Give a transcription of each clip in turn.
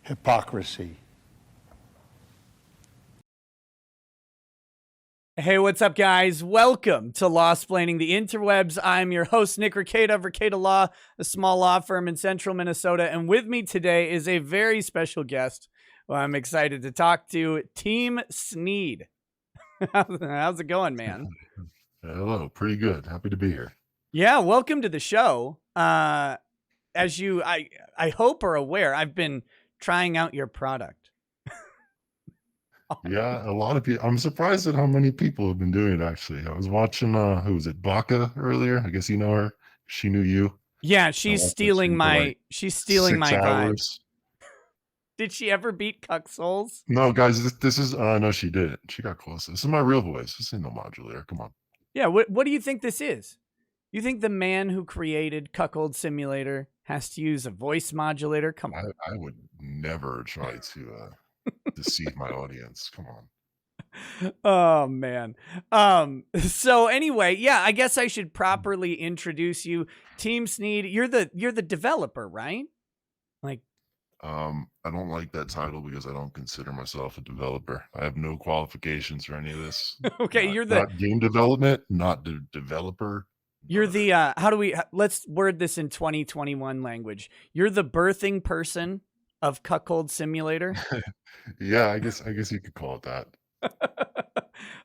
Hypocrisy. Hey, what's up, guys? Welcome to Lawsplaining the Interwebs. I'm your host, Nick Rekieta of Rekieta Law, a small law firm in central Minnesota. And with me today is a very special guest who I'm excited to talk to, Team SNEED. How's it going, man? Hello, pretty good. Happy to be here. Yeah, welcome to the show. As you, I hope, are aware, I've been trying out your product. Yeah, a lot of people. I'm surprised at how many people have been doing it, actually. I was watching, who was it, Baca earlier? I guess you know her. She knew you. Yeah, she's stealing my vibe. Hours. Did she ever beat Cuck Souls? No, guys, this is, no, she didn't. She got close. This is my real voice. This ain't no modulator. Come on. Yeah, what do you think this is? You think the man who created Cuckold Simulator has to use a voice modulator? Come on. I would never try to deceive my audience. Come on. Oh man. So anyway, yeah, I guess I should properly introduce you. Team SNEED, you're the developer, right? Like I don't like that title because I don't consider myself a developer. I have no qualifications for any of this. Okay, not, you're the not game development, not the developer. You're the let's word this in 2021 language. You're the birthing person of Cuckold Simulator. Yeah, I guess you could call it that.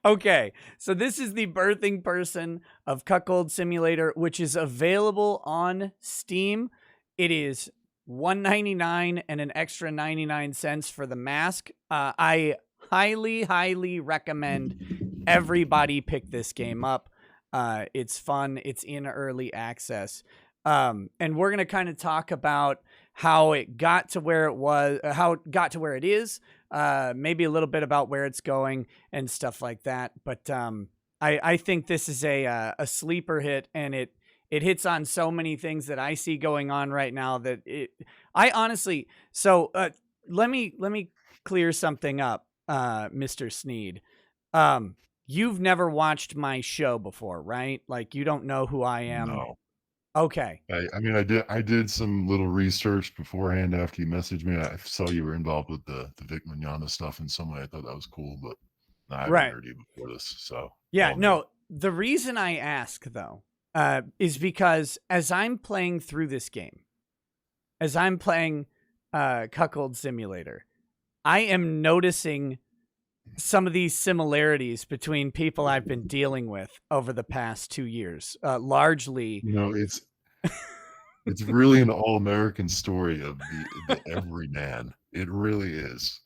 Okay, so this is the birthing person of Cuckold Simulator, which is available on Steam. It is $1.99 and an extra 99 cents for the mask. I highly recommend everybody pick this game up. It's fun. It's in early access. And we're going to kind of talk about how it got to where it was, how it got to where it is, maybe a little bit about where it's going and stuff like that. But I think this is a sleeper hit, and it hits on so many things that I see going on right now that I honestly, so let me clear something up, Mr. SNEED. You've never watched my show before, right? Like, you don't know who I am. No. Okay. I mean, I did some little research beforehand after you messaged me. I saw you were involved with the Vic Mignogna stuff in some way. I thought that was cool, but I haven't heard you before this. So yeah, no. The reason I ask though, is because as I'm playing through this game, as I'm playing Cuckold Simulator, I am noticing some of these similarities between people I've been dealing with over the past 2 years, largely. You know, it's really an all-American story of the everyman. It really is.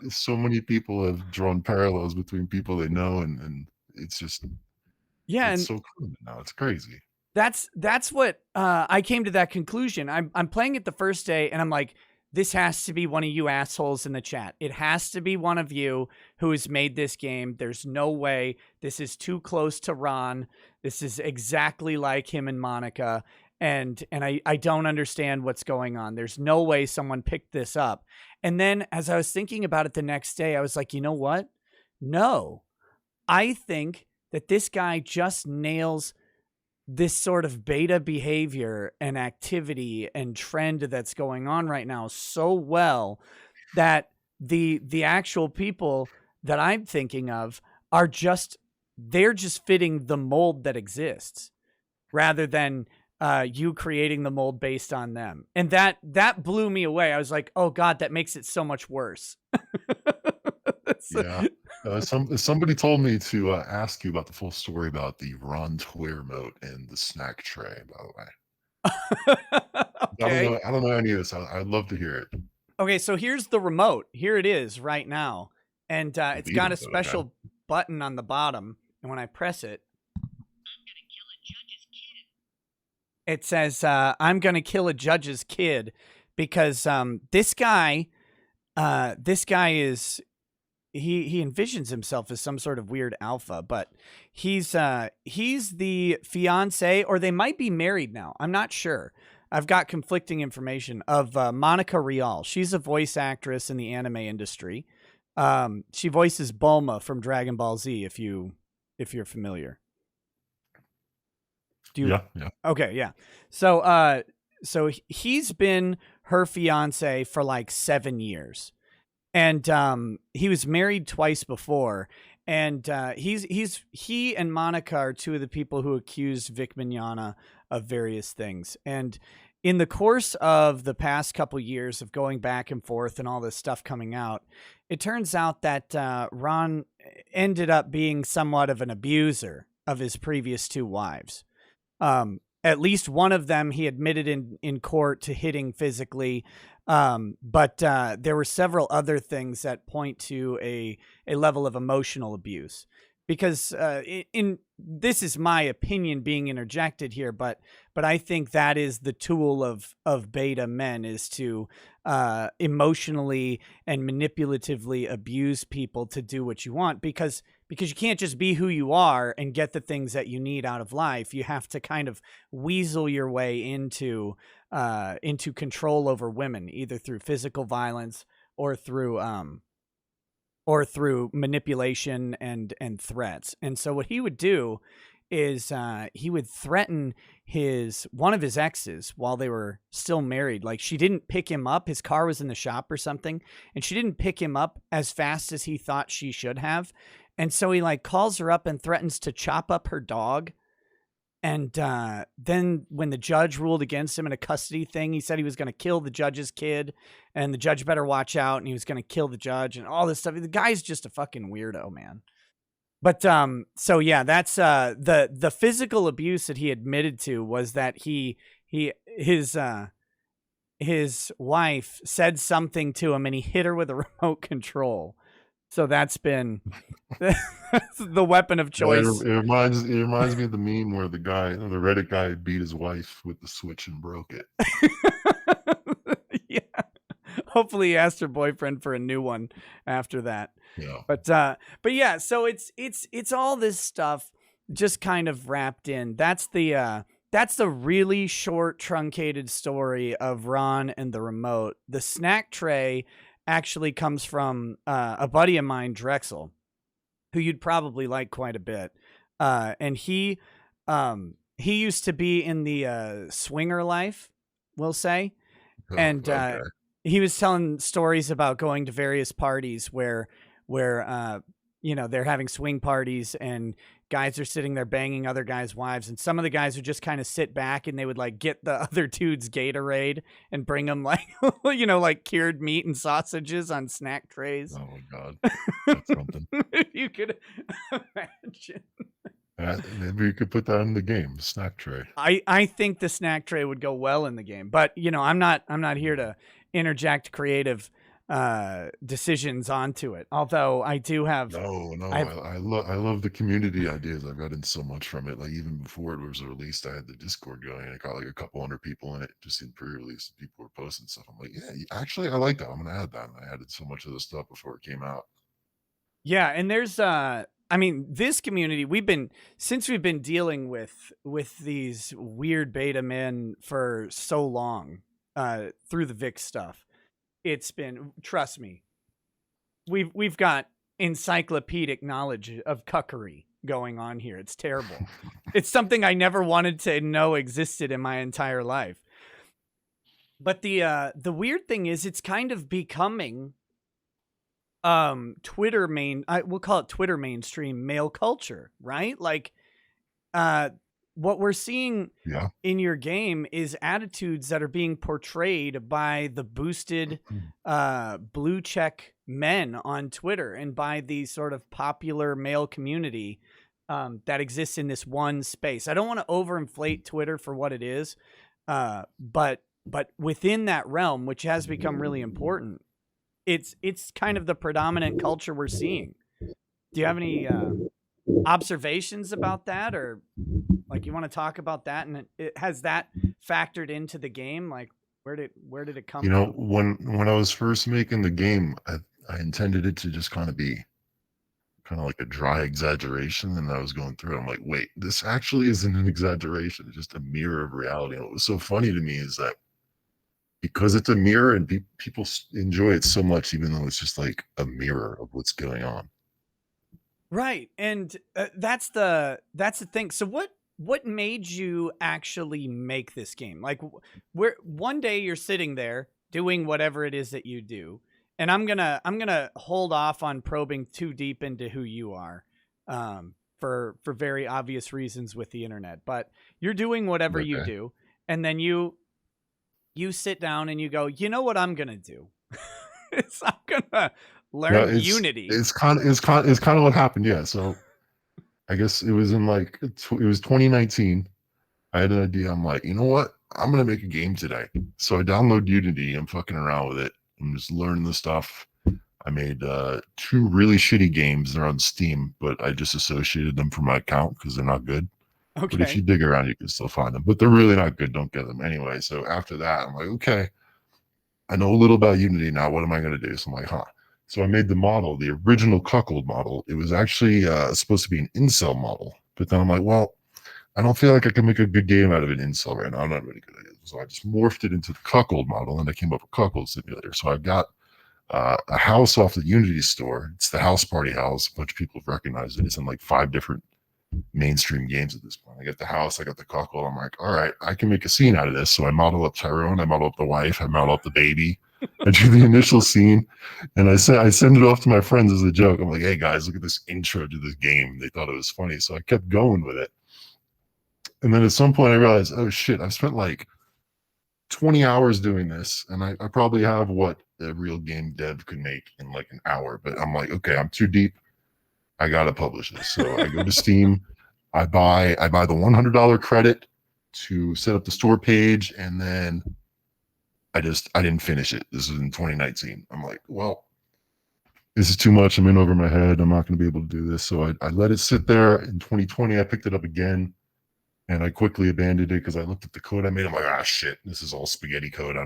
So many people have drawn parallels between people they know, and it's just, yeah, it's so cool now. It's crazy. That's what I came to that conclusion. I'm playing it the first day, and I'm like, this has to be one of you assholes in the chat. It has to be one of you who has made this game. There's no way. This is too close to Ron. This is exactly like him and Monica. And I don't understand what's going on. There's no way someone picked this up. And then as I was thinking about it the next day, I was like, you know what? No, I think that this guy just nails this sort of beta behavior and activity and trend that's going on right now so well that the actual people that I'm thinking of are they're just fitting the mold that exists rather than you creating the mold based on them. And that blew me away. I was like, oh God, that makes it so much worse. Yeah. Somebody told me to ask you about the full story about the Ron Twitter remote and the snack tray, by the way. Okay. I don't know any of this. I'd love to hear it. Okay, so here's the remote. Here it is right now. And it's got a special button on the bottom. And when I press it, it says, I'm going to kill a judge's kid, because this guy is, he envisions himself as some sort of weird alpha, but he's the fiance, or they might be married now. I'm not sure. I've got conflicting information of Monica Rial. She's a voice actress in the anime industry. She voices Bulma from Dragon Ball Z, if you're familiar. Do you? Yeah, yeah. Okay, yeah. So he's been her fiance for like 7 years. And he was married twice before, and he and Monica are two of the people who accused Vic Mignogna of various things. And in the course of the past couple years of going back and forth and all this stuff coming out, it turns out that Ron ended up being somewhat of an abuser of his previous two wives. At least one of them he admitted in court to hitting physically. But there were several other things that point to a level of emotional abuse. Because in this is my opinion being interjected here, but I think that is the tool of beta men, is to emotionally and manipulatively abuse people to do what you want, because you can't just be who you are and get the things that you need out of life. You have to kind of weasel your way into control over women, either through physical violence or through manipulation and threats. And so what he would do is he would threaten one of his exes while they were still married. Like, she didn't pick him up. His car was in the shop or something, and she didn't pick him up as fast as he thought she should have. And so he like calls her up and threatens to chop up her dog. And then when the judge ruled against him in a custody thing, he said he was going to kill the judge's kid, and the judge better watch out, and he was going to kill the judge and all this stuff. The guy's just a fucking weirdo, man. But so yeah, that's the physical abuse that he admitted to was that his wife said something to him and he hit her with a remote control. So that's been the weapon of choice. It reminds me of the meme where the Reddit guy beat his wife with the Switch and broke it. Yeah. Hopefully he asked her boyfriend for a new one after that. Yeah. But yeah, so it's all this stuff just kind of wrapped in. That's the really short, truncated story of Ron and the remote. The snack tray actually comes from a buddy of mine, Drexel, who you'd probably like quite a bit. And he used to be in the swinger life, we'll say. Oh, and okay. He was telling stories about going to various parties where they're having swing parties and guys are sitting there banging other guys' wives, and some of the guys would just kind of sit back and they would like get the other dude's Gatorade and bring them like like cured meat and sausages on snack trays. Oh my god, that's something. If you could imagine. Maybe you could put that in the game, the snack tray. I think the snack tray would go well in the game, but I'm not here to interject creative decisions onto it. Although I do have I love the community ideas. I've gotten so much from it. Like, even before it was released, I had the Discord going and I got like a couple hundred people in it just in pre-release. People were posting stuff. I'm like, yeah, actually I like that. I'm gonna add that. And I added so much of the stuff before it came out. Yeah, and there's this community, we've been dealing with these weird beta men for so long through the Vic stuff. It's been, trust me, we've got encyclopedic knowledge of cuckery going on here. It's terrible. It's something I never wanted to know existed in my entire life. But the weird thing is, it's kind of becoming we'll call it Twitter mainstream male culture, right? Like what we're seeing in your game is attitudes that are being portrayed by the boosted blue check men on Twitter and by the sort of popular male community that exists in this one space. I don't want to overinflate Twitter for what it is, but within that realm, which has become really important, it's kind of the predominant culture we're seeing. Do you have any observations about that, or like you want to talk about that? And has that factored into the game? Like, where did it come from? When I was first making the game, I intended it to just kind of be kind of like a dry exaggeration. And I was going through it, I'm like, wait, this actually isn't an exaggeration. It's just a mirror of reality. And what was so funny to me is that because it's a mirror and people enjoy it so much, even though it's just like a mirror of what's going on. Right. And that's the thing. So what made you actually make this game? Like, where one day you're sitting there doing whatever it is that you do, and I'm gonna hold off on probing too deep into who you are, for very obvious reasons with the internet. But you're doing whatever you Okay. do, and then you sit down and you go, you know what I'm gonna do? Is I'm gonna No, learn Unity. it's kind of what happened. Yeah. So I guess it was in like it was 2019. I had an idea. I'm like, you know what? I'm gonna make a game today. So I download Unity. I'm fucking around with it. I'm just learning the stuff. I made two really shitty games. They're on Steam, but I just associated them from my account because they're not good. But if you Okay. dig around, you can still find them. But they're really not good. Don't get them anyway. So after that, I'm like, okay, I know a little about Unity now. What am I going to do? So I'm like, huh. So I made the model, the original Cuckold model. It was actually supposed to be an incel model. But then I'm like, well, I don't feel like I can make a good game out of an incel right now. I'm not really good at it. So I just morphed it into the Cuckold model and I came up with Cuckold Simulator. So I've got a house off the Unity store. It's the House Party house. A bunch of people have recognized it. It's in like 5 different mainstream games at this point. I got the house, I got the cuckold. I'm like, all right, I can make a scene out of this. So I model up Tyrone, I model up the wife, I model up the baby. I do the initial scene, and I send it off to my friends as a joke. I'm like, hey guys, look at this intro to this game. They thought it was funny, so I kept going with it. And then at some point, I realized, oh shit, I've spent like 20 hours doing this, and I probably have what a real game dev could make in like an hour. But I'm like, okay, I'm too deep. I gotta publish this. So I go to Steam. I buy the $100 credit to set up the store page, and then I didn't finish it. This is in 2019. I'm like, well, this is too much. I'm in over my head. I'm not going to be able to do this. So I let it sit there. In 2020, I picked it up again, and I quickly abandoned it because I looked at the code I made. I'm like, ah, shit, this is all spaghetti code. I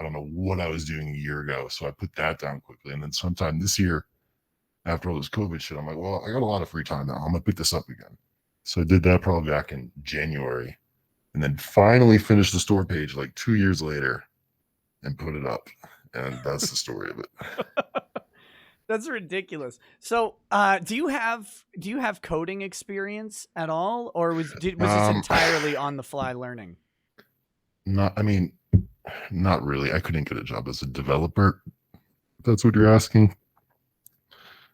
don't know what I was doing a year ago. So I put that down quickly, and then sometime this year, after all this COVID shit, I'm like, well, I got a lot of free time now. I'm gonna pick this up again. So I did that probably back in January, and then finally finished the store page like 2 years later and put it up. And that's the story of it. That's ridiculous. So, do you have coding experience at all, or was this Um, entirely on the fly learning? not, I mean, not really. I couldn't get a job as a developer. If that's what you're asking.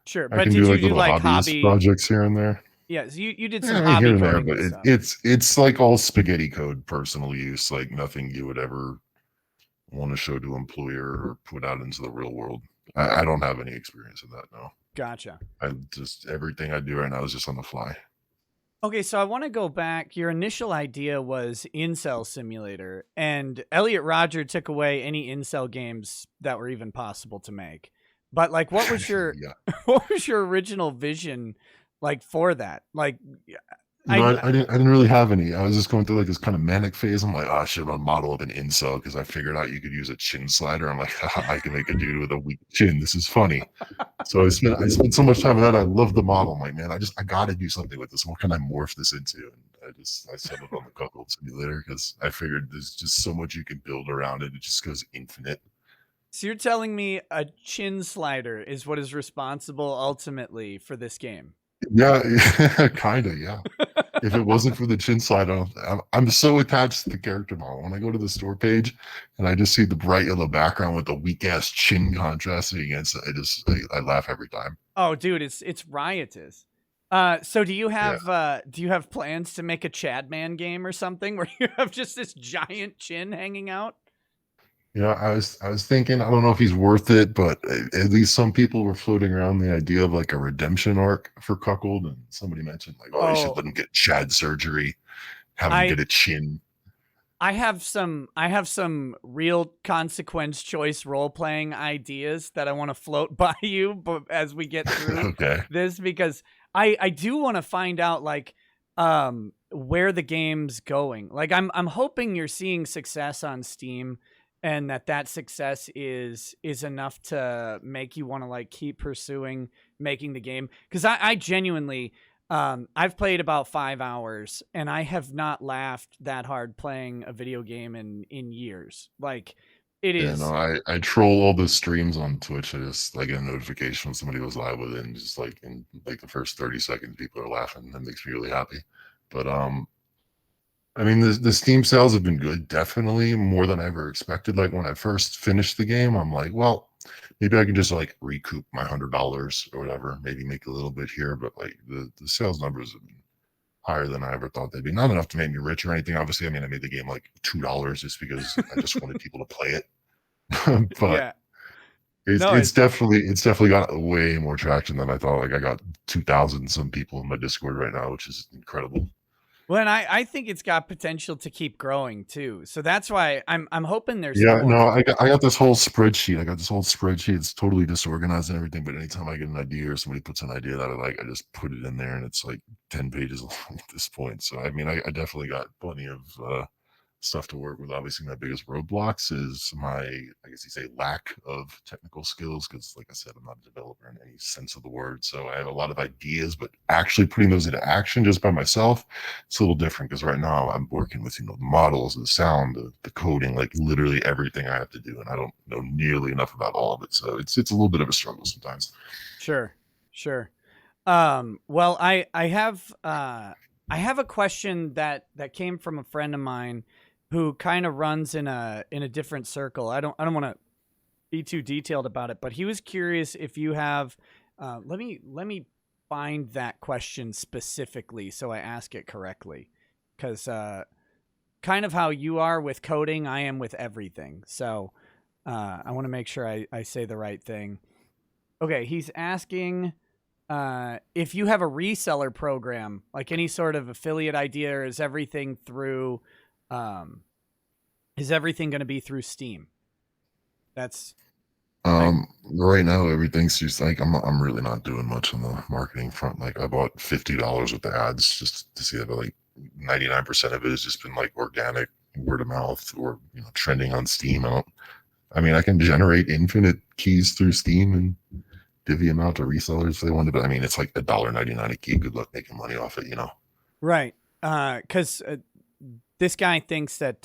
Sure, I but can did do you like do little like hobbyist hobby? projects here and there. Yeah, so you did some Yeah, I mean hobby here and there, coding but and stuff. it's like all spaghetti code, personal use, like nothing you would ever want to show to employer or put out into the real world. I don't have any experience in that. No, Gotcha. I just everything I do right now is just on the fly. Okay, so I want to go back. Your initial idea was Incel Simulator, and Elliot Rodger took away any incel games that were even possible to make. But like, what was your Yeah. what was your original vision like for that? Like, You know, I I didn't really have any. I was just going through like this kind of manic phase. I'm like, oh, I should run model of an incel because I figured out you could use a chin slider. I'm like, I can make a dude with a weak chin. This is funny. So I spent so much time with that. I love the model. I'm like, man, I got to do something with this. What can I morph this into? And I settled on the Cuckold Simulator because I figured there's just so much you can build around it. It just goes infinite. so you're telling me a chin slider is what is responsible ultimately for this game? Yeah, kind of. Yeah. If it wasn't for the chin slider, I'm so attached to the character model. When I go to the store page and I just see the bright yellow background with the weak ass chin contrasting against it, I laugh every time. Oh, dude, it's riotous. So Yeah. do you have plans to make a Chad Man game or something where you have just this giant chin hanging out? I was thinking, I don't know if he's worth it, but at least some people were floating around the idea of like a redemption arc for Cuckold, and somebody mentioned like, oh, you should Oh, let him get Chad surgery, have him I get a chin. I have some real consequence choice role playing ideas that I want to float by you, but as we get through Okay. this, because I do want to find out like where the game's going. Like I'm hoping you're seeing success on Steam, and that success is enough to make you want to like keep pursuing making the game, because I genuinely I've played about 5 hours and I have not laughed that hard playing a video game in years. Like, it Yeah, no, is. I troll all the streams on Twitch. I get a notification when somebody goes live with it, and just like in like the first 30 seconds, people are laughing. That makes me really happy. But I mean, the Steam sales have been good, definitely more than I ever expected. Like when I first finished the game, I'm like, well, maybe I can just like recoup my $100 or whatever, maybe make a little bit here. But like the sales numbers have been higher than I ever thought they'd be. Not enough to make me rich or anything. Obviously, I mean, I made the game like $2 just because I just wanted people to play it. But Yeah. it's No, it's it's definitely got way more traction than I thought. Like I got 2,000 some people in my Discord right now, which is incredible. well, and I think it's got potential to keep growing too. So that's why I'm hoping there's Yeah, more. no, I got this whole spreadsheet. I got this whole spreadsheet. It's totally disorganized and everything. But anytime I get an idea or somebody puts an idea that I like, I just put it in there, and it's like 10 pages long at this point. So I mean, I definitely got plenty of stuff to work with. Obviously, my biggest roadblocks is my, I guess you say, lack of technical skills. Because, like I said, I'm not a developer in any sense of the word. So I have a lot of ideas, but actually putting those into action just by myself, it's a little different. Because right now I'm working with the models, the sound, the coding, like literally everything I have to do, and I don't know nearly enough about all of it. So it's a little bit of a struggle sometimes. Sure, sure. Well, I have a question that came from a friend of mine who kind of runs in a different circle. I don't want to be too detailed about it, but he was curious if you have. Let me find that question specifically so I ask it correctly, because kind of how you are with coding, I am with everything. So I want to make sure I say the right thing. Okay, he's asking if you have a reseller program, like any sort of affiliate idea, or um, is everything going to be through Steam? That's I Right now everything's just like I'm really not doing much on the marketing front. Like I bought $50 with the ads just to see that, but like 99% of it has just been like organic word of mouth or trending on Steam. I mean I can generate infinite keys through Steam and divvy them out to resellers if they wanted, but I mean it's like $1.99 a key. Good luck making money off it. right. Because this guy thinks that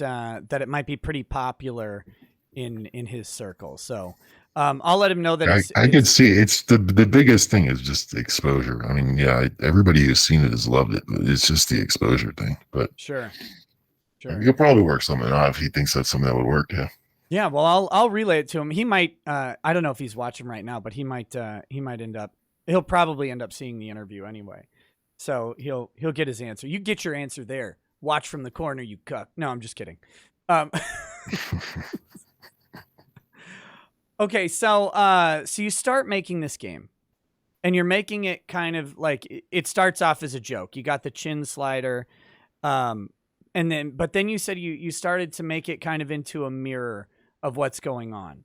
it might be pretty popular in his circle. So I'll let him know that I could it's see it's the biggest thing is just the exposure. I mean, yeah, everybody who's seen it has loved it, but it's just the exposure thing. But sure, sure. he'll probably work something out if he thinks that's something that would work. Yeah. Yeah, well, I'll relay it to him. He might. I don't know if he's watching right now, but he might. He might end up. He'll probably end up seeing the interview anyway, so he'll get his answer. You get your answer there. Watch from the corner, you cuck. No, I'm just kidding. Um, okay, so you start making this game, and you're making it kind of like it starts off as a joke. You got the chin slider, um, but then you said you started to make it kind of into a mirror of what's going on.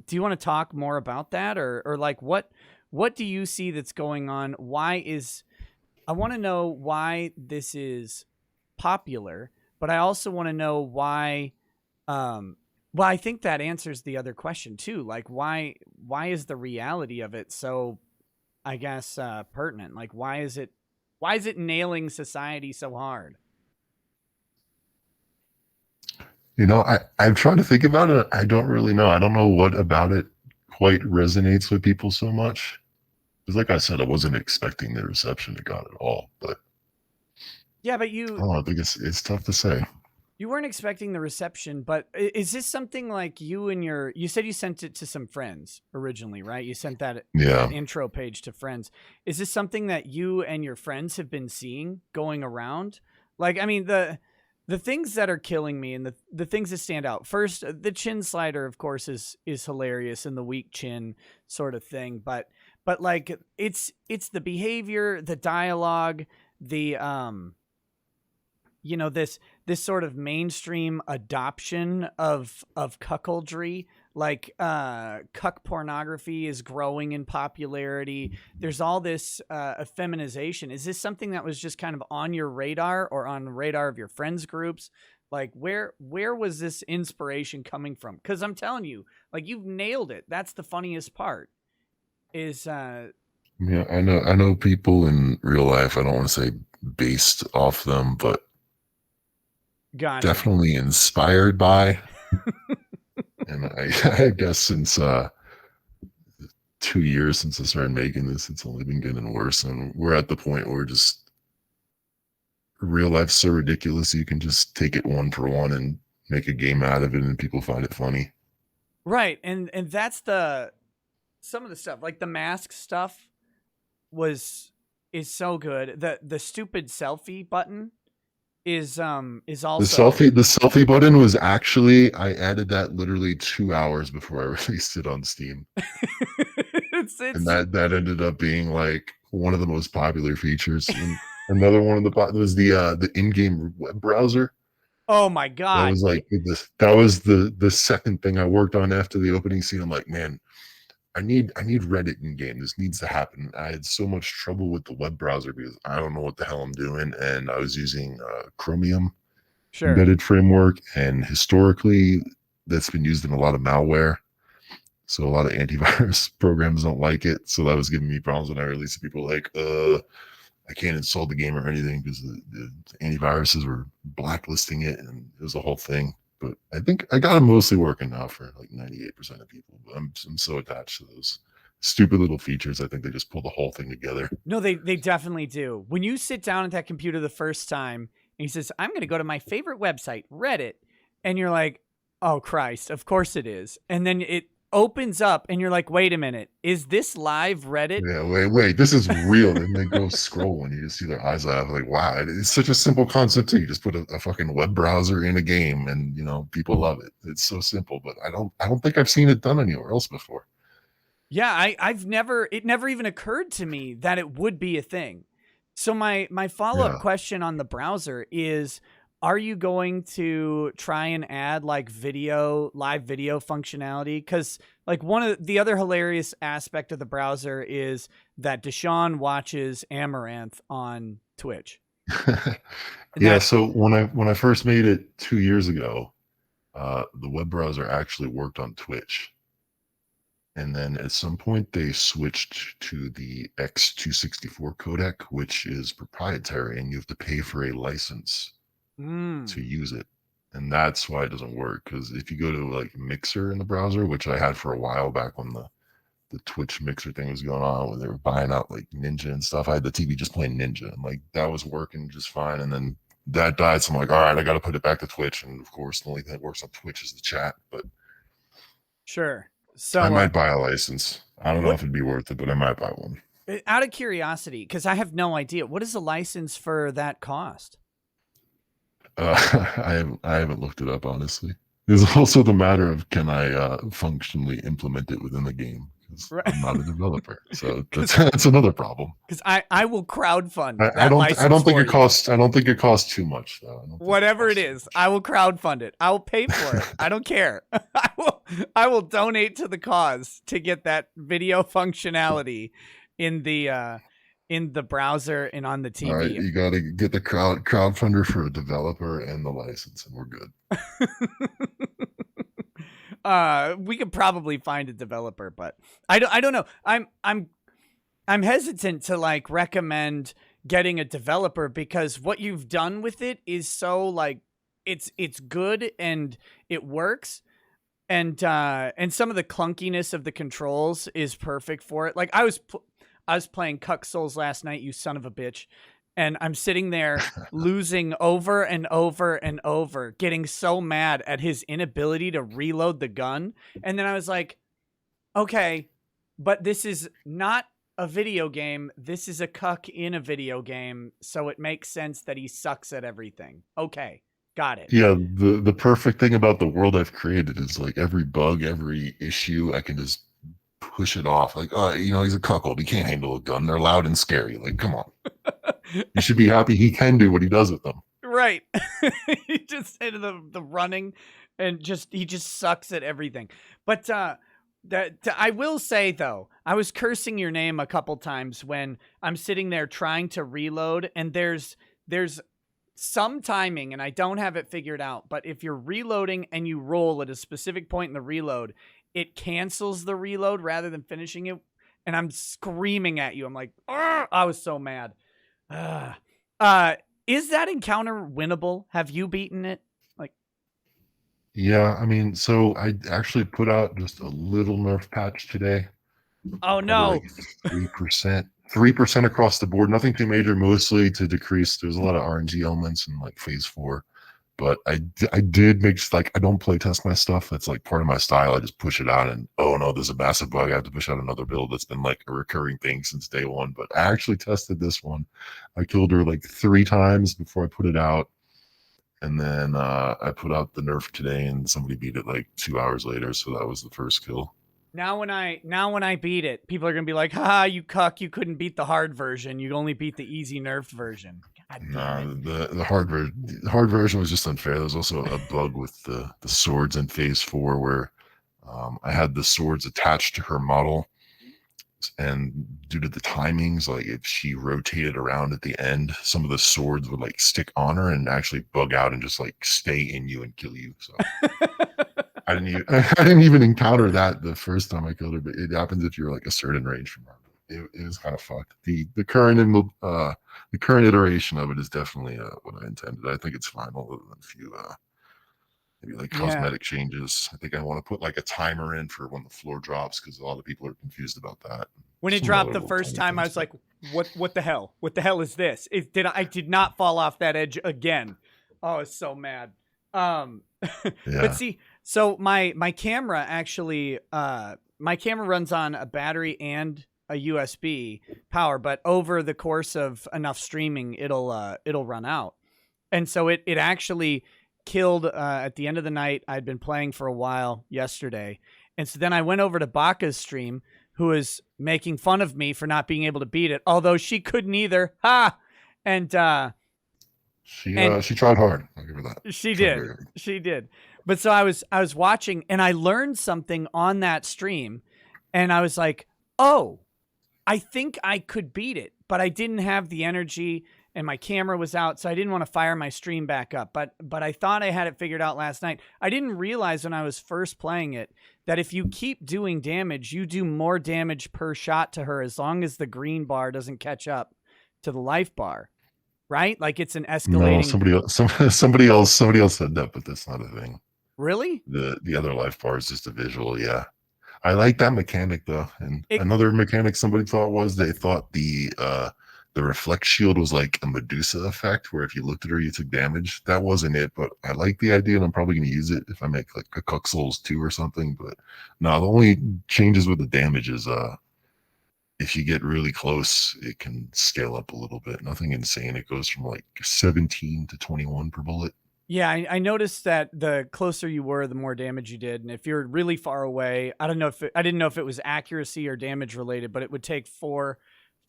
Do you want to talk more about that, or like what do you see that's going on? I want to know why this is popular, but I also want to know why. Well, I think that answers the other question too. Like why is the reality of it so, I guess, pertinent? Like why is it nailing society so hard? I've tried to think about it. I don't really know. I don't know what about it quite resonates with people so much. Because, like I said, I wasn't expecting the reception it got at all. But Yeah, but I don't know. I think it's tough to say. you weren't expecting the reception, but is this something like you said you sent it to some friends originally, right? You sent that Yeah. intro page to friends. Is this something that you and your friends have been seeing going around? Like, I mean, the things that are killing me and the things that stand out. First, the chin slider, of course, is hilarious, and the weak chin sort of thing, but like it's the behavior, the dialogue, the this sort of mainstream adoption of cuckoldry. Like cuck pornography is growing in popularity. There's all this effeminization. Is this something that was just kind of on your radar or on the radar of your friends groups? Like where was this inspiration coming from? Because I'm telling you, like, you've nailed it. That's the funniest part. Is Yeah, I know people in real life, I don't want to say based off them, but Gotcha. definitely inspired by. And I guess since 2 years since I started making this, it's only been getting worse. And we're at the point where we're just real life's so ridiculous you can just take it one for one and make a game out of it, and people find it funny. Right. And that's some of the stuff, like the mask stuff is so good. The stupid selfie button is also The selfie button was actually, I added that literally 2 hours before I released it on Steam, and it's that ended up being like one of the most popular features. And another one of the was the in-game web browser. oh my That god. was like this. That was the second thing I worked on after the opening scene. I'm like, man, I need Reddit in game. This needs to happen. I had so much trouble with the web browser because I don't know what the hell I'm doing, and I was using Chromium Sure. embedded framework, and historically that's been used in a lot of malware. So a lot of antivirus programs don't like it. So that was giving me problems when I released it. People were like, I can't install the game or anything because the antiviruses were blacklisting it, and it was a whole thing. But I think I got them mostly working now for like 98% of people. But I'm so attached to those stupid little features. I think they just pull the whole thing together. No, they definitely do. When you sit down at that computer the first time and he says, "I'm going to go to my favorite website, Reddit." And you're like, "Oh Christ, of course it is." And then it opens up and you're like, "Wait a minute. Is this live Reddit?" Yeah, wait, this is real. And they go scroll and you just see their eyes light up. Like, wow, it's such a simple concept too. You just put a fucking web browser in a game, and people love it. It's so simple, but I don't think I've seen it done anywhere else before. Yeah, it never even occurred to me that it would be a thing. So my follow-up Yeah. question on the browser is, are you going to try and add like live video functionality? Cuz like one of the other hilarious aspect of the browser is that Deshaun watches Amaranth on Twitch. And Yeah, that so when I first made it 2 years ago, the web browser actually worked on Twitch. And then at some point they switched to the X264 codec, which is proprietary, and you have to pay for a license to mm, use it. And that's why it doesn't work. Because if you go to like Mixer in the browser, which I had for a while back when the Twitch Mixer thing was going on, when they were buying out like Ninja and stuff, I had the TV just playing Ninja, and like that was working just fine. And then that died, so I'm like, all right, I got to put it back to Twitch. And of course, the only thing that works on Twitch is the chat. But sure. I So might buy a license. I don't know what if it'd be worth it, but I might buy one. out of curiosity, cuz I have no idea, what does a license for that cost? I haven't looked it up, honestly. There's also the matter of, can I functionally implement it within the game? Because Right. I'm not a developer, so that's 'Cause that's another problem. I will crowdfund I that don't I license don't think for it you. costs I don't think it costs too much though. I don't think it Whatever it costs too is, I will crowdfund it. I will pay for it. I don't care. I will donate to the cause to get that video functionality in the browser and on the much. All right, TV. you got to get the crowdfunder for a developer and the license, and we're good. We could probably find a developer, but I don't know. I'm hesitant to like recommend getting a developer because what you've done with it is so like it's good and it works, and some of the clunkiness of the controls is perfect for it. Like I was playing Cuck Souls last night, you son of a bitch, and I'm sitting there losing over and over and over, getting so mad at his inability to reload the gun. And then I was like, okay, but this is not a video game. This is a cuck in a video game, so it makes sense that he sucks at everything. Okay, got it. Yeah, the perfect thing about the world I've created is like every bug, every issue, I can just push it off. Like, he's a cuckold. He can't handle a gun. They're loud and scary. Like, come on. You should be happy he can do what he does with them. Right. He just did the running and he just sucks at everything. But I will say though, I was cursing your name a couple times when I'm sitting there trying to reload, and there's some timing and I don't have it figured out, but if you're reloading and you roll at a specific point in the reload, it cancels the reload rather than finishing it. And I'm screaming at you. I'm like, "Argh!" I was so mad. Is that encounter winnable? Have you beaten it? Like, Yeah, I mean, so I actually put out just a little nerf patch today, oh probably like no. 3%. 3% across the board, nothing too major, mostly to decrease. There's a lot of RNG elements in like phase 4. But I did make, like, I don't play test my stuff. That's like part of my style. I just push it out and, oh no, there's a massive bug. I have to push out another build. That's been like a recurring thing since day one. But I actually tested this one. I killed her like 3 times before I put it out. And then I put out the nerf today and somebody beat it like 2 hours later. So that was the first kill. Now when I beat it, people are gonna be like, "Ha, you cuck! You couldn't beat the hard version. You only beat the easy nerfed version." God damn it. The hard version was just unfair. There was also a bug with the swords in phase 4 where I had the swords attached to her model, and due to the timings, like if she rotated around at the end, some of the swords would like stick on her and actually bug out and just like stay in you and kill you. So I didn't even encounter that the first time I killed her, but it happens if you're like a certain range from her. It was kind of fucked. The current the current iteration of it is definitely what I intended. I think it's fine, other than a few maybe like cosmetic changes. I think I want to put like a timer in for when the floor drops, because a lot of people are confused about that. When it dropped the first time, I was like, "What the hell? What the hell is this?" I did not fall off that edge again. Oh, I was so mad. But see, so my camera actually my camera runs on a battery and a USB power, but over the course of enough streaming, it'll run out. And so it actually killed at the end of the night. I'd been playing for a while yesterday. And so then I went over to Baka's stream, who was making fun of me for not being able to beat it, although she couldn't either. Ha! And she tried hard. I'll give her that. She did. She did. But so I was watching, and I learned something on that stream, and I was like, "Oh, I think I could beat it," but I didn't have the energy, and my camera was out, so I didn't want to fire my stream back up. But I thought I had it figured out last night. I didn't realize when I was first playing it that if you keep doing damage, you do more damage per shot to her as long as the green bar doesn't catch up to the life bar. Right? Like it's an escalating. No, somebody else said that, but that's not a thing. Really? The other life bar is just a visual. Yeah, I like that mechanic though. And another mechanic somebody thought was, they thought the reflect shield was like a Medusa effect, where if you looked at her, you took damage. That wasn't it, but I like the idea, and I'm probably going to use it if I make like a Cuck Souls 2 or something. But no, the only changes with the damage is if you get really close, it can scale up a little bit. Nothing insane. It goes from like 17 to 21 per bullet. Yeah, I noticed that the closer you were, the more damage you did. And if you're really far away, I didn't know if it was accuracy or damage related, but it would take four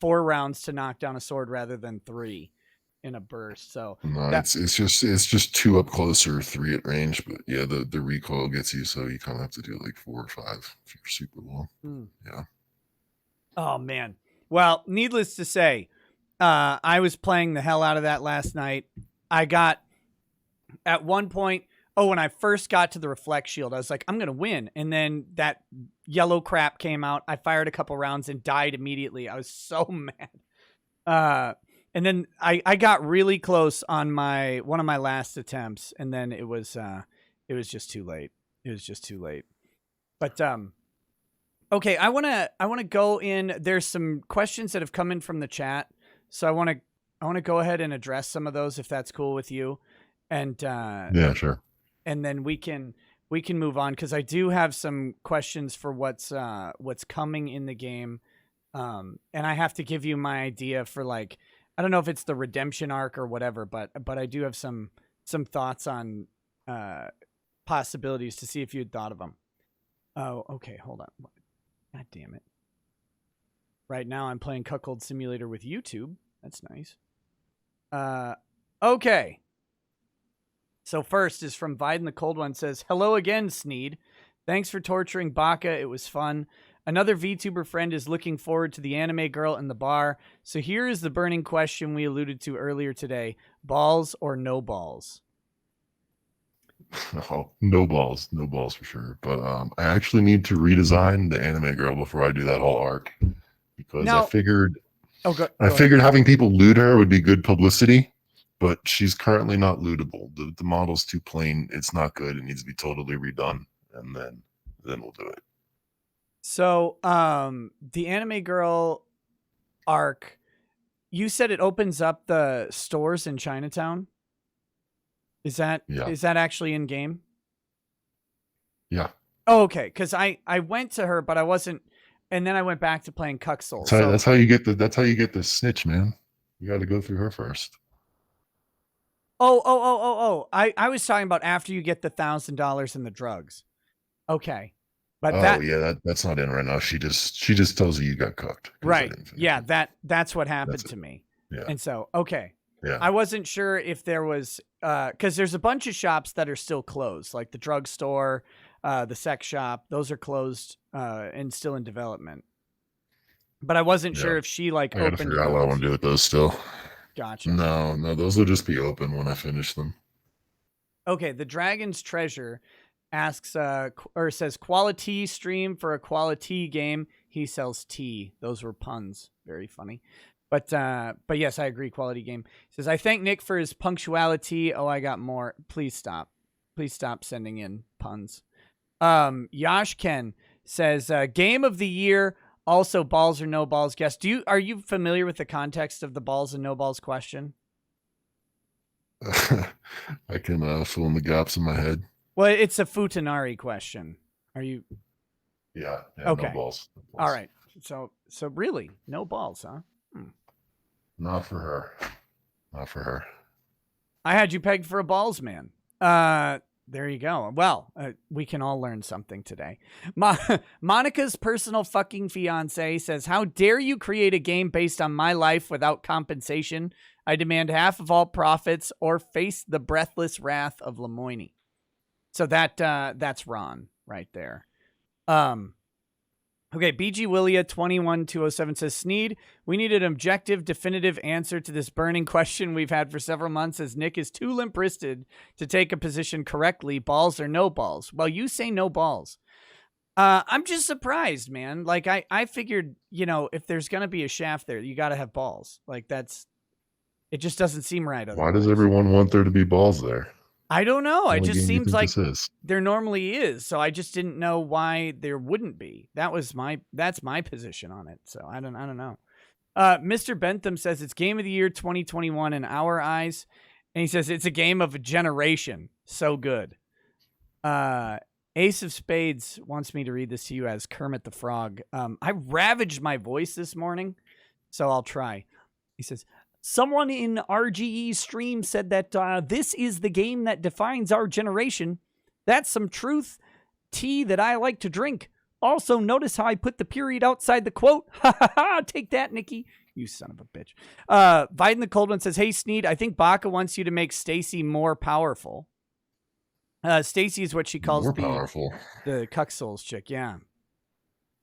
rounds to knock down a sword rather than 3 in a burst. So no, it's just 2 up close or 3 at range. But yeah, the recoil gets you, so you kind of have to do like 4 or 5 if you're super low. Yeah. Oh man. Well, needless to say, I was playing the hell out of that last night. I got at one point, when I first got to the reflect shield, I was like, I'm going to win. And then that yellow crap came out. I fired a couple rounds and died immediately. I was so mad. And then I got really close on one of my last attempts. And then it was just too late. It was just too late. But, okay. I want to go in. There's some questions that have come in from the chat. So I want to go ahead and address some of those, if that's cool with you. And yeah, sure. And then we can move on, because I do have some questions for what's coming in the game, and I have to give you my idea for, like, I don't know if it's the redemption arc or whatever, but I do have some thoughts on possibilities to see if you'd thought of them. Oh, okay, hold on. God damn it! Right now I'm playing Cuckold Simulator with YouTube. That's nice. Okay. So first is from Viden the Cold One, says, "Hello again, SNEED. Thanks for torturing Baka. It was fun. Another VTuber friend is looking forward to the anime girl in the bar. So here is the burning question we alluded to earlier today. Balls or no balls?" Oh, no balls for sure. But I actually need to redesign the anime girl before I do that whole arc, because I figured having people loot her would be good publicity. But she's currently not lootable. The model's too plain. It's not good. It needs to be totally redone, and then we'll do it. So, the anime girl, arc, you said it opens up the stores in Chinatown. Is that actually in game? Yeah. Oh, okay. Because I went to her, but I wasn't, and then I went back to playing Cuckold. That's how you get the snitch, man. You got to go through her first. Oh. I was talking about after you get the $1,000 in the drugs. Okay. But that's not in right now. She just tells you got cooked. Right. Yeah, that's what happened to me. Yeah. And so, okay. Yeah. I wasn't sure if there was because there's a bunch of shops that are still closed, like the drugstore, the sex shop. Those are closed and still in development. But I wasn't sure if she like I gotta opened figure out what I want to do with those still. Gotcha. No, those will just be open when I finish them. Okay, the Dragon's Treasure asks or says quality stream for a quality game. He sells tea. Those were puns. Very funny. But yes, I agree. Quality game. He says, I thank Nick for his punctuality. Oh, I got more. Please stop. Please stop sending in puns. Yash Ken says, game of the year. Also, balls or no balls. Guess. Are you familiar with the context of the balls and no balls question? I can fill in the gaps in my head. Well, it's a Futanari question. Are you? Yeah. Okay. No balls. All right. So really, no balls, huh? Not for her. Not for her. I had you pegged for a balls man. There you go. Well, we can all learn something today. Monica's personal fucking fiance says, how dare you create a game based on my life without compensation? I demand half of all profits or face the breathless wrath of Lemoyne. So that's Ron right there. Okay, BG Willia 21207 says, SNEED, we need an objective, definitive answer to this burning question we've had for several months as Nick is too limp-wristed to take a position correctly, balls or no balls. Well, you say no balls. I'm just surprised, man. Like, I figured, if there's going to be a shaft there, you got to have balls. Like, it just doesn't seem right. Why does everyone want there to be balls there? I don't know. It just seems like there normally is. So I just didn't know why there wouldn't be. That's my position on it. So I don't know. Mr. Bentham says it's game of the year 2021 in our eyes. And he says it's a game of a generation. So good. Ace of Spades wants me to read this to you as Kermit the Frog. I ravaged my voice this morning, so I'll try. He says, someone in RGE's stream said that this is the game that defines our generation. That's some truth tea that I like to drink. Also, notice how I put the period outside the quote. Ha ha ha, take that, Nikki. You son of a bitch. Biden the Cold One says, hey, SNEED, I think Baka wants you to make Stacy more powerful. Stacy is what she calls the Cuck Souls chick, yeah.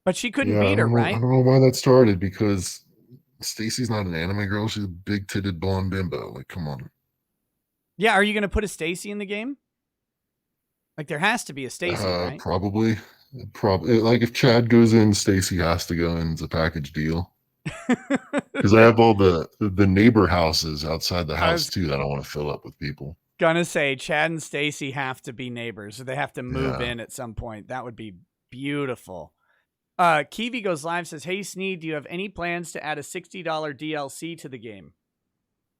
But she couldn't beat her, right? I don't know why that started, because Stacy's not an anime girl. She's a big-titted blonde bimbo. Like, come on. Yeah, are you going to put a Stacy in the game? Like, there has to be a Stacy, right? Probably. Like, if Chad goes in, Stacy has to go in. It's a package deal. Because I have all the neighbor houses outside the house, too, that I want to fill up with people. Gonna say, Chad and Stacy have to be neighbors. So they have to move in at some point. That would be beautiful. Kiwi Goes Live says, hey, SNEED, do you have any plans to add a $60 DLC to the game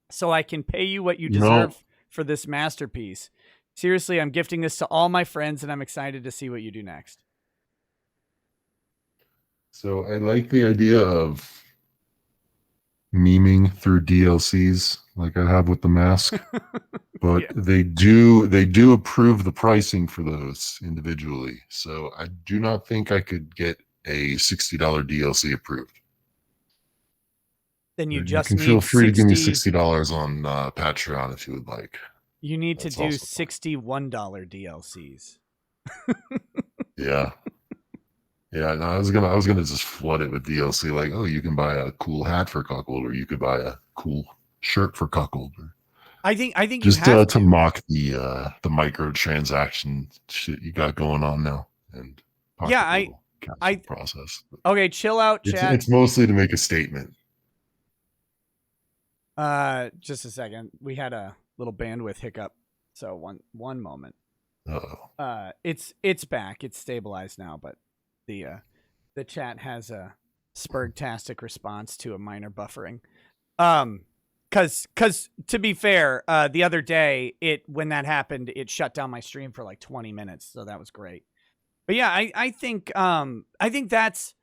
so I can pay you what you deserve for this masterpiece? Seriously, I'm gifting this to all my friends, and I'm excited to see what you do next. So I like the idea of memeing through DLCs like I have with the mask, but they do approve the pricing for those individually. So I do not think I could get a $60 DLC approved. Then you can feel free to give me $60 on Patreon if you would like. You need to do $61 DLCs. Yeah. Yeah, no, I was gonna just flood it with DLC, like, oh, you can buy a cool hat for Cuckold, or you could buy a cool shirt for Cuckold. I think just you have to mock the microtransaction shit you got going on now, and I process. Okay, chill out, Chad. It's mostly to make a statement. Just a second. We had a little bandwidth hiccup, so one moment. Uh-oh. It's back. It's stabilized now, but the chat has a Spurgtastic response to a minor buffering. Cause to be fair, the other day when that happened, it shut down my stream for like 20 minutes. So that was great. But yeah, I think that's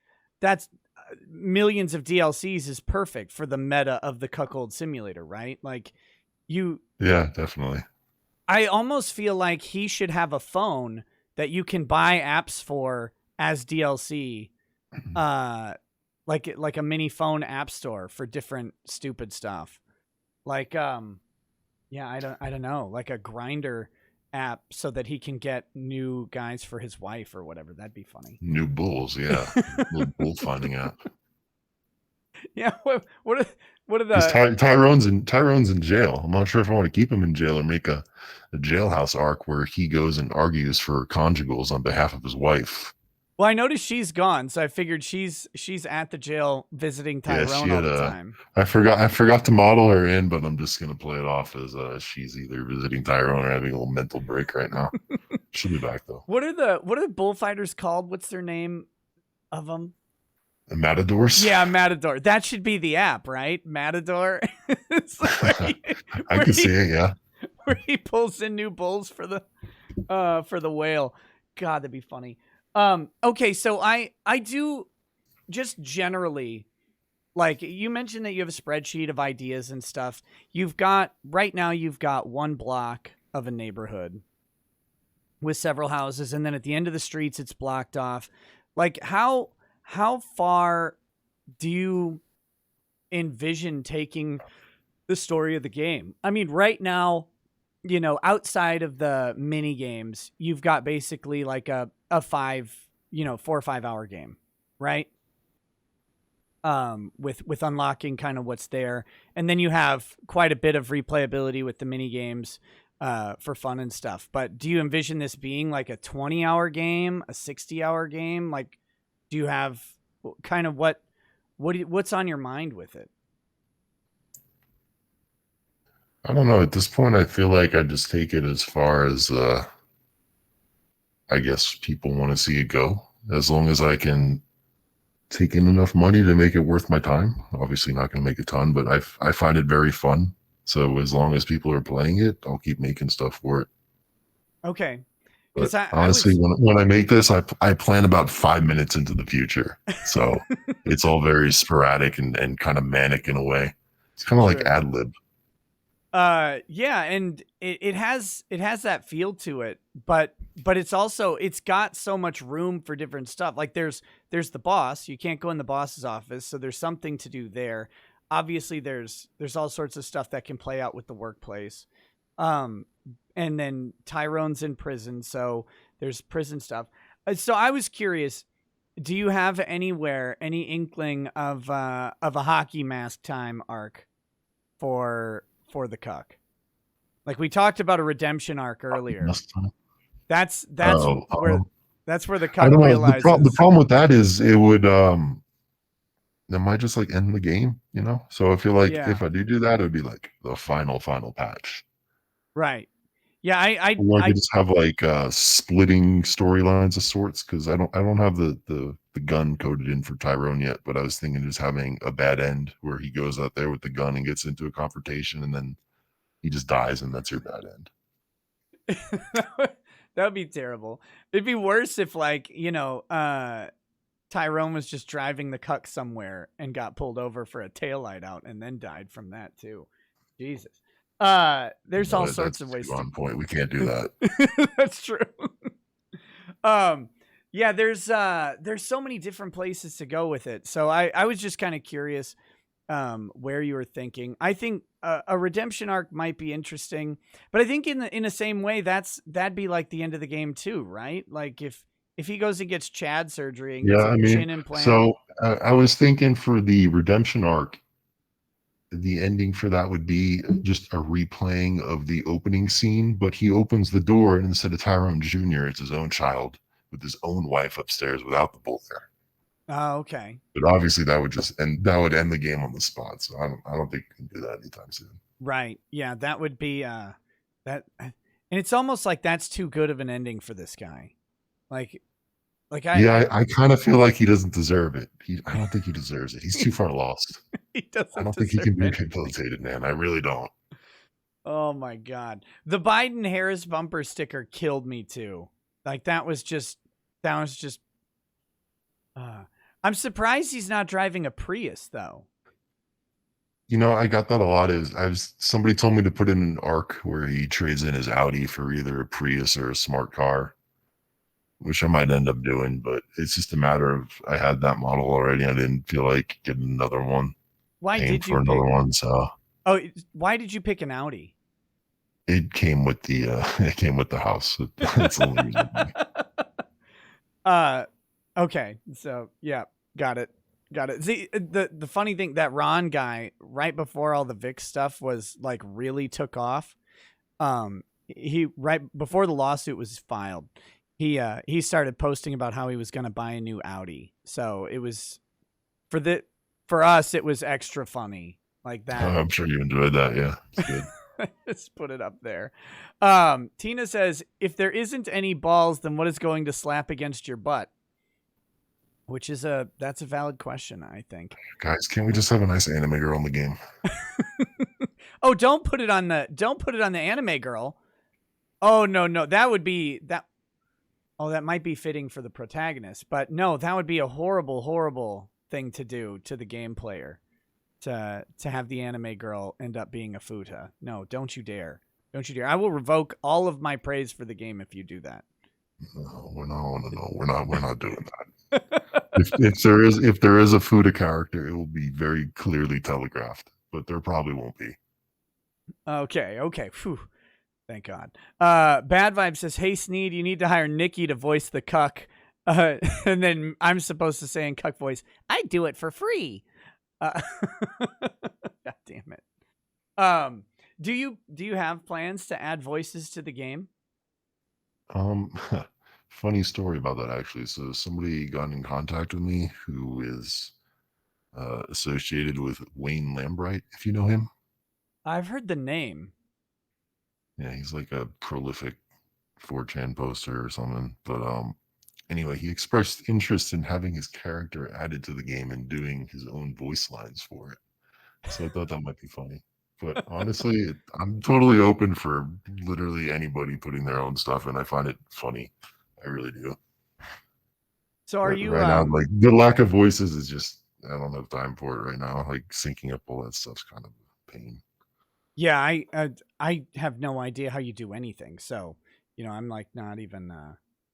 millions of DLCs is perfect for the meta of the Cuckold Simulator, right? Like Yeah, definitely. I almost feel like he should have a phone that you can buy apps for as DLC, like a mini phone app store for different stupid stuff. Like yeah, I don't know, like a grinder app so that he can get new guys for his wife or whatever. That'd be funny. New bulls, yeah. Little bull finding out. Yeah, what are Because the Tyrone's in jail. I'm not sure if I want to keep him in jail or make a jailhouse arc where he goes and argues for conjugals on behalf of his wife. Well, I noticed she's gone, so I figured she's at the jail visiting Yeah, Tyrone all the time. I forgot to model her in, but I'm just gonna play it off as she's either visiting Tyrone or having a little mental break right now. She'll be back though. What are the bullfighters called? What's their name of them? The Matadors? Yeah, Matador. That should be the app, right? Matador. I can see it, yeah. Where he pulls in new bulls for the whale. God, that'd be funny. Okay, so I do just generally, like you mentioned that you have a spreadsheet of ideas and stuff. Right now you've got one block of a neighborhood with several houses, and then at the end of the streets it's blocked off. Like how far do you envision taking the story of the game? I mean, right now, outside of the mini games, you've got basically like a 4 or 5 hour game, right? With unlocking kind of what's there. And then you have quite a bit of replayability with the mini games, for fun and stuff. But do you envision this being like a 20-hour game, a 60-hour game? Like, do you have kind of what's on your mind with it? I don't know. At this point, I feel like I just take it as far as I guess people want to see it go. As long as I can take in enough money to make it worth my time. Obviously, not going to make a ton, but I find it very fun. So as long as people are playing it, I'll keep making stuff for it. Okay. But honestly, when I make this, I plan about 5 minutes into the future. So it's all very sporadic and kind of manic in a way. It's kind of like ad lib. Yeah, and it has that feel to it, but it's got so much room for different stuff. Like there's the boss. You can't go in the boss's office, so there's something to do there. Obviously, there's all sorts of stuff that can play out with the workplace. And then Tyrone's in prison, so there's prison stuff. So I was curious, do you have any inkling of a hockey mask time arc for the Cuck? Like we talked about a redemption arc earlier. That's where the Cuck realizes. The problem with that is it would that might just like end the game, So I feel like if I do that, it would be like the final patch. Right. Yeah, I could just have like splitting storylines of sorts, because I don't have the gun coded in for Tyrone yet, but I was thinking just having a bad end where he goes out there with the gun and gets into a confrontation and then he just dies, and that's your bad end. That would be terrible. It'd be worse if Tyrone was just driving the Cuck somewhere and got pulled over for a taillight out and then died from that too. Jesus. There's all sorts of ways. On point. We can't do that. That's true. Yeah, there's so many different places to go with it. So I was just kind of curious where you were thinking. I think a redemption arc might be interesting, but I think in the same way that'd be like the end of the game too, right? Like if he goes and gets Chad surgery and gets a chin implant. So I was thinking for the redemption arc, the ending for that would be just a replaying of the opening scene, but he opens the door and instead of Tyrone Jr., it's his own child with his own wife upstairs without the bull there. Oh, okay. But obviously that would end the game on the spot. So I don't think you can do that anytime soon. Right. Yeah, that would be that, and it's almost like that's too good of an ending for this guy. Like Like Yeah, I kind of feel like he doesn't deserve it. I don't think he deserves it. He's too far lost. he I doesn't don't think he deserve can be anything. rehabilitated, man. I really don't. Oh my god. The Biden Harris bumper sticker killed me too. Like that was just uh I'm surprised he's not driving a Prius though. You know, I got that a lot. Is somebody told me to put in an arc where he trades in his Audi for either a Prius or a smart car, which I might end up doing. But it's just a matter of I had that model already. I didn't feel like getting another one, Why paying did you for another pick one. So why did you pick an Audi? it came with the it came with the house. That's the only reason why. uh okay. So yeah, got it. Got it. See, the funny thing, that Ron guy, right before all the Vic stuff was like really took off, he right before the lawsuit was filed, he started posting about how he was going to buy a new Audi. So it was for us it was extra funny like that. I'm sure you enjoyed that. Yeah, it's good. Let's put it up there. Tina says, if there isn't any balls, then what is going to slap against your butt? Which is that's a valid question, I think. Guys, can't we just have a nice anime girl in the game? Oh, don't put it on the anime girl. Oh no, that would be that. Oh, that might be fitting for the protagonist, but no, that would be a horrible thing to do to the game player. To have the anime girl end up being a futa. No, don't you dare. Don't you dare. I will revoke all of my praise for the game if you do that. No, we're not doing that. If there is a Fuda character, it will be very clearly telegraphed, but there probably won't be. Okay. Phew. Thank God. Bad Vibe says, hey, SNEED, you need to hire Nikki to voice the cuck. And then I'm supposed to say in cuck voice, I do it for free. God damn it. Do you have plans to add voices to the game? Um, funny story about that actually. So somebody got in contact with me who is associated with Wayne Lambright, if you know him. I've heard the name. Yeah, he's like a prolific 4chan poster or something. But anyway, he expressed interest in having his character added to the game and doing his own voice lines for it. So I thought that might be funny. But honestly, I'm totally open for literally anybody putting their own stuff in. I find it funny. I really do. So are But you right now, like the lack of voices is just I don't have time for it right now. Like syncing up all that stuff's kind of a pain. Yeah, I have no idea how you do anything. So, I'm like not even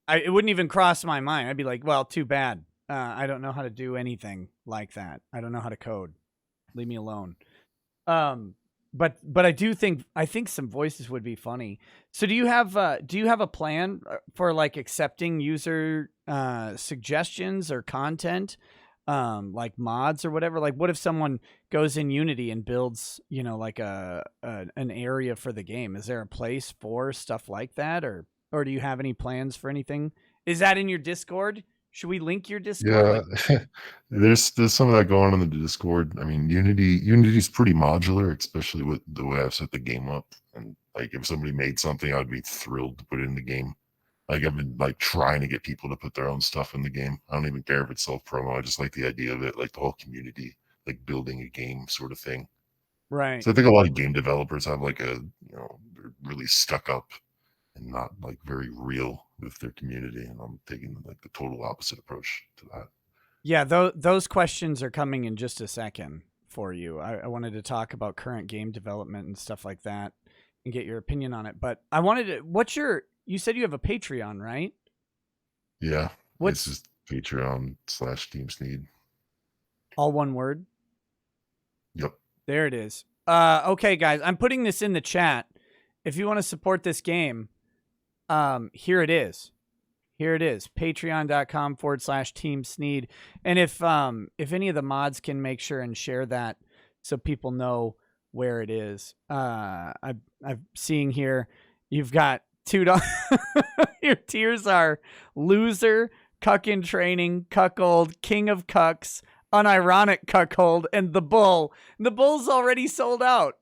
it wouldn't even cross my mind. I'd be like, well, too bad. I don't know how to do anything like that. I don't know how to code. Leave me alone. But I think some voices would be funny. So do you have a plan for like accepting user suggestions or content, like mods or whatever? Like, what if someone goes in Unity and builds, like an area for the game? Is there a place for stuff like that, or do you have any plans for anything? Is that in your Discord? Should we link your Discord? Yeah, Like, there's some of that going on in the Discord. I mean, Unity's pretty modular, especially with the way I've set the game up. And like, if somebody made something, I'd be thrilled to put it in the game. Like, I've been like trying to get people to put their own stuff in the game. I don't even care if it's self promo. I just like the idea of it, like the whole community, like building a game sort of thing. right. So I think a lot of game developers have like they're really stuck up and not like very real with their community. And I'm taking like the total opposite approach to that. Yeah, those questions are coming in just a second for you. I wanted to talk about current game development and stuff like that and get your opinion on it. But I wanted to, you said you have a Patreon, right? Yeah, it's What's just Patreon/Team SNEED. all one word? Yep. There it is. Okay, guys, I'm putting this in the chat. If you want to support this game, here it is. Here it is, patreon.com/Team SNEED. And if any of the mods can make sure and share that so people know where it is. I'm seeing here you've got $2. Your tiers are loser, cuck in training, cuckold, king of cucks, unironic cuckold, and the bull. The bull's already sold out.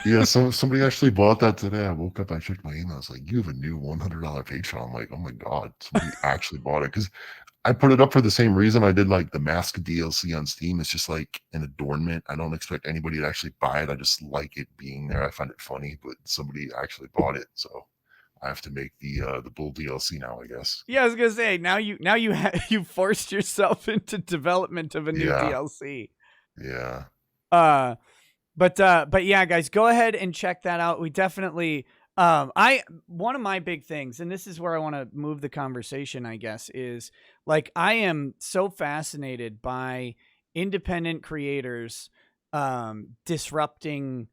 Yeah, so somebody actually bought that today. I woke up, I checked my email. I was like, you have a new $100 Patreon. I'm like, oh my God, somebody actually bought it. Because I put it up for the same reason I did like the Mask DLC on Steam. It's just like an adornment. I don't expect anybody to actually buy it. I just like it being there. I find it funny, but somebody actually bought it, so I have to make the bull DLC now, I guess. Yeah, I was gonna say now you you forced yourself into development of a new Yeah, DLC. yeah, Uh, but yeah, guys, go ahead and check that out. We definitely I one of my big things, and this is where I want to move the conversation, I guess, is like I am so fascinated by independent creators disrupting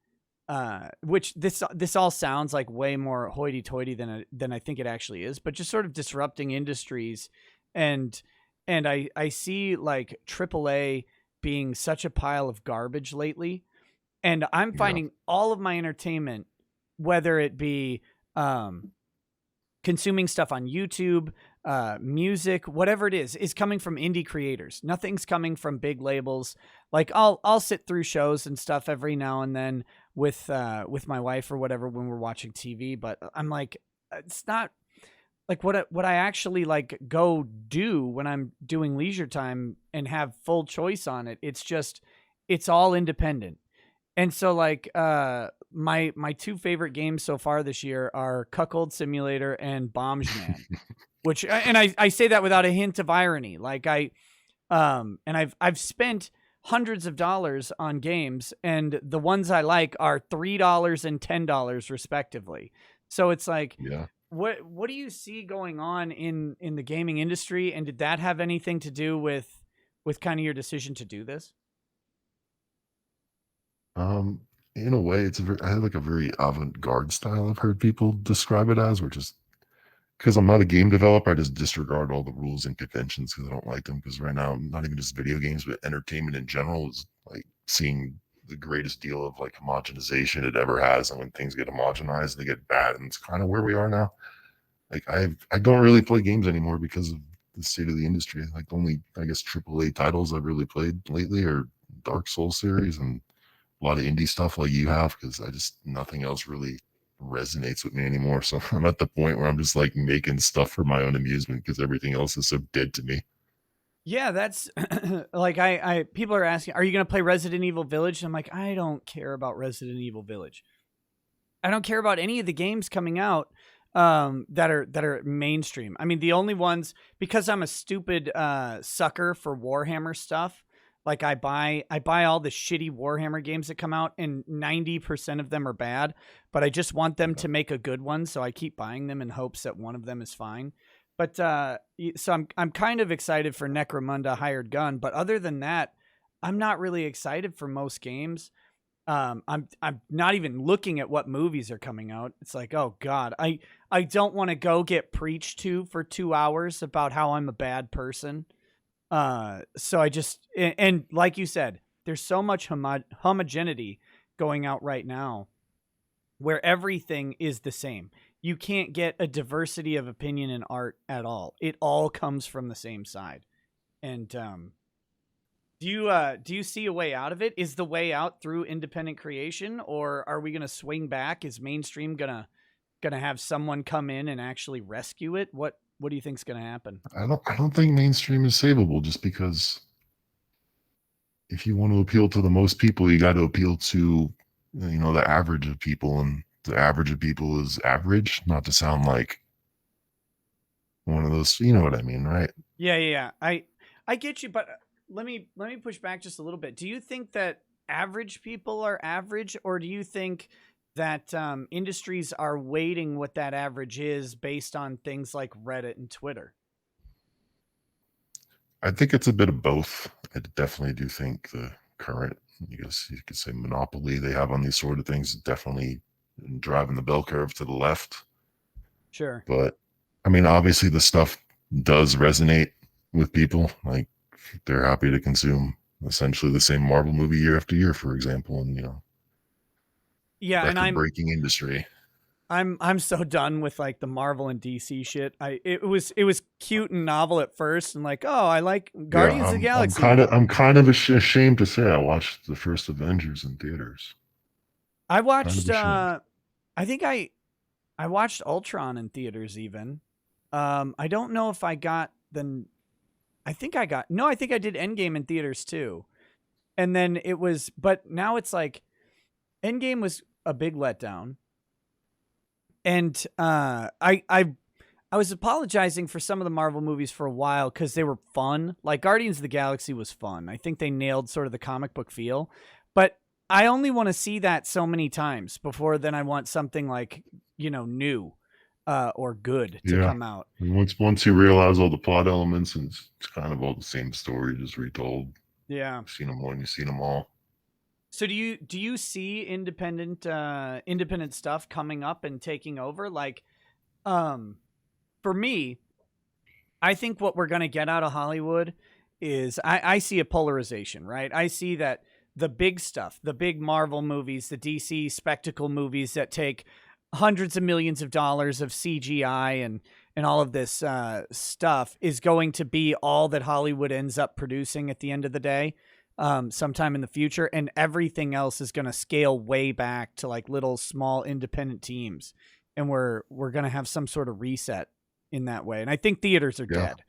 which this all sounds like way more hoity-toity than I think it actually is, but just sort of disrupting industries and I see like AAA being such a pile of garbage lately, and I'm yeah, finding all of my entertainment, whether it be consuming stuff on YouTube, music, whatever it is coming from indie creators. Nothing's coming from big labels. Like I'll sit through shows and stuff every now and then with my wife or whatever when we're watching TV, but I'm like, it's not like what I actually like go do when I'm doing leisure time and have full choice on it. It's just it's all independent. And so like my two favorite games so far this year are Cuckold Simulator and Bombsman, which and I say that without a hint of irony. Like and I've spent hundreds of dollars on games, and the ones I like are $3 and $10 respectively. So it's like yeah. what do you see going on in the gaming industry, and did that have anything to do with kind of your decision to do this? Um, in a way, I have like a very avant-garde style. I've heard people describe it as, which is because I'm not a game developer. I just disregard all the rules and conventions because I don't like them. Because right now, not even just video games, but entertainment in general is like seeing the greatest deal of like homogenization it ever has. And when things get homogenized, they get bad, and it's kind of where we are now. Like I don't really play games anymore because of the state of the industry. Like the only I guess AAA titles I've really played lately are Dark Souls series and a lot of indie stuff like you have, because I just nothing else really resonates with me anymore. So I'm at the point where I'm just like making stuff for my own amusement because everything else is so dead to me. Yeah, that's like I people are asking, are you going to play Resident Evil Village? And I'm like, I don't care about Resident Evil Village. I don't care about any of the games coming out that are mainstream. I mean, the only ones, because I'm a stupid sucker for Warhammer stuff. Like I buy all the shitty Warhammer games that come out, and 90% of them are bad, but I just want them Yeah. to make a good one, so I keep buying them in hopes that one of them is fine. But so I'm kind of excited for Necromunda Hired Gun, but other than that, I'm not really excited for most games. I'm not even looking at what movies are coming out. It's like, oh God, I don't want to go get preached to for 2 hours about how I'm a bad person. So I just and like you said, there's so much homogeneity going out right now where everything is the same. You can't get a diversity of opinion in art at all. It all comes from the same side. And do you see a way out of it? Is the way out through independent creation, or are we going to swing back? Is mainstream gonna have someone come in and actually rescue it? What do you think's going to happen? I don't think mainstream is savable just because if you want to appeal to the most people, you got to appeal to the average of people, and the average of people is average. Not to sound like one of those, you know what I mean, right? Yeah. I get you, but let me push back just a little bit. Do you think that average people are average, or do you think that industries are weighting what that average is based on things like Reddit and Twitter? I think it's a bit of both. I definitely do think the current, I guess you could say, monopoly they have on these sort of things is definitely driving the bell curve to the left. Sure. But I mean, obviously, the stuff does resonate with people. Like they're happy to consume essentially the same Marvel movie year after year, for example, and Yeah, and record-breaking industry. I'm so done with like the Marvel and DC shit. It was cute and novel at first, and like, oh, I like Yeah, Guardians of the I'm Galaxy. kind of I'm kind of ashamed to say I watched the first Avengers in theaters. I Kind of watched ashamed. I think I watched Ultron in theaters even. I don't know if I got I think I got no. I think I did Endgame in theaters too, and then it was. But now it's like Endgame was a big letdown, and I was apologizing for some of the Marvel movies for a while because they were fun. Like Guardians of the Galaxy was fun. I think they nailed sort of the comic book feel. But I only want to see that so many times before then I want something like, new or good to Yeah. come out. And once you realize all the plot elements, and it's kind of all the same story, just retold. Yeah. You've seen them all, and you've seen them all. So do you see independent stuff coming up and taking over? Like, for me, I think what we're going to get out of Hollywood is I see a polarization, right? I see that the big stuff, the big Marvel movies, the DC spectacle movies that take hundreds of millions of dollars of CGI and all of this stuff is going to be all that Hollywood ends up producing at the end of the day, sometime in the future. And everything else is going to scale way back to like little small independent teams. And we're going to have some sort of reset in that way. And I think theaters are Yeah. dead.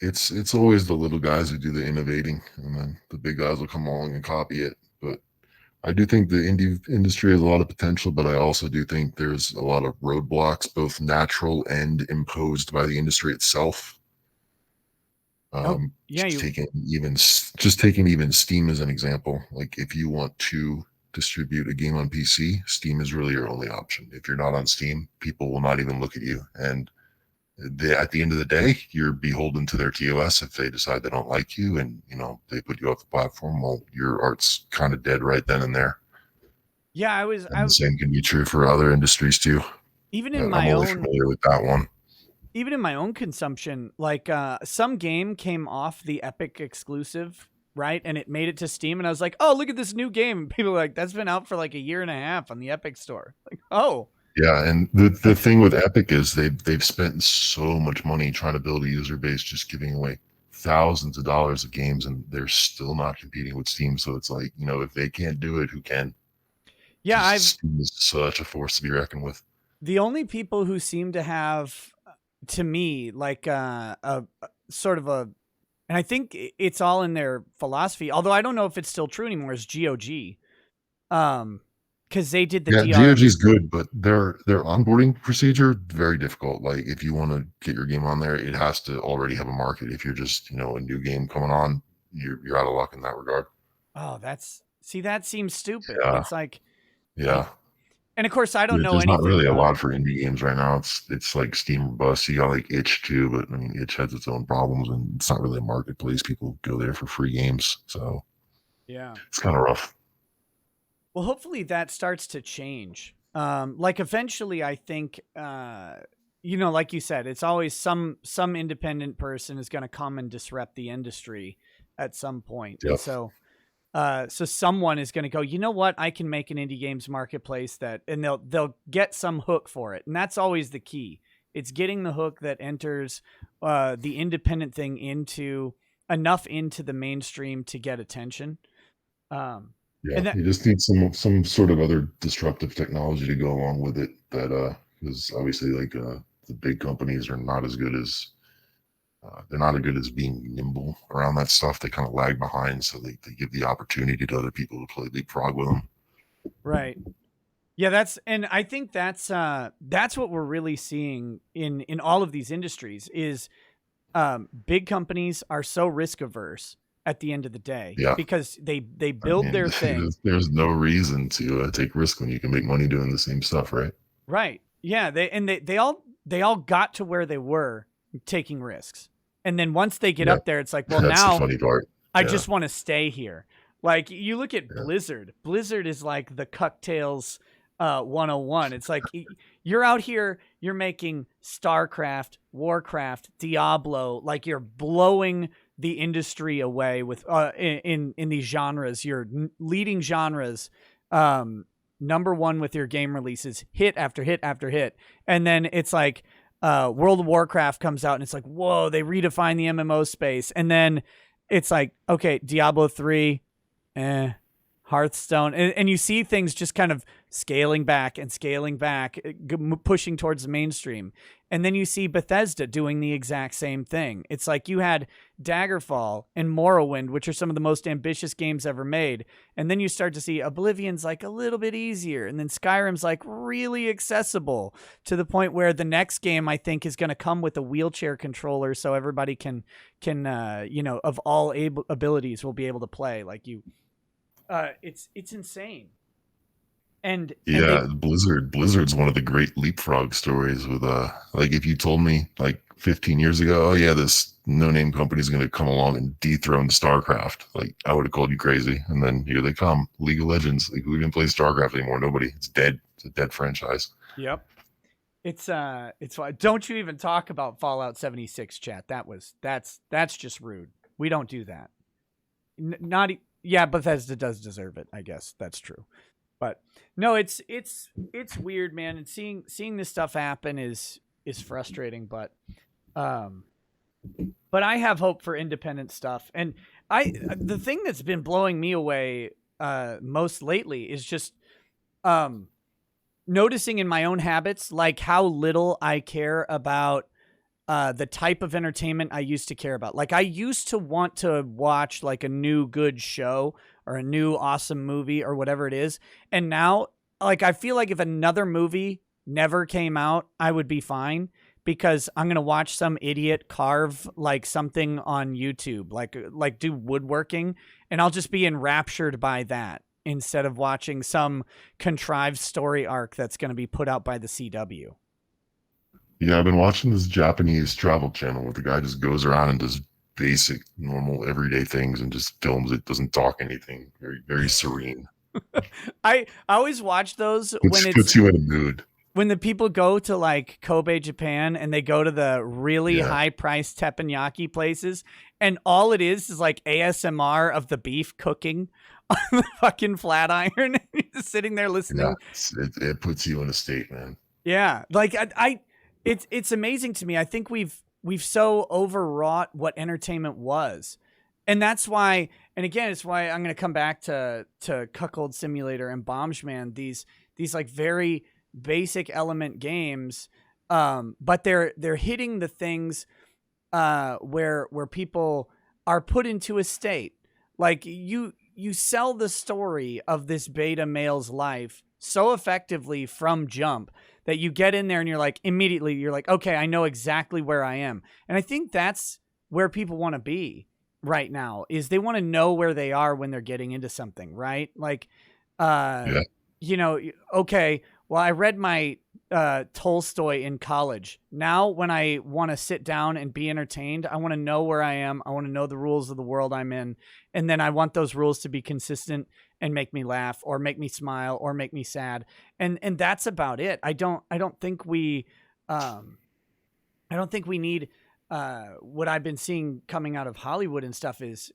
It's always the little guys who do the innovating, and then the big guys will come along and copy it. But I do think the indie industry has a lot of potential, but I also do think there's a lot of roadblocks, both natural and imposed by the industry itself. Yeah, Just taking even Steam as an example. Like if you want to distribute a game on PC, Steam is really your only option. If you're not on Steam, people will not even look at you. And at the end of the day, you're beholden to their TOS. If they decide they don't like you and they put you off the platform, well, your art's kind of dead right then and there. Yeah, And the same can be true for other industries too. Even in I'm my only own familiar with that one. even in my own consumption, like some game came off the Epic exclusive, right? And it made it to Steam, and I was like, "Oh, look at this new game!" And people were like, "That's been out for like a year and a half on the Epic store." Like, oh, Yeah, and the thing with Epic is they've spent so much money trying to build a user base, just giving away thousands of dollars of games, and they're still not competing with Steam. So it's like, if they can't do it, who can? yeah, Steam is such a force to be reckoned with. the only people who seem to have, to me, like a sort of a, and I think it's all in their philosophy. Although I don't know if it's still true anymore. Is GOG, because they did the GOG is good, but their onboarding procedure very difficult. Like if you want to get your game on there, it has to already have a market. If you're just a new game coming on, you're out of luck in that regard. Oh, that seems stupid. Yeah. It's like, Yeah. and of course I don't know There's anything. not really a lot for indie games right now. It's like Steam or bust. You got like Itch too, but I mean Itch has its own problems, and it's not really a marketplace. People go there for free games, so Yeah. it's kind of rough. Well, hopefully that starts to change. Like eventually, I think, like you said, it's always some independent person is going to come and disrupt the industry at some point. Yep. And so someone is going to go, you know what? I can make an indie games marketplace and they'll get some hook for it, and that's always the key. It's getting the hook that enters the independent thing into the mainstream to get attention. Yeah, you just need some sort of other disruptive technology to go along with it. That because obviously, like the big companies are not as good as they're not as good as being nimble around that stuff. They kind of lag behind, so they give the opportunity to other people to play leapfrog with them. Right. Yeah, I think that's what we're really seeing in all of these industries is big companies are so risk averse at the end of the day, because they build their thing. There's no reason to take risk when you can make money doing the same stuff, right? Right. Yeah. They all got to where they were taking risks, and then once they get up there, it's like, well, that's now the funny part. I just want to stay here. Like you look at Blizzard. Blizzard is like the cocktails 101. It's like you're out here, you're making StarCraft, Warcraft, Diablo, like you're blowing the industry away with in these genres. Your leading genres, number one with your game releases, hit after hit after hit, and then it's like World of Warcraft comes out and it's like, whoa, they redefine the MMO space, and then it's like, okay, Diablo 3, Hearthstone, and you see things just kind of scaling back and scaling back, pushing towards the mainstream. And then you see Bethesda doing the exact same thing. It's like you had Daggerfall and Morrowind, which are some of the most ambitious games ever made. And then you start to see Oblivion's like a little bit easier. And then Skyrim's like really accessible to the point where the next game, I think, is going to come with a wheelchair controller so everybody can of all abilities will be able to play. Like you, it's insane. And Yeah, Blizzard's one of the great leapfrog stories with like if you told me like 15 years ago, oh yeah, this no-name company is going to come along and dethrone StarCraft, like I would have called you crazy. And then here they come, League of Legends. Like who even plays StarCraft anymore? Nobody. It's dead. It's a dead franchise. yep, it's why don't you even talk about Fallout 76, chat. That's just rude. We don't do that. Not yeah, Bethesda does deserve it. I guess that's true. But no, it's weird, man. And seeing this stuff happen is frustrating. But I have hope for independent stuff. And the thing that's been blowing me away most lately is just noticing in my own habits, like how little I care about the type of entertainment I used to care about. Like I used to want to watch like a new good show or a new awesome movie or whatever it is. And now like I feel like if another movie never came out, I would be fine because I'm going to watch some idiot carve like something on YouTube, like do woodworking, and I'll just be enraptured by that instead of watching some contrived story arc that's going to be put out by the CW. Yeah, I've been watching this Japanese travel channel where the guy just goes around and does basic, normal, everyday things and just films it, doesn't talk anything. Very, very serene. I always watch those Which puts you in a mood. When the people go to like Kobe, Japan, and they go to the really high priced teppanyaki places, and all it is like ASMR of the beef cooking on the fucking flat iron, just sitting there listening. Yeah, it puts you in a state, man. Yeah, like it's amazing to me. I think we've so overwrought what entertainment was. And that's why, and again, it's why I'm going to come back to Cuckold Simulator and Bombshman, these like very basic element games, but they're hitting the things where people are put into a state. Like you sell the story of this beta male's life so effectively from jump that you get in there and you're like, immediately you're like, okay, I know exactly where I am. And I think that's where people want to be right now, is they want to know where they are when they're getting into something, right? Like, okay, well, I read my Tolstoy in college. Now when I want to sit down and be entertained, I want to know where I am. I want to know the rules of the world I'm in. And then I want those rules to be consistent and make me laugh or make me smile or make me sad. And that's about it. I don't think we need what I've been seeing coming out of Hollywood and stuff is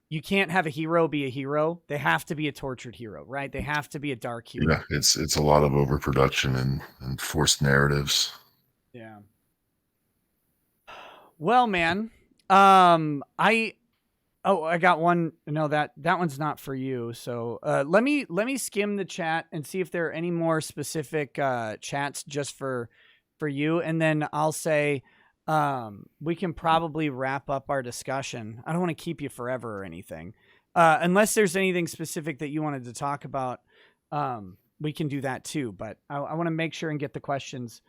you can't have a hero be a hero. They have to be a tortured hero, right? They have to be a dark hero. Yeah, it's a lot of overproduction and forced narratives. Yeah. Well, man, I got one. No, that one's not for you. So let me skim the chat and see if there are any more specific chats just for you, and then I'll say we can probably wrap up our discussion. I don't want to keep you forever or anything, unless there's anything specific that you wanted to talk about. We can do that too, but I want to make sure and get the questions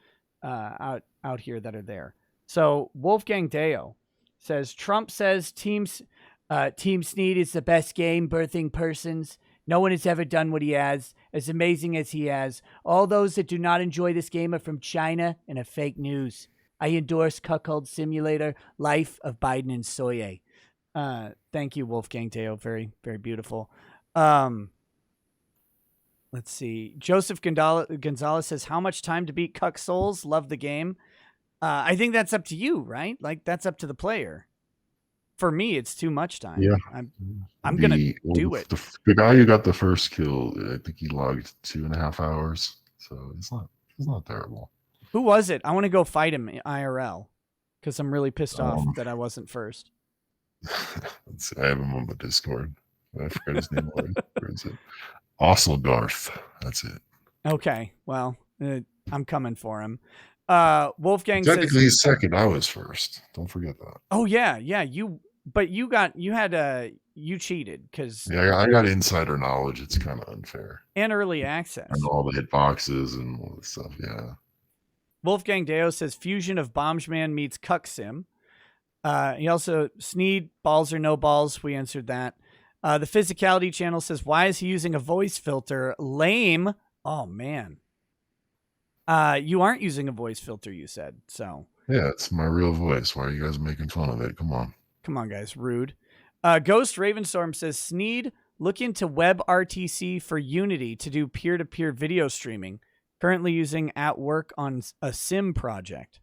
out here that are there. So Wolfgang Deo says, Trump says Team SNEED is the best game birthing persons. No one has ever done what he has, as amazing as he has. All those that do not enjoy this game are from China and are fake news. I endorse Cuckold Simulator, Life of Biden and Soye. Thank you, Wolfgang Deo. Very, very beautiful. Let's see. Joseph Gonzalez says, how much time to beat Cuck Souls? Love the game. I think that's up to you, right? Like, that's up to the player. For me, it's too much time. Yeah. I'm going to do it. The guy who got the first kill, I think he logged 2.5 hours. So it's not terrible. Who was it? I want to go fight him IRL because I'm really pissed off that I wasn't first. I have him on the Discord. I forgot his name already. Where is it? Osselgarth. That's it. Okay, well, I'm coming for him. Wolfgang says, Technically, he's second. I was first. Don't forget that. "Oh yeah, but you cheated because Yeah, I got insider knowledge. It's kind of unfair. and early I access." know all the hitboxes and all this stuff. Yeah. Wolfgang Deo says, "Fusion of Bombsman meets Cuck Sim." He also SNEED, balls or no balls. We answered that. The Physicality channel says, "Why is he using a voice filter? Lame." Oh man. You aren't using a voice filter, you said. So Yeah, it's my real voice. Why are you guys making fun of it? Come on. come on, guys. Rude. Ghost Ravenstorm says, "SNEED, look into WebRTC for Unity to do peer-to-peer video streaming. Currently using at work on a sim project."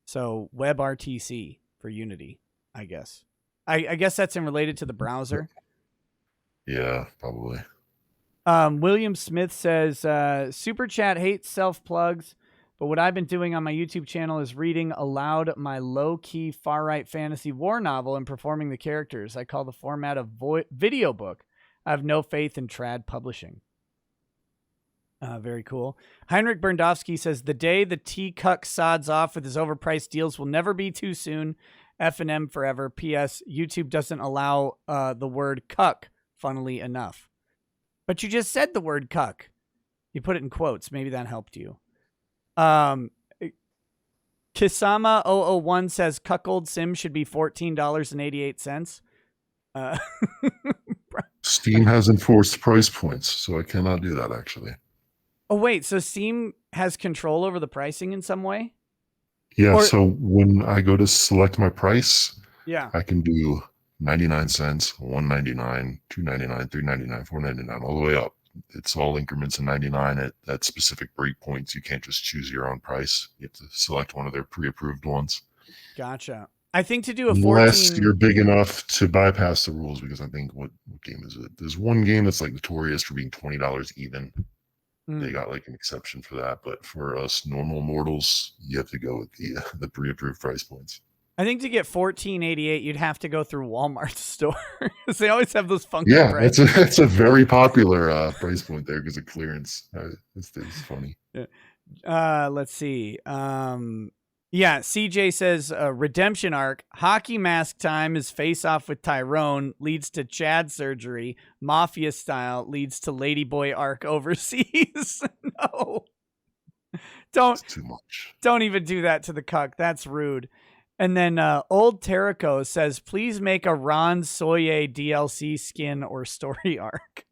So WebRTC for Unity, I guess. I guess that's in related to the browser. Yeah, probably. William Smith says, "Super Chat hates self-plugs, but what I've been doing on my YouTube channel is reading aloud my low-key far-right fantasy war novel and performing the characters. I call the format a video book. I have no faith in trad publishing." Very cool. Heinrich Berndowski says, "The day the T-Cuck sods off with his overpriced deals will never be too soon. F&M forever. P.S. YouTube doesn't allow the word cuck, funnily enough." But you just said the word cuck. You put it in quotes. Maybe that helped you. Kisama001 says, "Cuckold Sim should be $14.88. Steam has enforced price points, so I cannot do that actually. Oh, wait. So Steam has control over the pricing in some way? Yeah, so when I go to select my price, Yeah. I can do 99 cents, $1.99, $2.99, $3.99, $4.99, all the way up. It's all increments of 99 at specific breakpoints. You can't just choose your own price. You have to select one of their pre-approved ones. Gotcha. I think to do a Unless you're big enough to bypass the rules, because I think what game is it? There's one game that's like notorious for being $20 even. They got like an exception for that, but for us normal mortals, you have to go with the pre-approved price points. I think to get $14.88, you'd have to go through Walmart's store because they always have those funky Yeah, prices. it's a very popular price point there because of clearance. It's funny. Let's see. Yeah, CJ says, "Redemption arc, hockey mask time is face off with Tyrone, leads to Chad surgery, mafia style, leads to ladyboy arc overseas." No. It's too much. Don't even do that to the cuck. That's rude. And then Old Terrico says, "Please make a Ron Soye DLC skin or story arc."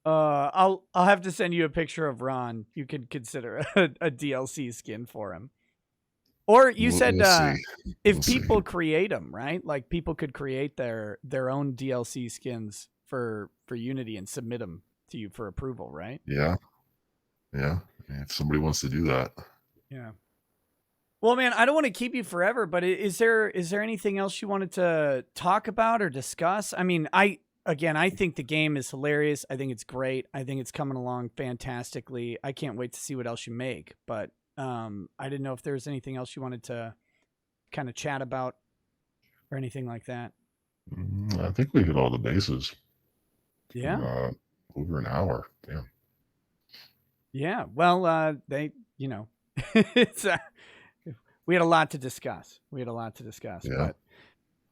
I'll have to send you a picture of Ron. You could consider a DLC skin for him. Or you said if people create them, right? Like people could create their own DLC skins for Unity and submit them to you for approval, right? Yeah. If somebody wants to do that. Yeah. Well, man, I don't want to keep you forever, but is there anything else you wanted to talk about or discuss? I mean, I think the game is hilarious. I think it's great. I think it's coming along fantastically. I can't wait to see what else you make. But I didn't know if there was anything else you wanted to kind of chat about or anything like that. I think we hit all the bases. Yeah. Over an hour. Yeah. Yeah. Well, it's we had a lot to discuss. Yeah. But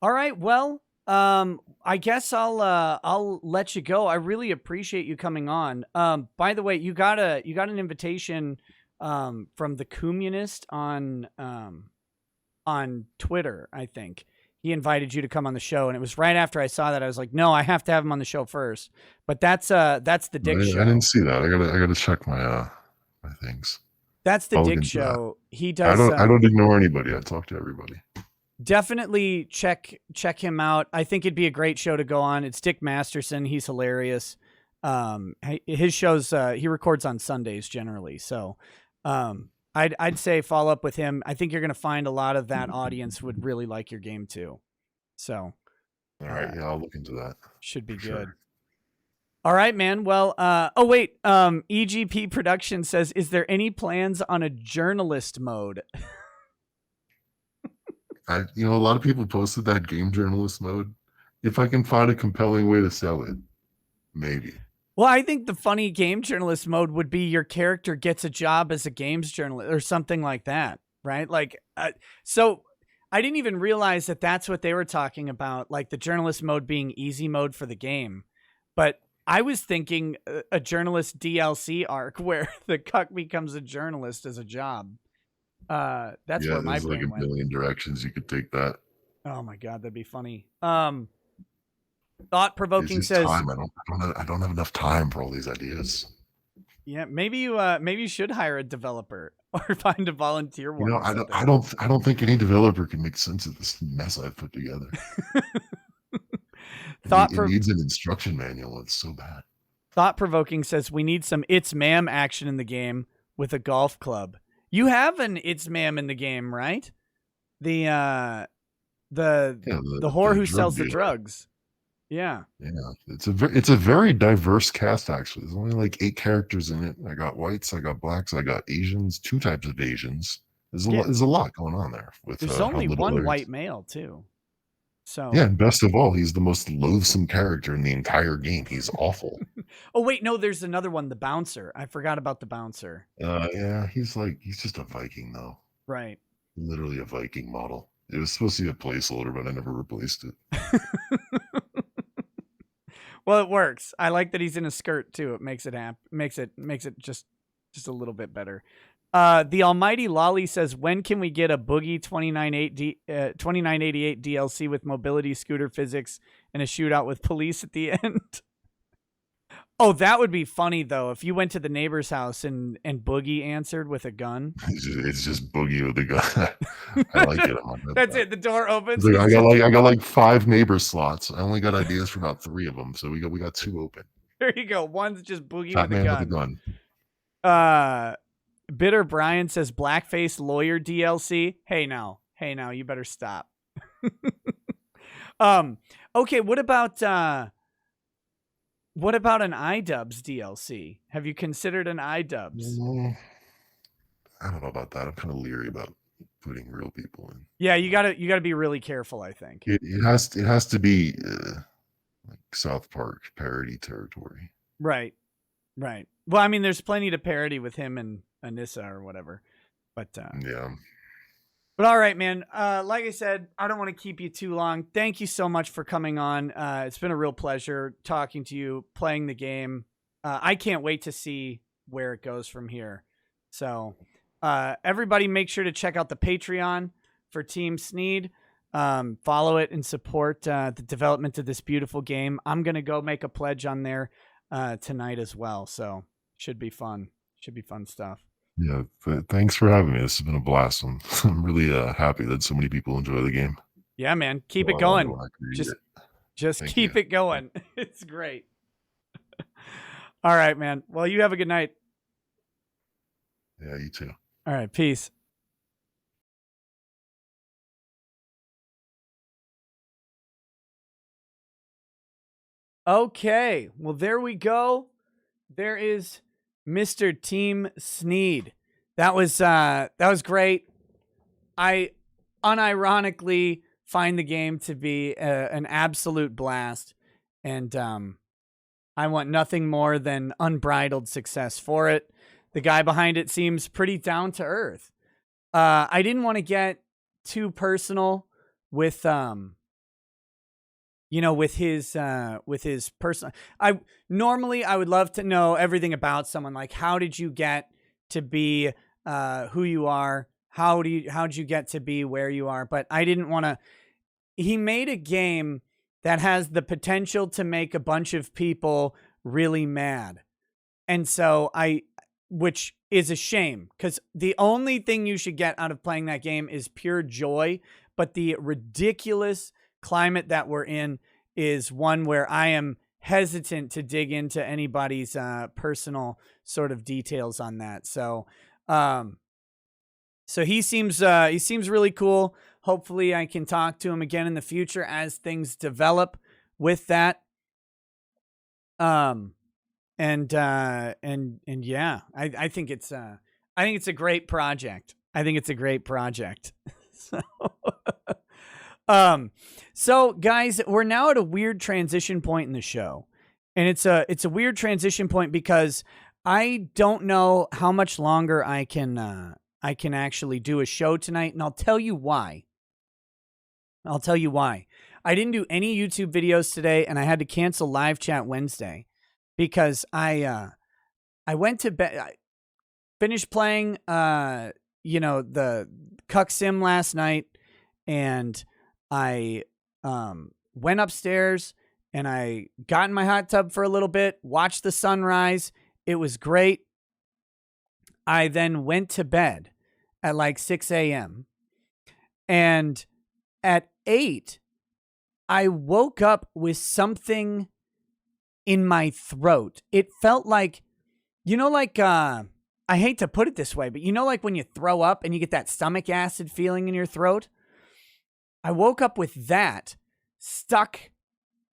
all right. Well, I guess I'll let you go. I really appreciate you coming on. By the way, you got an invitation from the Communist on Twitter, I think. He invited you to come on the show, and it was right after I saw that. I was like, no, I have to have him on the show first. But that's the Dick show. I didn't see that. I gotta check my my things. That's the Dick show. He does. I don't ignore anybody. I talk to everybody. Definitely check him out. I think it'd be a great show to go on. It's Dick Masterson. He's hilarious. His shows, he records on Sundays generally. So, I'd say follow up with him. I think you're going to find a lot of that audience would really like your game too. So, all right. Yeah, I'll look into that. Should be good. Sure. All right, man. Well, oh wait, EGP Production says, "Is there any plans on a journalist mode?" a lot of people posted that game journalist mode. If I can find a compelling way to sell it, maybe. Well, I think the funny game journalist mode would be your character gets a job as a games journalist or something like that, right? Like, so I didn't even realize that that's what they were talking about, like the journalist mode being easy mode for the game. But I was thinking a journalist DLC arc where the cuck becomes a journalist as a job. That's Yeah, where my there's like brain a went. million directions you could take that. Oh my God, that'd be funny. It's Thought-provoking just says, time. I don't have enough time for all these ideas. yeah, maybe you should hire a developer or find a volunteer You one know, or I don't, something. I don't, I don't think any developer can make sense of this mess I've put together. Thought It pro- needs an instruction manual. It's so bad. Thought-provoking says we need some It's Ma'am action in the game with a golf club. You have an It's Ma'am in the game, right? The Yeah, the whore the who drug sells the dealer. drugs. Yeah. Yeah, it's a very diverse cast actually. There's only like 8 characters in it. I got whites, I got blacks, I got Asians, 2 types of Asians. Yeah. There's a lot going on there with There's how only little one there white is. male too. Yeah, So, and best of all, he's the most loathsome character in the entire game. He's awful. oh wait, no, there's another one, the bouncer. I forgot about the bouncer. Yeah, he's just a Viking though. Right. Literally a Viking model. It was supposed to be a placeholder, but I never replaced it. Well, it works. I like that he's in a skirt too. It makes it makes it just a little bit better. The Almighty Lolly says, when can we get a Boogie 2988 DLC with mobility scooter physics and a shootout with police at the end? Oh, that would be funny though. If you went to the neighbor's house and Boogie answered with a gun. It's just Boogie with the gun. I like it. That's it. The door opens. It's like, I got like 5 neighbor slots. I only got ideas for about 3 of them, so we got 2 open. There you go. One's just Boogie Fat with a man with a gun. gun. Bitter Brian says blackface lawyer DLC. Hey now, you better stop. Okay, what about an iDubbbz DLC? Have you considered an iDubbbz? I don't know about that. I'm kind of leery about putting real people in. Yeah, you gotta be really careful, I think. It has to be like South Park parody territory. Right. Well, I mean, there's plenty to parody with him and Anissa or whatever. But Yeah. But all right, man. Like I said, I don't want to keep you too long. Thank you so much for coming on. It's been a real pleasure talking to you, playing the game. I can't wait to see where it goes from here. So, everybody, make sure to check out the Patreon for Team SNEED. Follow it and support the development of this beautiful game. I'm gonna go make a pledge on there tonight as well. So, should be fun. Should be fun stuff. Yeah. Thanks for having me. This has been a blast. I'm really happy that so many people enjoy the game. Yeah, man. Keep So it I wanted going. when I created Just it. Just Thank keep you. it going. It's great. All right, man. Well, you have a good night. Yeah, you too. All right. Peace. Okay. Well, there we go. There is Mr. Team SNEED. That was great. I unironically find the game to be an absolute blast, and I want nothing more than unbridled success for it. The guy behind it seems pretty down to earth. I didn't want to get too personal with with his personal. I would love to know everything about someone, like how did you get to be who you are? How'd you get to be where you are? But I didn't want to. He made a game that has the potential to make a bunch of people really mad. And so which is a shame, because the only thing you should get out of playing that game is pure joy. But the ridiculous climate that we're in is one where I am hesitant to dig into anybody's personal sort of details on that. So, so he seems really cool. Hopefully I can talk to him again in the future as things develop with that. And yeah, I think it's a great project. So So guys, we're now at a weird transition point in the show. And it's a weird transition point because I don't know how much longer I can actually do a show tonight, and I'll tell you why. I didn't do any YouTube videos today, and I had to cancel Live Chat Wednesday because I went to bed. I finished playing the Cuck Sim last night, and I went upstairs and I got in my hot tub for a little bit, watched the sunrise. It was great. I then went to bed at like 6 a.m. And at 8, I woke up with something in my throat. It felt like, I hate to put it this way, but like when you throw up and you get that stomach acid feeling in your throat? I woke up with that stuck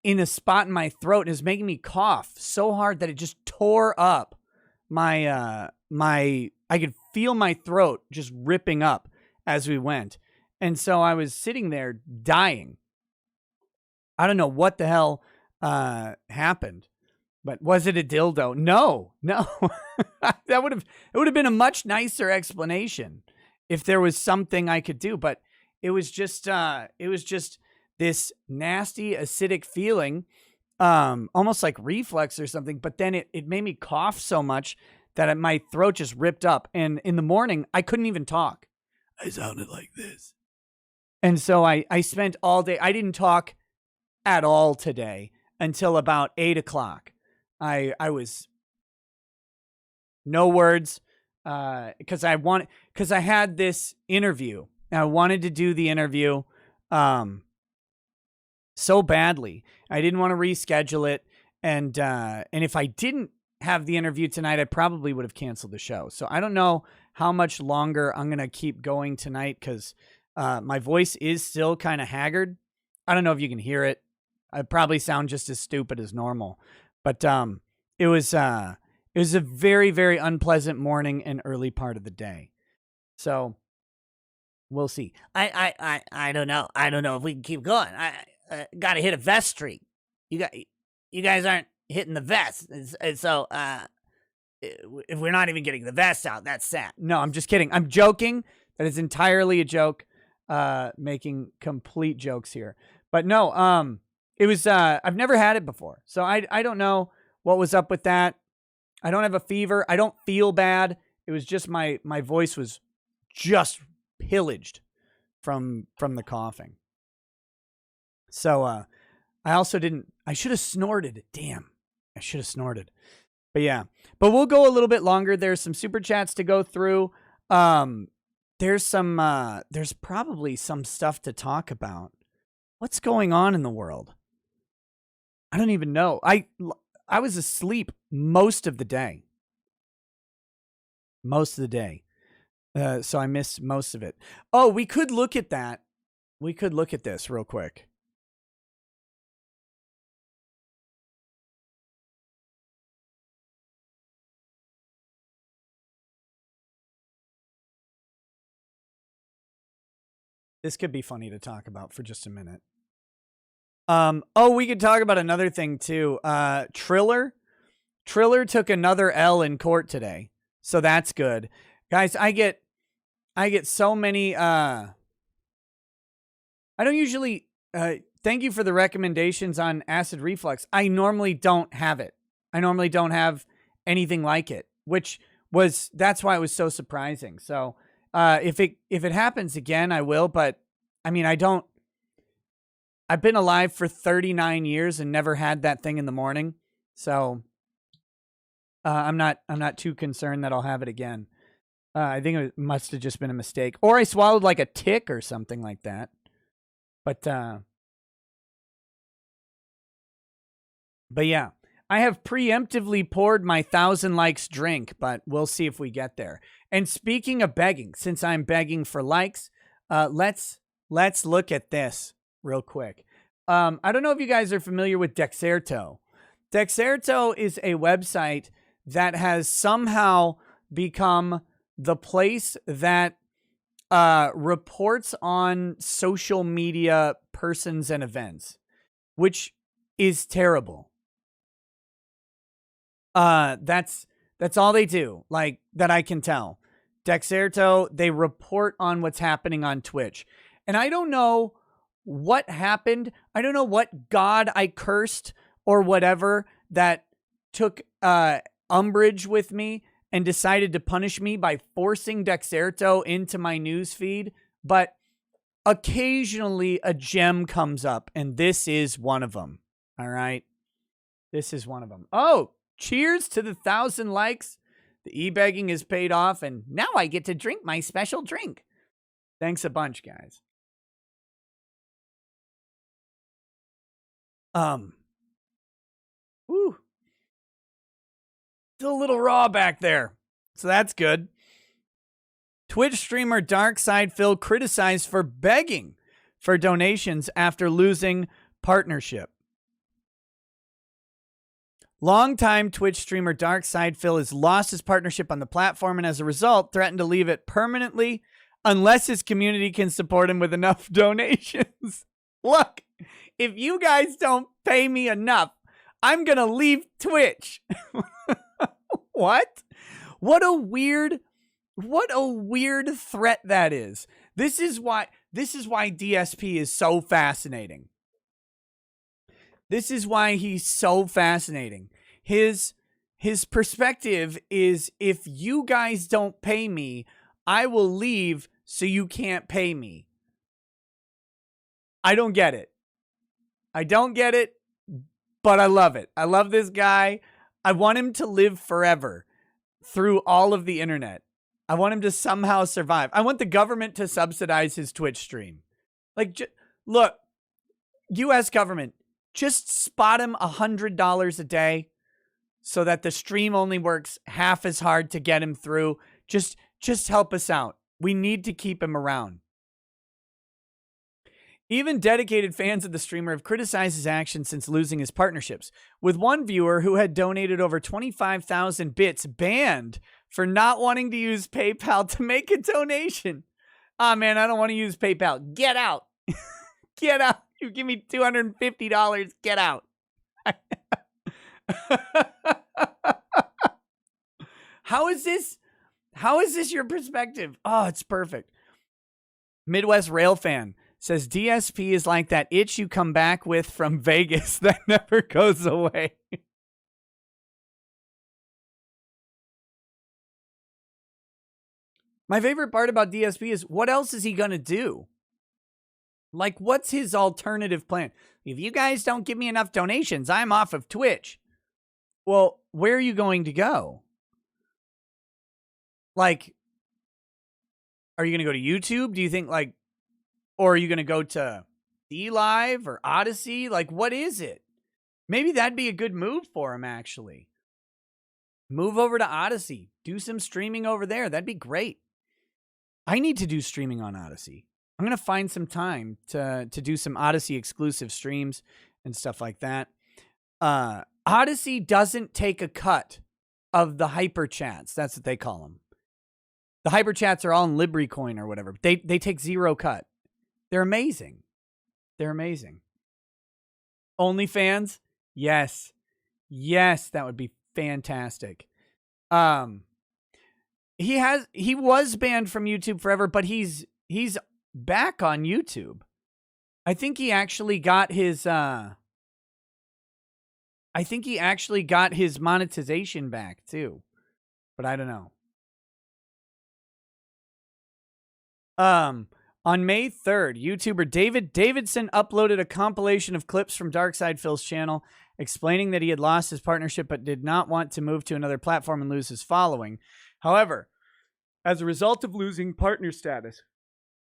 in a spot in my throat, and it was making me cough so hard that it just tore up I could feel my throat just ripping up as we went. And so I was sitting there dying. I don't know what the hell happened, but was it a dildo? No. It would have been a much nicer explanation if there was something I could do, but it was just this nasty acidic feeling, almost like reflux or something. But then it made me cough so much that my throat just ripped up. And in the morning, I couldn't even talk. I sounded like this. And so I spent all day. I didn't talk at all today until about 8 o'clock. I was no words because I had this interview. I wanted to do the interview so badly. I didn't want to reschedule it. And if I didn't have the interview tonight, I probably would have canceled the show. So I don't know how much longer I'm going to keep going tonight because my voice is still kind of haggard. I don't know if you can hear it. I probably sound just as stupid as normal. But it was a very, very unpleasant morning and early part of the day. So we'll see. I don't know. I don't know if we can keep going. I got to hit a vest streak. You guys aren't hitting the vest, and so if we're not even getting the vest out, that's sad. No, I'm just kidding. I'm joking. That is entirely a joke. Making complete jokes here, but no. It was. I've never had it before, so I don't know what was up with that. I don't have a fever. I don't feel bad. It was just my voice was just pillaged from the coughing. So I also didn't. I should have snorted. Damn, I should have snorted. But yeah, but we'll go a little bit longer. There's some super chats to go through. There's probably some stuff to talk about. What's going on in the world? I don't even know. I was asleep most of the day. So I missed most of it. Oh, we could look at that. We could look at this real quick. This could be funny to talk about for just a minute. We could talk about another thing too. Triller took another L in court today. So that's good. Guys, I get so many I don't usually thank you for the recommendations on acid reflux. I normally don't have it. I normally don't have anything like it, that's why it was so surprising. So, if it happens again, I will, but I mean, I've been alive for 39 years and never had that thing in the morning. So, I'm not too concerned that I'll have it again. I think it must have just been a mistake, or I swallowed like a tick or something like that. But yeah, I have preemptively poured my 1,000 likes drink, but we'll see if we get there. And speaking of begging, since I'm begging for likes, let's look at this real quick. I don't know if you guys are familiar with Dexerto. Dexerto is a website that has somehow become the place that reports on social media persons and events, which is terrible. That's all they do, like, that I can tell. Dexerto, they report on what's happening on Twitch. And I don't know what happened. I don't know what god I cursed or whatever that took umbrage with me and decided to punish me by forcing Dexerto into my news feed. But occasionally a gem comes up, and this is one of them. All right? This is one of them. Oh, cheers to the 1,000 likes. The e-begging is paid off, and now I get to drink my special drink. Thanks a bunch, guys. Woo. Still a little raw back there, so that's good. Twitch streamer DarkSidePhil criticized for begging for donations after losing partnership. Longtime Twitch streamer DarkSidePhil has lost his partnership on the platform and as a result threatened to leave it permanently unless his community can support him with enough donations. Look, if you guys don't pay me enough, I'm going to leave Twitch. What? What a weird threat that is. This is why DSP is so fascinating. This is why he's so fascinating. His perspective is, if you guys don't pay me, I will leave so you can't pay me. I don't get it. But I love it. I love this guy. I want him to live forever through all of the internet. I want him to somehow survive. I want the government to subsidize his Twitch stream. Like, look, U.S. government, just spot him $100 a day so that the stream only works half as hard to get him through. Just help us out. We need to keep him around. Even dedicated fans of the streamer have criticized his actions since losing his partnerships, with one viewer who had donated over 25,000 bits banned for not wanting to use PayPal to make a donation. Ah, man, I don't want to use PayPal. Get out. Get out. You give me $250. Get out. How is this your perspective? Oh, it's perfect. Midwest Rail Fan says DSP is like that itch you come back with from Vegas that never goes away. My favorite part about DSP is, what else is he going to do? Like, what's his alternative plan? If you guys don't give me enough donations, I'm off of Twitch. Well, where are you going to go? Like, are you going to go to YouTube? Do you think, like, or are you going to go to D-Live or Odyssey? Like, what is it? Maybe that'd be a good move for him, actually. Move over to Odyssey. Do some streaming over there. That'd be great. I need to do streaming on Odyssey. I'm going to find some time to do some Odyssey exclusive streams and stuff like that. Odyssey doesn't take a cut of the hyper chats. That's what they call them. The hyper chats are all in LibriCoin or whatever. They take zero cut. They're amazing. They're amazing. OnlyFans? Yes. Yes, that would be fantastic. He was banned from YouTube forever, but he's back on YouTube. I think he actually got his monetization back too. But I don't know. On May 3rd, YouTuber David Davidson uploaded a compilation of clips from DarkSidePhil's channel explaining that he had lost his partnership but did not want to move to another platform and lose his following. However, as a result of losing partner status,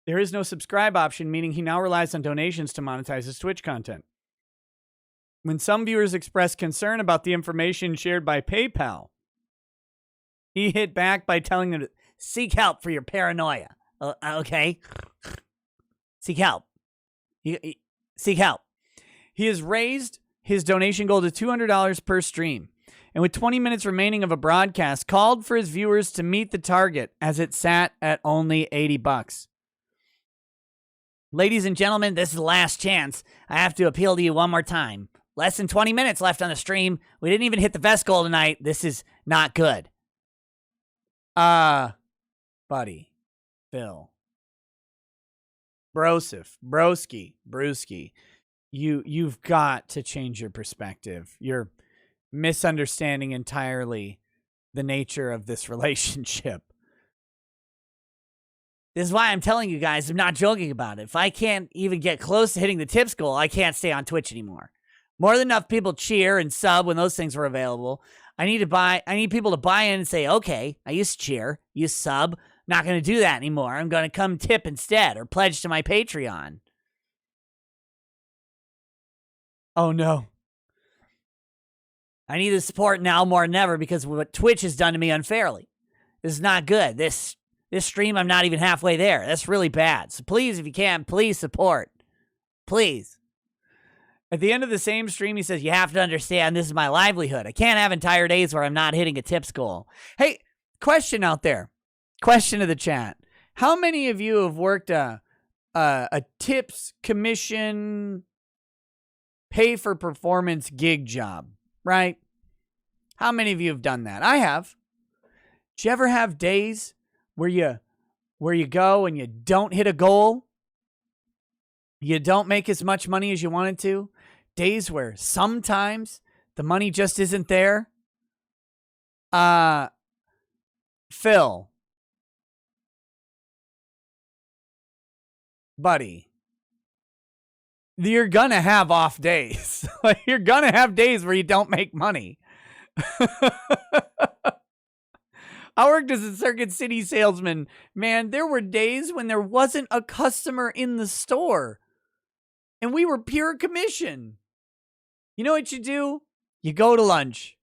there is no subscribe option, meaning he now relies on donations to monetize his Twitch content. When some viewers expressed concern about the information shared by PayPal, he hit back by telling them to seek help for your paranoia. Okay? Seek help. Seek help. He has raised his donation goal to $200 per stream and with 20 minutes remaining of a broadcast, called for his viewers to meet the target as it sat at only $80. Ladies and gentlemen, this is the last chance. I have to appeal to you one more time. Less than 20 minutes left on the stream. We didn't even hit the vest goal tonight. This is not good. Buddy, Phil, Brosif, Broski, Brewski, you've got to change your perspective. You're misunderstanding entirely the nature of this relationship. This is why I'm telling you guys, I'm not joking about it. If I can't even get close to hitting the tips goal, I can't stay on Twitch anymore. More than enough people cheer and sub when those things were available. I need people to buy in and say, okay, I used to cheer, you sub, not going to do that anymore. I'm going to come tip instead or pledge to my Patreon. Oh no. I need the support now more than ever because of what Twitch has done to me unfairly. This is not good. This stream, I'm not even halfway there. That's really bad. So please, if you can, please support. Please. At the end of the same stream, he says, you have to understand this is my livelihood. I can't have entire days where I'm not hitting a tips goal. Hey, question out there. Question to the chat. How many of you have worked a tips, commission, pay for performance gig job, right? How many of you have done that? I have. Did you ever have days where you go and you don't hit a goal? You don't make as much money as you wanted to? Days where sometimes the money just isn't there? Phil. Buddy. You're gonna have off days. You're gonna have days where you don't make money. I worked as a Circuit City salesman. Man, there were days when there wasn't a customer in the store. And we were pure commission. You know what you do? You go to lunch.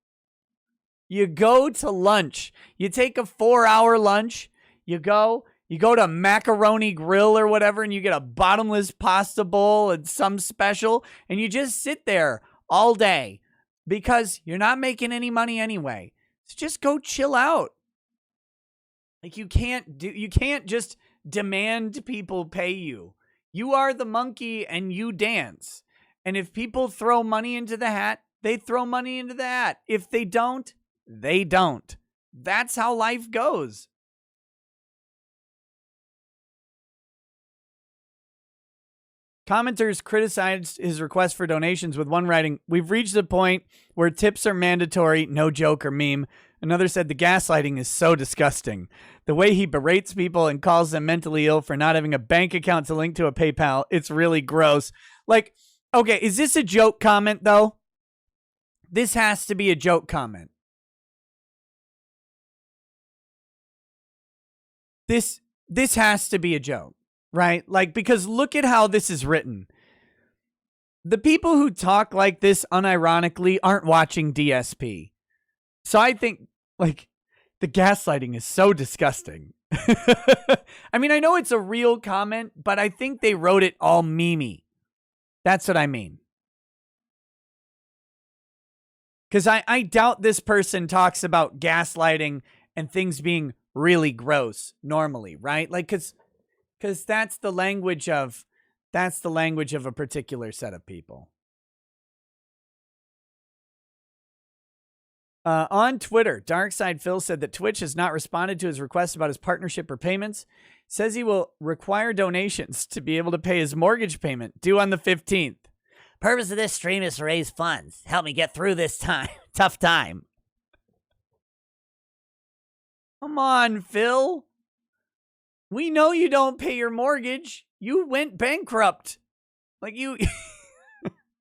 You go to lunch. You take a 4-hour lunch. You go to Macaroni Grill or whatever, and you get a bottomless pasta bowl and some special, and you just sit there all day because you're not making any money anyway. So just go chill out. Like you can't just demand people pay you. You are the monkey and you dance. And if people throw money into the hat, they throw money into the hat. If they don't, they don't. That's how life goes. Commenters criticized his request for donations with one writing, "We've reached the point where tips are mandatory, no joke or meme." Another said, "The gaslighting is so disgusting. The way he berates people and calls them mentally ill for not having a bank account to link to a PayPal, it's really gross." Like, okay, is this a joke comment, though? This has to be a joke comment. This has to be a joke, right? Like, because look at how this is written. The people who talk like this unironically aren't watching DSP. So I think, like, the gaslighting is so disgusting. I mean, I know it's a real comment, but I think they wrote it all memey. That's what I mean. Because I doubt this person talks about gaslighting and things being really gross normally, right? Like, because that's the language of a particular set of people. On Twitter, Darkside Phil said that Twitch has not responded to his request about his partnership or payments. Says he will require donations to be able to pay his mortgage payment due on the 15th. Purpose of this stream is to raise funds. Help me get through this tough time. Come on, Phil. We know you don't pay your mortgage. You went bankrupt. Like you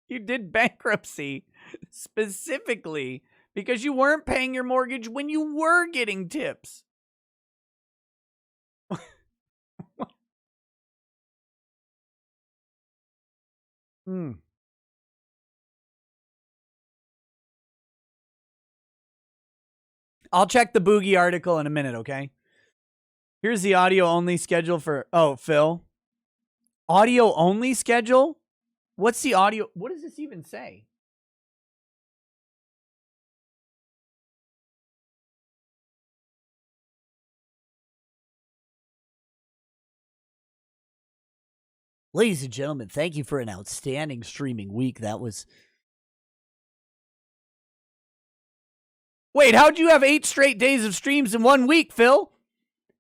did bankruptcy specifically because you weren't paying your mortgage when you were getting tips. I'll check the Boogie article in a minute, okay? Here's the audio only schedule for... Oh, Phil. Audio only schedule? What's the audio... What does this even say? Ladies and gentlemen, thank you for an outstanding streaming week. That was... Wait, how'd you have 8 straight days of streams in 1 week, Phil?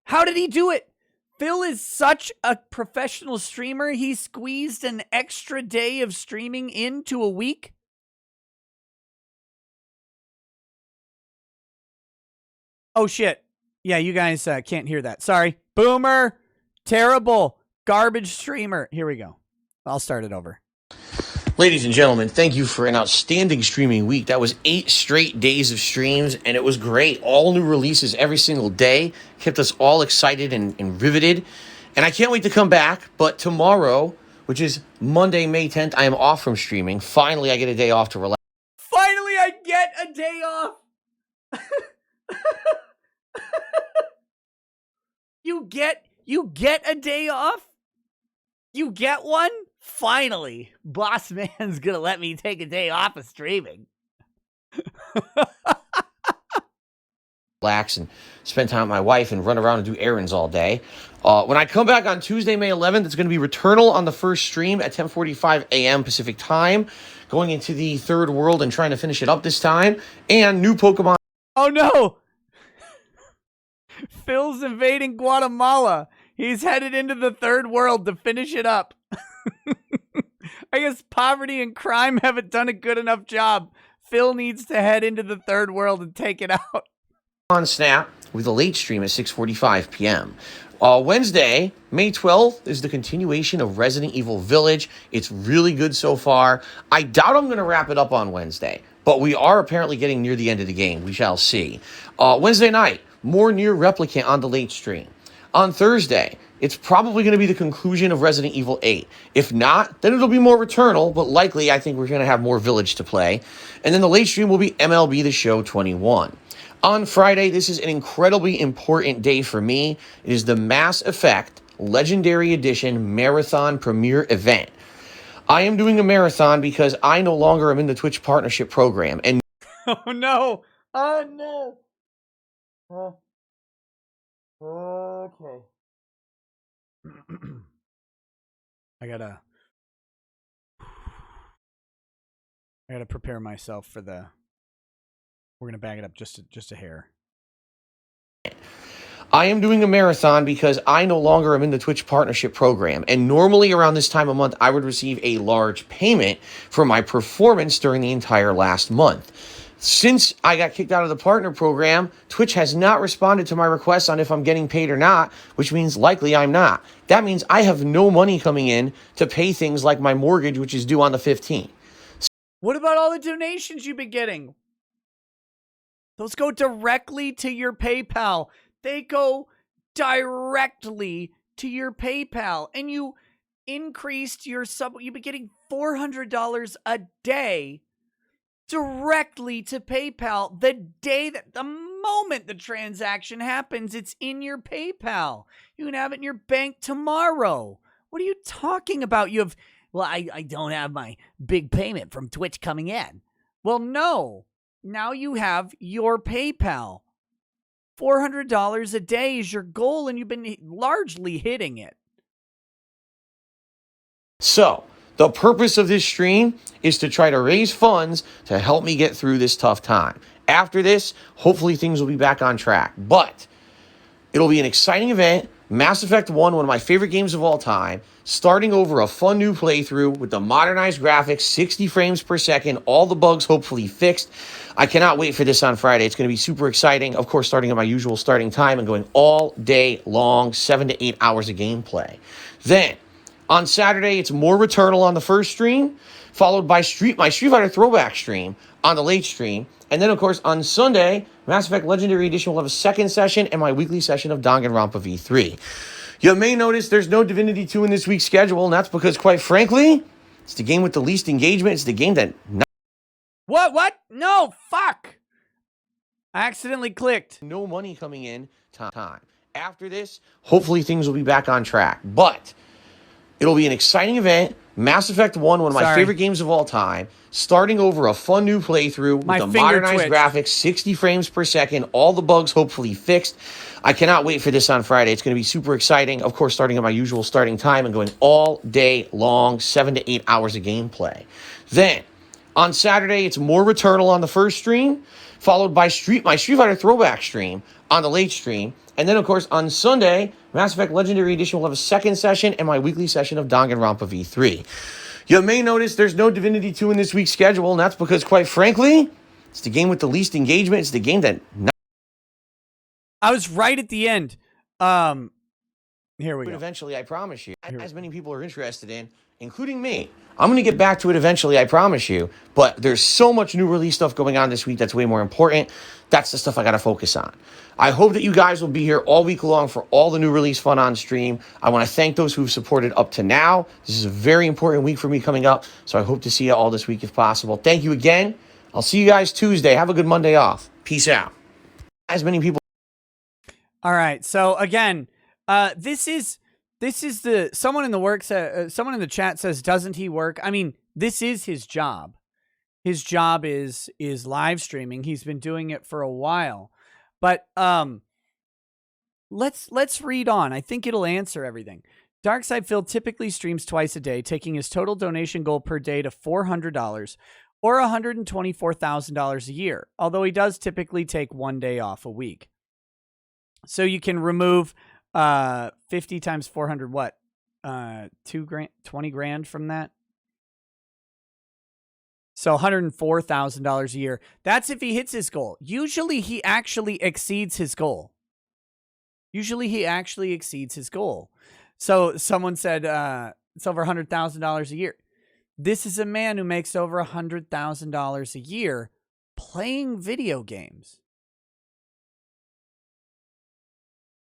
How did he do it? Phil is such a professional streamer. He squeezed an extra day of streaming into a week. Oh, shit. Yeah, you guys can't hear that. Sorry. Boomer. Terrible. Garbage streamer. Here we go. I'll start it over. Ladies and gentlemen, thank you for an outstanding streaming week. That was 8 straight days of streams, and it was great. All new releases every single day. Kept us all excited and riveted. And I can't wait to come back, but tomorrow, which is Monday, May 10th, I am off from streaming. Finally, I get a day off to relax. Finally, I get a day off. You get a day off? You get one? Finally, Boss Man's gonna let me take a day off of streaming. Relax and spend time with my wife and run around and do errands all day. When I come back on Tuesday, May 11th, it's going to be Returnal on the first stream at 10:45 a.m. Pacific time, going into the third world and trying to finish it up this time, and new Pokemon. Oh no! Phil's invading Guatemala. He's headed into the third world to finish it up. I guess poverty and crime haven't done a good enough job. Phil needs to head into the third world and take it out. On Snap with a late stream at 6:45 p.m. Wednesday, May 12th, is the continuation of Resident Evil Village. It's really good so far. I doubt I'm going to wrap it up on Wednesday, but we are apparently getting near the end of the game. We shall see. Wednesday night, more Nier Replicant on the late stream. On Thursday, it's probably going to be the conclusion of Resident Evil 8. If not, then it'll be more Returnal, but likely I think we're going to have more Village to play. And then the late stream will be MLB The Show 21. On Friday, this is an incredibly important day for me. It is the Mass Effect Legendary Edition Marathon Premiere event. I am doing a marathon because I no longer am in the Twitch partnership program. And Oh no! Oh no! Okay. I gotta prepare myself for the. We're gonna bag it up just a hair. I am doing a marathon because I no longer am in the Twitch partnership program. And normally around this time of month, I would receive a large payment for my performance during the entire last month. Since I got kicked out of the partner program, Twitch has not responded to my requests on if I'm getting paid or not, which means likely I'm not. That means I have no money coming in to pay things like my mortgage, which is due on the 15th. What about all the donations you've been getting? Those go directly to your PayPal. They go directly to your PayPal. And you increased your sub. You've been getting $400 a day directly to PayPal. The moment the transaction happens, it's in your PayPal. You can have it in your bank tomorrow. What are you talking about? You have, well, I don't have my big payment from Twitch coming in. Well, no. Now you have your PayPal. $400 a day is your goal, and you've been largely hitting it. So, the purpose of this stream is to try to raise funds to help me get through this tough time. After this, hopefully things will be back on track. But it'll be an exciting event. Mass Effect 1, one of my favorite games of all time, starting over a fun new playthrough with the modernized graphics, 60 frames per second, all the bugs hopefully fixed. I cannot wait for this on Friday. It's going to be super exciting. Of course, starting at my usual starting time and going all day long, 7 to 8 hours of gameplay. Then, on Saturday, it's more Returnal on the first stream, followed by my Street Fighter Throwback stream on the late stream. And then, of course, on Sunday, Mass Effect Legendary Edition will have a second session and my weekly session of Danganronpa V3. You may notice there's no Divinity 2 in this week's schedule, and that's because, quite frankly, it's the game with the least engagement. It's the game that... What? No, fuck! I accidentally clicked. No money coming in time. After this, hopefully things will be back on track. But It'll be an exciting event. Mass Effect 1, one of my favorite games of all time, starting over a fun new playthrough with the modernized graphics, 60 frames per second, all the bugs hopefully fixed. I cannot wait for this on Friday. It's going to be super exciting. Of course, starting at my usual starting time and going all day long, 7 to 8 hours of gameplay. Then, on Saturday, it's more Returnal on the first stream, followed by my Street Fighter Throwback stream on the late stream. And then, of course, on Sunday, Mass Effect Legendary Edition will have a second session and my weekly session of Danganronpa V3. You may notice there's no Divinity 2 in this week's schedule, and that's because, quite frankly, it's the game with the least engagement. It's the game that... I was right at the end. Here we go. Eventually, I promise you, as many people are interested in, including me. I'm going to get back to it eventually, I promise you. But there's so much new release stuff going on this week that's way more important. That's the stuff I got to focus on. I hope that you guys will be here all week long for all the new release fun on stream. I want to thank those who've supported up to now. This is a very important week for me coming up, so I hope to see you all this week if possible. Thank you again. I'll see you guys Tuesday. Have a good Monday off. Peace out. As many people... All right. So again, this is the someone in the chat says, doesn't he work? I mean, this is his job. His job is live streaming. He's been doing it for a while. But let's read on. I think it'll answer everything. Darkside Phil typically streams twice a day, taking his total donation goal per day to $400 or $124,000 a year, although he does typically take 1 day off a week. So you can remove 50 times 400, what? 2 grand, 20 grand from that. So $104,000 a year. That's if he hits his goal. Usually he actually exceeds his goal. So someone said it's over $100,000 a year. This is a man who makes over $100,000 a year playing video games.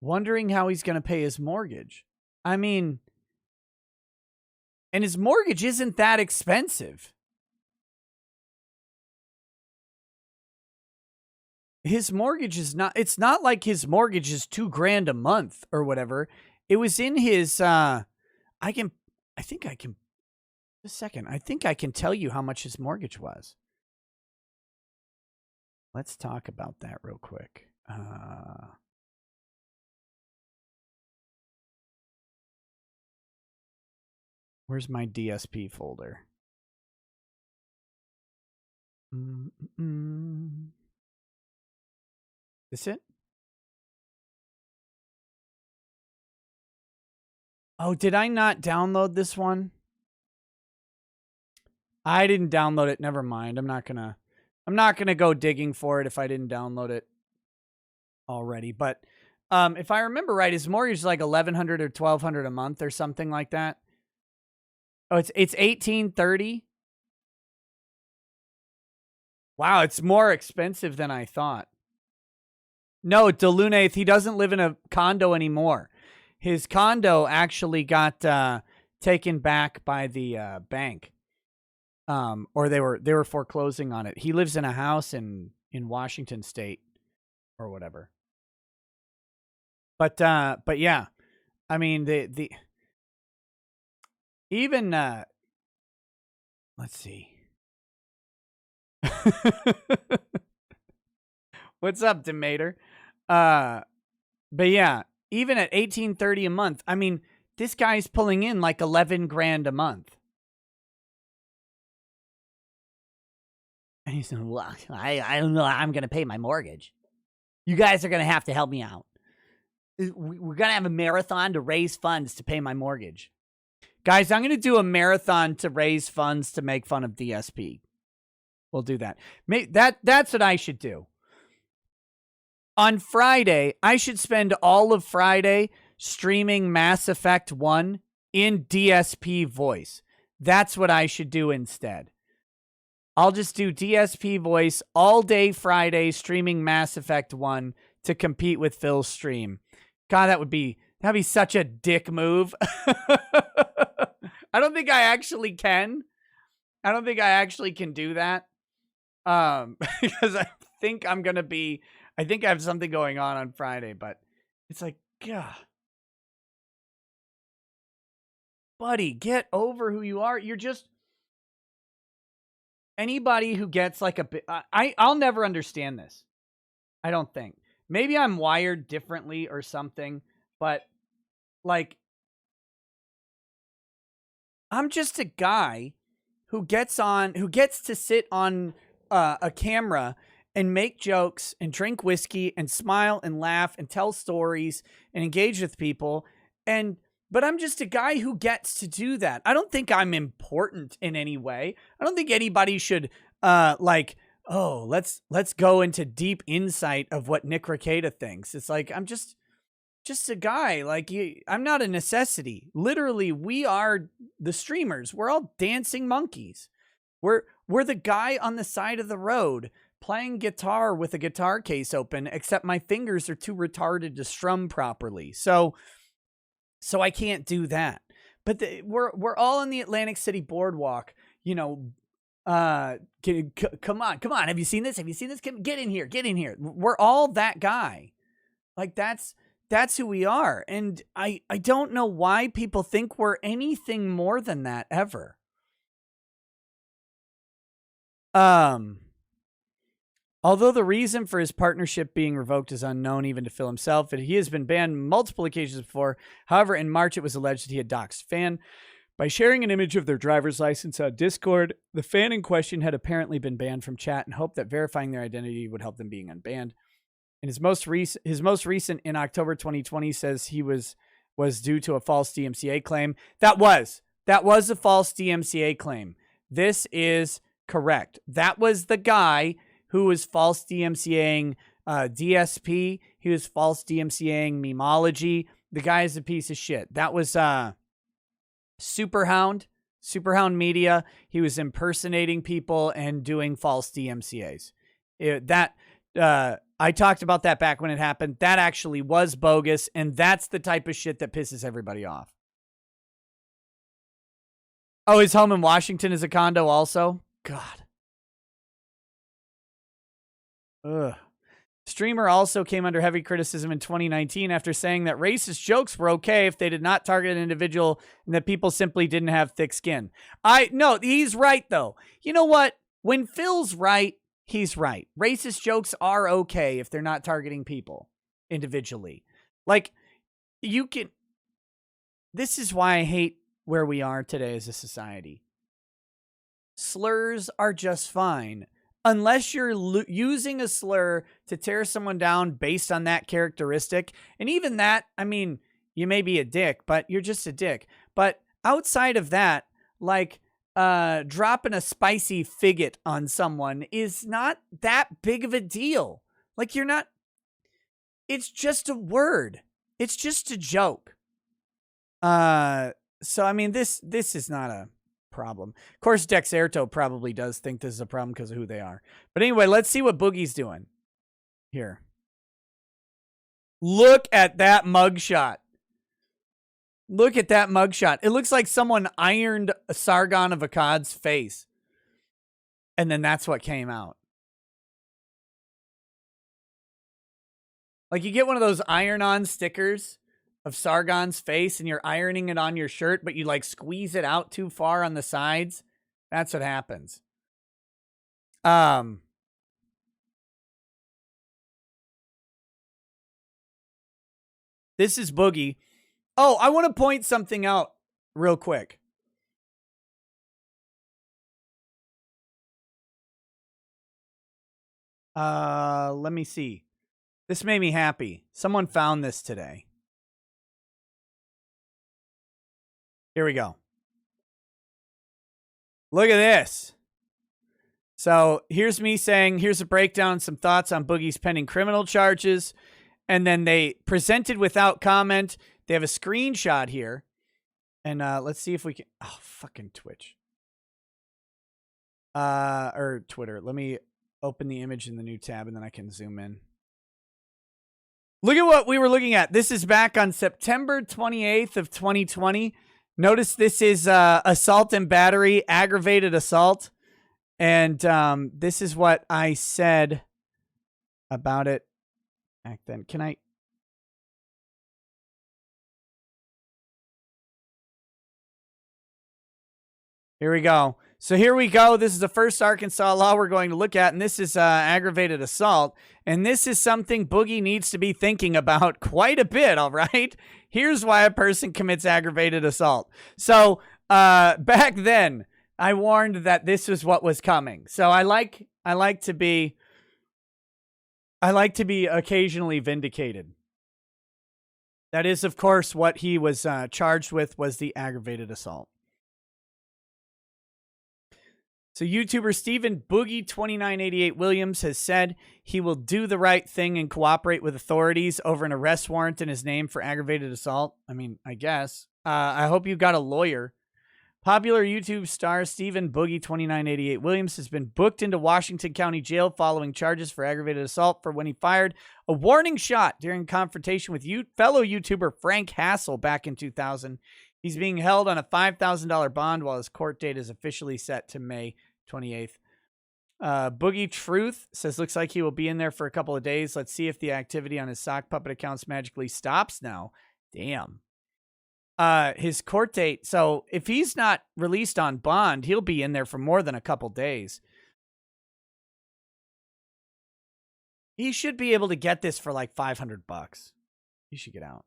Wondering how he's going to pay his mortgage. I mean, and his mortgage isn't that expensive. His mortgage is not, it's not like his mortgage is $2,000 a month or whatever. It was in his, I think I can tell you how much his mortgage was. Let's talk about that real quick. Where's my DSP folder? Is it? Oh, did I not download this one? I didn't download it. Never mind. I'm not gonna go digging for it if I didn't download it already. But if I remember right, his mortgage is like $1,100 or $1,200 a month or something like that. Oh, it's $1,830. Wow, it's more expensive than I thought. No, Delune, he doesn't live in a condo anymore. His condo actually got taken back by the bank, or they were foreclosing on it. He lives in a house in Washington State, or whatever. But yeah, I mean the even let's see. What's up, Demeter? But yeah, even at $1,830 a month, I mean, this guy's pulling in like 11 grand a month. And he said, well, I don't know how I'm going to pay my mortgage. You guys are going to have to help me out. We're going to have a marathon to raise funds to pay my mortgage. Guys, I'm going to do a marathon to raise funds to make fun of DSP. We'll do that. That's what I should do. On Friday, I should spend all of Friday streaming Mass Effect 1 in DSP voice. That's what I should do instead. I'll just do DSP voice all day Friday streaming Mass Effect 1 to compete with Phil's stream. God, that'd be such a dick move. I don't think I actually can. I don't think I actually can do that. Because I think I think I have something going on Friday, but it's like, God. buddy, get over who you are. You're just anybody who gets like a bit. I'll never understand this. I don't think. Maybe I'm wired differently or something, but like, I'm just a guy who gets to sit on a camera and make jokes and drink whiskey and smile and laugh and tell stories and engage with people. But I'm just a guy who gets to do that. I don't think I'm important in any way. I don't think anybody should let's go into deep insight of what Nick Rekieta thinks. It's like, I'm just a guy. Like, I'm not a necessity. Literally, we are the streamers. We're all dancing monkeys. We're the guy on the side of the road playing guitar with a guitar case open, except my fingers are too retarded to strum properly. So I can't do that. But we're all on the Atlantic City boardwalk, come on. Have you seen this? Get in here. We're all that guy. Like, that's who we are. And I don't know why people think we're anything more than that ever. Although the reason for his partnership being revoked is unknown even to Phil himself, and he has been banned multiple occasions before. However, in March, it was alleged that he had doxed a fan by sharing an image of their driver's license on Discord. The fan in question had apparently been banned from chat and hoped that verifying their identity would help them being unbanned. And his most recent in October 2020 says he was due to a false DMCA claim. That was a false DMCA claim. This is correct. That was the guy who was false DMCAing DSP. He was false DMCAing Memology. The guy is a piece of shit. That was Superhound Media. He was impersonating people and doing false DMCAs. I talked about that back when it happened. That actually was bogus, and that's the type of shit that pisses everybody off. Oh, his home in Washington is a condo also? God. Ugh. Streamer also came under heavy criticism in 2019 after saying that racist jokes were okay if they did not target an individual and that people simply didn't have thick skin. No, he's right, though. You know what? When Phil's right, he's right. Racist jokes are okay if they're not targeting people individually. Like, this is why I hate where we are today as a society. Slurs are just fine. Unless you're using a slur to tear someone down based on that characteristic. And even that, I mean, you may be a dick, but you're just a dick. But outside of that, like, dropping a spicy figgot on someone is not that big of a deal. Like, it's just a word. It's just a joke. So, I mean, this is not a problem. Of course, Dexerto probably does think this is a problem because of who they are. But anyway, let's see what Boogie's doing here. Look at that mugshot. Look at that mugshot. It looks like someone ironed a Sargon of Akkad's face. And then that's what came out. Like, you get one of those iron-on stickers of Sargon's face and you're ironing it on your shirt, but you like squeeze it out too far on the sides. That's what happens. This is Boogie. Oh, I want to point something out real quick. Let me see. This made me happy. Someone found this today. Here we go. Look at this. So here's me saying, here's a breakdown, some thoughts on Boogie's pending criminal charges. And then they presented without comment. They have a screenshot here. And let's see if we can. Oh, fucking Twitch. Or Twitter. Let me open the image in the new tab and then I can zoom in. Look at what we were looking at. This is back on September 28th of 2020. Notice this is assault and battery, aggravated assault. And this is what I said about it back then. Can I? Here we go. So here we go. This is the first Arkansas law we're going to look at, and this is aggravated assault. And this is something Boogie needs to be thinking about quite a bit, all right? Here's why a person commits aggravated assault. So back then, I warned that this was what was coming. So I like to be occasionally vindicated. That is, of course, what he was charged with was the aggravated assault. So YouTuber Stephen Boogie 2988 Williams has said he will do the right thing and cooperate with authorities over an arrest warrant in his name for aggravated assault. I mean, I guess. I hope you got a lawyer. Popular YouTube star Stephen Boogie 2988 Williams has been booked into Washington County Jail following charges for aggravated assault for when he fired a warning shot during a confrontation with fellow YouTuber Frank Hassel back in 2000. He's being held on a $5,000 bond while his court date is officially set to May 28th. Boogie Truth says, looks like he will be in there for a couple of days. Let's see if the activity on his sock puppet accounts magically stops now. Damn. His court date. So if he's not released on bond, he'll be in there for more than a couple days. He should be able to get this for like $500. He should get out.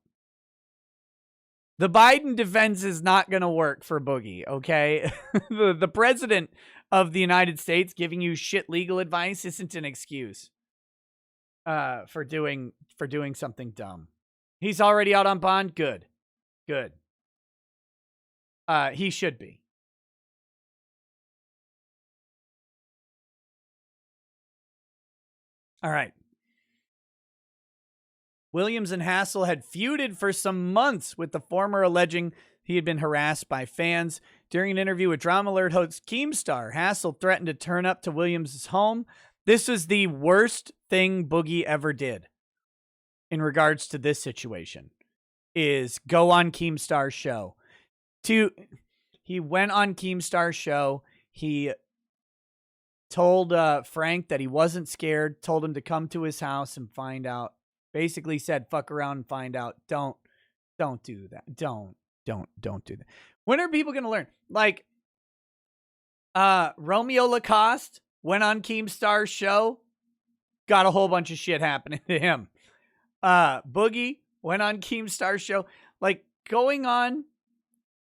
The Biden defense is not going to work for Boogie, okay? the president of the United States giving you shit legal advice isn't an excuse for doing something dumb. He's already out on bond. Good. He should be. All right. Williams and Hassel had feuded for some months, with the former alleging he had been harassed by fans. During an interview with Drama Alert host Keemstar, Hassel threatened to turn up to Williams' home. This was the worst thing Boogie ever did in regards to this situation, is go on Keemstar's show. He went on Keemstar's show. He told Frank that he wasn't scared, told him to come to his house and find out. Basically said, fuck around and find out. Don't do that. Don't do that. When are people going to learn? Like, Romeo Lacoste went on Keemstar's show, got a whole bunch of shit happening to him. Boogie went on Keemstar's show. Like, going on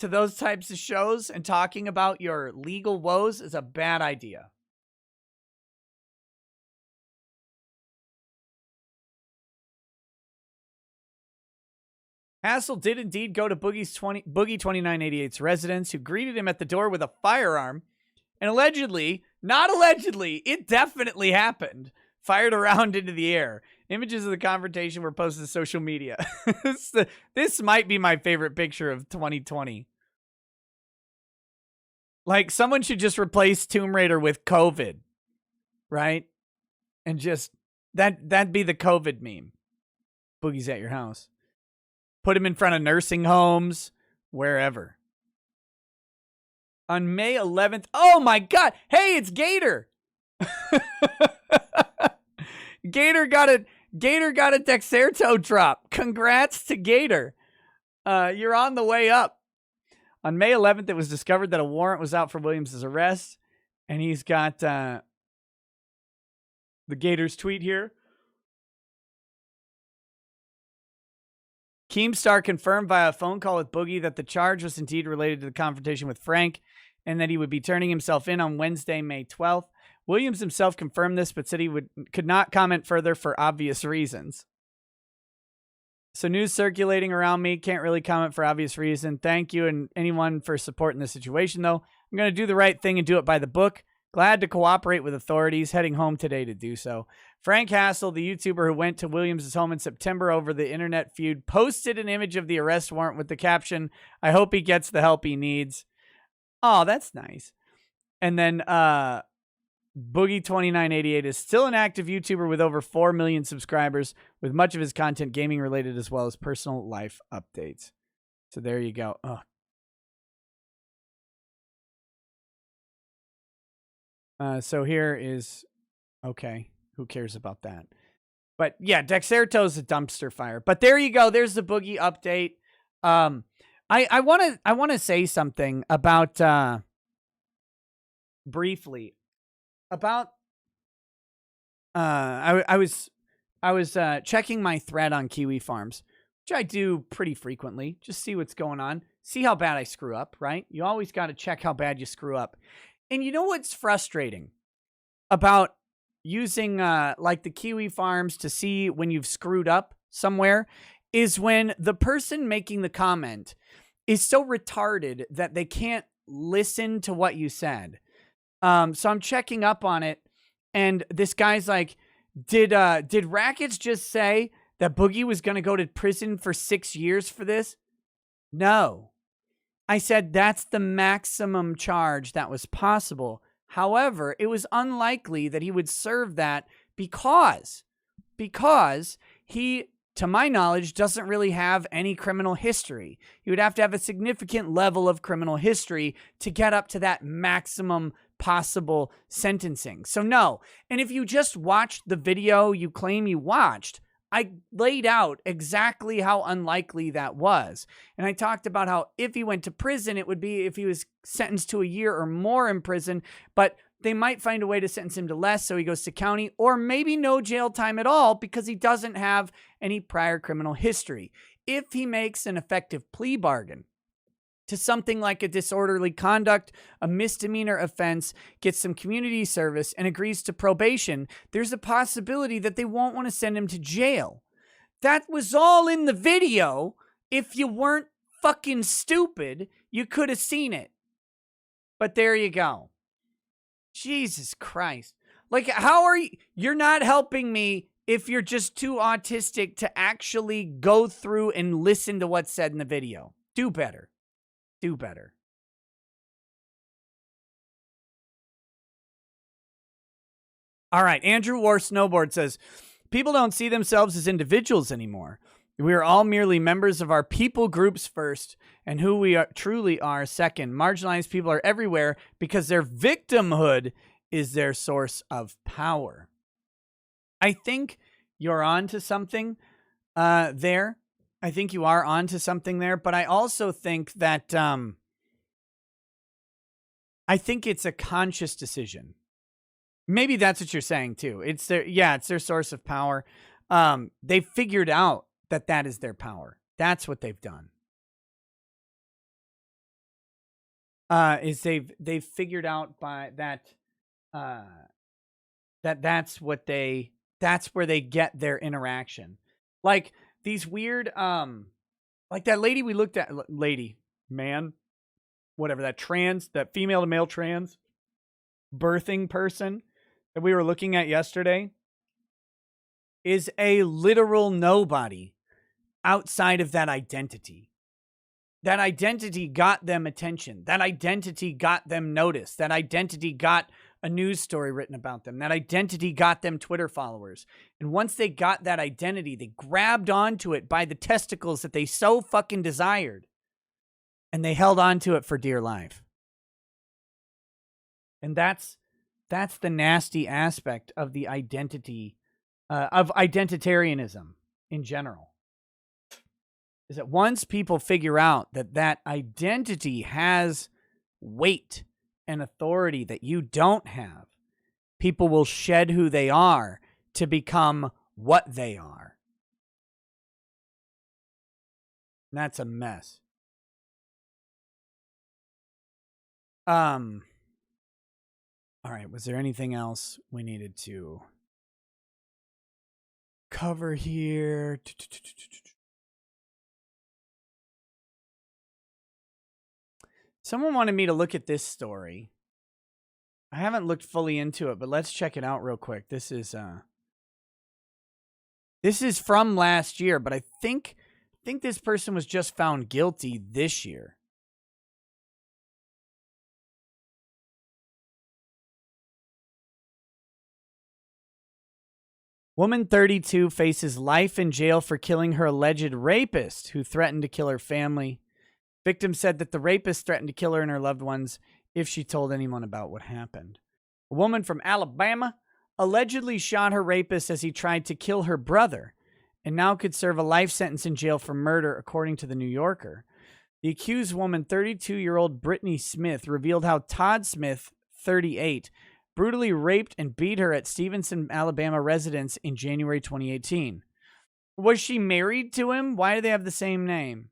to those types of shows and talking about your legal woes is a bad idea. Hassel did indeed go to Boogie 2988's residence, who greeted him at the door with a firearm, and allegedly, not allegedly, it definitely happened, fired a round into the air. Images of the confrontation were posted to social media. This might be my favorite picture of 2020. Like, someone should just replace Tomb Raider with COVID, right? And just, that'd be the COVID meme. Boogie's at your house. Put him in front of nursing homes, wherever. On May 11th. Oh my God. Hey, it's Gator. Gator got a Dexerto drop. Congrats to Gator. You're on the way up. On May 11th, it was discovered that a warrant was out for Williams' arrest. And he's got the Gator's tweet here. Keemstar confirmed via a phone call with Boogie that the charge was indeed related to the confrontation with Frank and that he would be turning himself in on Wednesday, May 12th. Williams himself confirmed this, but said he could not comment further for obvious reasons. So news circulating around me, can't really comment for obvious reason. Thank you and anyone for supporting the situation, though. I'm going to do the right thing and do it by the book. Glad to cooperate with authorities, heading home today to do so. Frank Hassel, the YouTuber who went to Williams' home in September over the internet feud, posted an image of the arrest warrant with the caption, "I hope he gets the help he needs." Oh, that's nice. And then Boogie2988 is still an active YouTuber with over 4 million subscribers, with much of his content gaming related as well as personal life updates. So there you go. So here is, okay, who cares about that? But yeah, Dexerto's a dumpster fire. But there you go. There's the Boogie update. I want to say something about briefly about I was checking my thread on Kiwi Farms, which I do pretty frequently, just see what's going on, see how bad I screw up, right? You always got to check how bad you screw up. And you know what's frustrating about using like the Kiwi Farms to see when you've screwed up somewhere is when the person making the comment is so retarded that they can't listen to what you said. So I'm checking up on it, and this guy's like, did Rackets just say that Boogie was going to go to prison for 6 years for this? No. I said that's the maximum charge that was possible. However, it was unlikely that he would serve that because he, to my knowledge, doesn't really have any criminal history. He would have to have a significant level of criminal history to get up to that maximum possible sentencing. So no. And if you just watched the video you claim you watched, I laid out exactly how unlikely that was. And I talked about how if he went to prison, it would be if he was sentenced to a year or more in prison, but they might find a way to sentence him to less, so he goes to county, or maybe no jail time at all because he doesn't have any prior criminal history. If he makes an effective plea bargain to something like a disorderly conduct, a misdemeanor offense, gets some community service, and agrees to probation, there's a possibility that they won't want to send him to jail. That was all in the video. If you weren't fucking stupid, you could have seen it. But there you go. Jesus Christ. Like, how are you? You're not helping me if you're just too autistic to actually go through and listen to what's said in the video. Do better. Do better. All right. Andrew War Snowboard says, people don't see themselves as individuals anymore. We are all merely members of our people groups first, and who we truly are second. Marginalized people are everywhere because their victimhood is their source of power. I think you're on to something there. I think you are onto something there, but I also think that I think it's a conscious decision. Maybe that's what you're saying too. It's their source of power. They figured out that is their power. That's what they've done. Is they've figured out by that that's where they get their interaction. Like these weird, like that lady we looked at, man, whatever, that female to male trans birthing person that we were looking at yesterday is a literal nobody outside of that identity. That identity got them attention. That identity got them noticed. That identity got a news story written about them. That identity got them Twitter followers. And once they got that identity, they grabbed onto it by the testicles that they so fucking desired. And they held onto it for dear life. And that's the nasty aspect of the identity, of identitarianism in general. Is that once people figure out that identity has weight and authority that you don't have, people will shed who they are to become what they are. And that's a mess. All right, was there anything else we needed to cover here? Someone wanted me to look at this story. I haven't looked fully into it, but let's check it out real quick. This is from last year, but I think this person was just found guilty this year. Woman 32 faces life in jail for killing her alleged rapist who threatened to kill her family. Victim said that the rapist threatened to kill her and her loved ones if she told anyone about what happened. A woman from Alabama allegedly shot her rapist as he tried to kill her brother and now could serve a life sentence in jail for murder, according to The New Yorker. The accused woman, 32-year-old Brittany Smith, revealed how Todd Smith 38, brutally raped and beat her at Stevenson, Alabama residence in January 2018. Was she married to him? Why do they have the same name?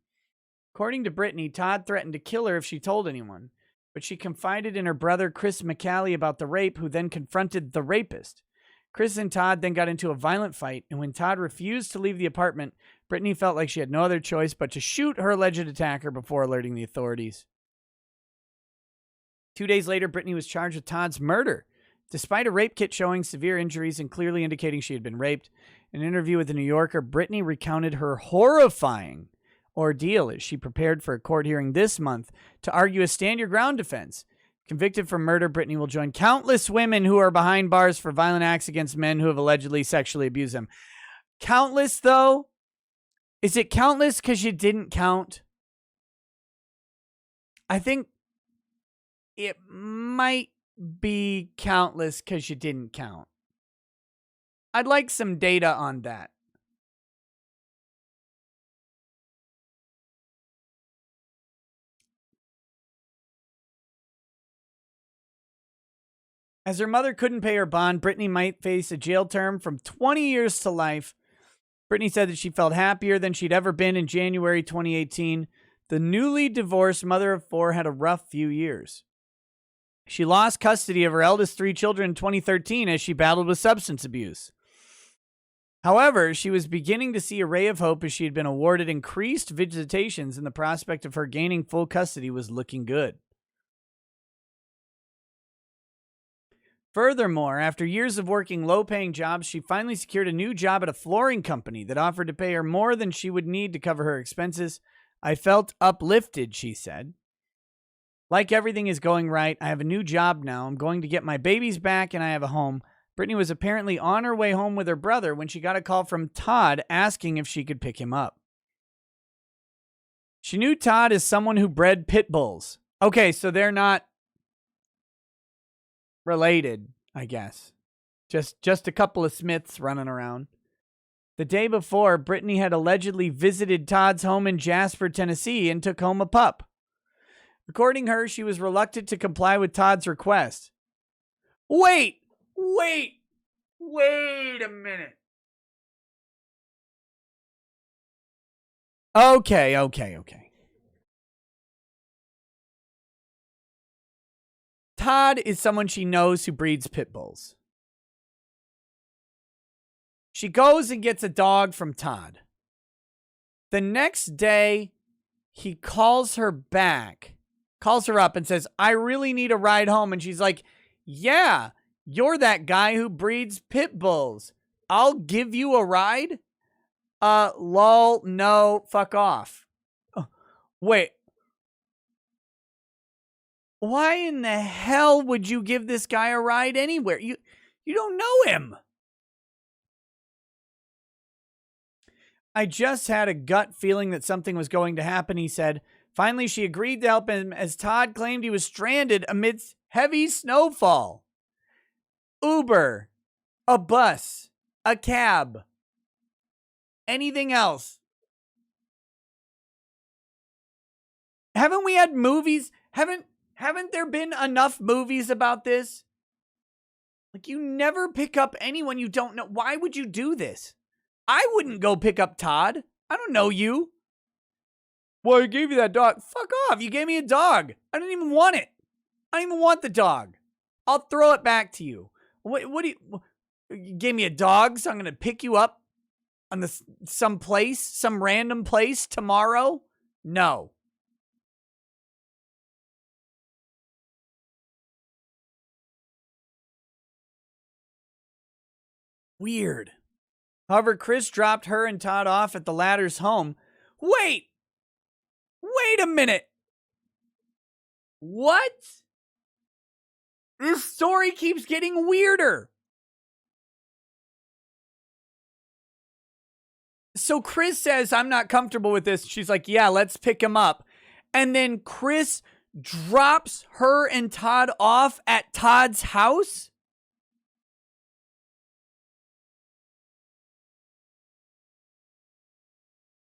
According to Brittany, Todd threatened to kill her if she told anyone, but she confided in her brother Chris McCallie about the rape, who then confronted the rapist. Chris and Todd then got into a violent fight, and when Todd refused to leave the apartment, Brittany felt like she had no other choice but to shoot her alleged attacker before alerting the authorities. 2 days later, Brittany was charged with Todd's murder. Despite a rape kit showing severe injuries and clearly indicating she had been raped, in an interview with The New Yorker, Brittany recounted her horrifying ordeal as she prepared for a court hearing this month to argue a stand-your-ground defense. Convicted for murder, Brittany will join countless women who are behind bars for violent acts against men who have allegedly sexually abused them. Countless, though? Is it countless because you didn't count? I think it might be countless because you didn't count. I'd like some data on that. As her mother couldn't pay her bond, Brittany might face a jail term from 20 years to life. Brittany said that she felt happier than she'd ever been in January 2018. The newly divorced mother of 4 had a rough few years. She lost custody of her eldest 3 children in 2013 as she battled with substance abuse. However, she was beginning to see a ray of hope as she had been awarded increased visitations, and the prospect of her gaining full custody was looking good. Furthermore, after years of working low-paying jobs, she finally secured a new job at a flooring company that offered to pay her more than she would need to cover her expenses. I felt uplifted, she said. Like everything is going right, I have a new job now. I'm going to get my babies back, and I have a home. Brittany was apparently on her way home with her brother when she got a call from Todd asking if she could pick him up. She knew Todd as someone who bred pit bulls. Okay, so they're not related, I guess. Just a couple of Smiths running around. The day before, Brittany had allegedly visited Todd's home in Jasper, Tennessee, and took home a pup. According to her, she was reluctant to comply with Todd's request. Wait a minute. Okay. Todd is someone she knows who breeds pit bulls. She goes and gets a dog from Todd. The next day, he calls her up and says, I really need a ride home. And she's like, yeah, you're that guy who breeds pit bulls. I'll give you a ride? Lol, no, fuck off. Wait. Why in the hell would you give this guy a ride anywhere? You don't know him. I just had a gut feeling that something was going to happen, he said. Finally, she agreed to help him as Todd claimed he was stranded amidst heavy snowfall. Uber, a bus, a cab, anything else. Haven't we had movies? Haven't there been enough movies about this? Like, you never pick up anyone you don't know. Why would you do this? I wouldn't go pick up Todd. I don't know you. Well, I gave you that dog. Fuck off. You gave me a dog. I didn't even want it. I don't even want the dog. I'll throw it back to you. What do you gave me a dog, so I'm going to pick you up on some random place tomorrow? No. Weird. However, Chris dropped her and Todd off at the latter's home. Wait a minute. What? This story keeps getting weirder. So Chris says, I'm not comfortable with this. She's like, yeah, let's pick him up. And then Chris drops her and Todd off at Todd's house?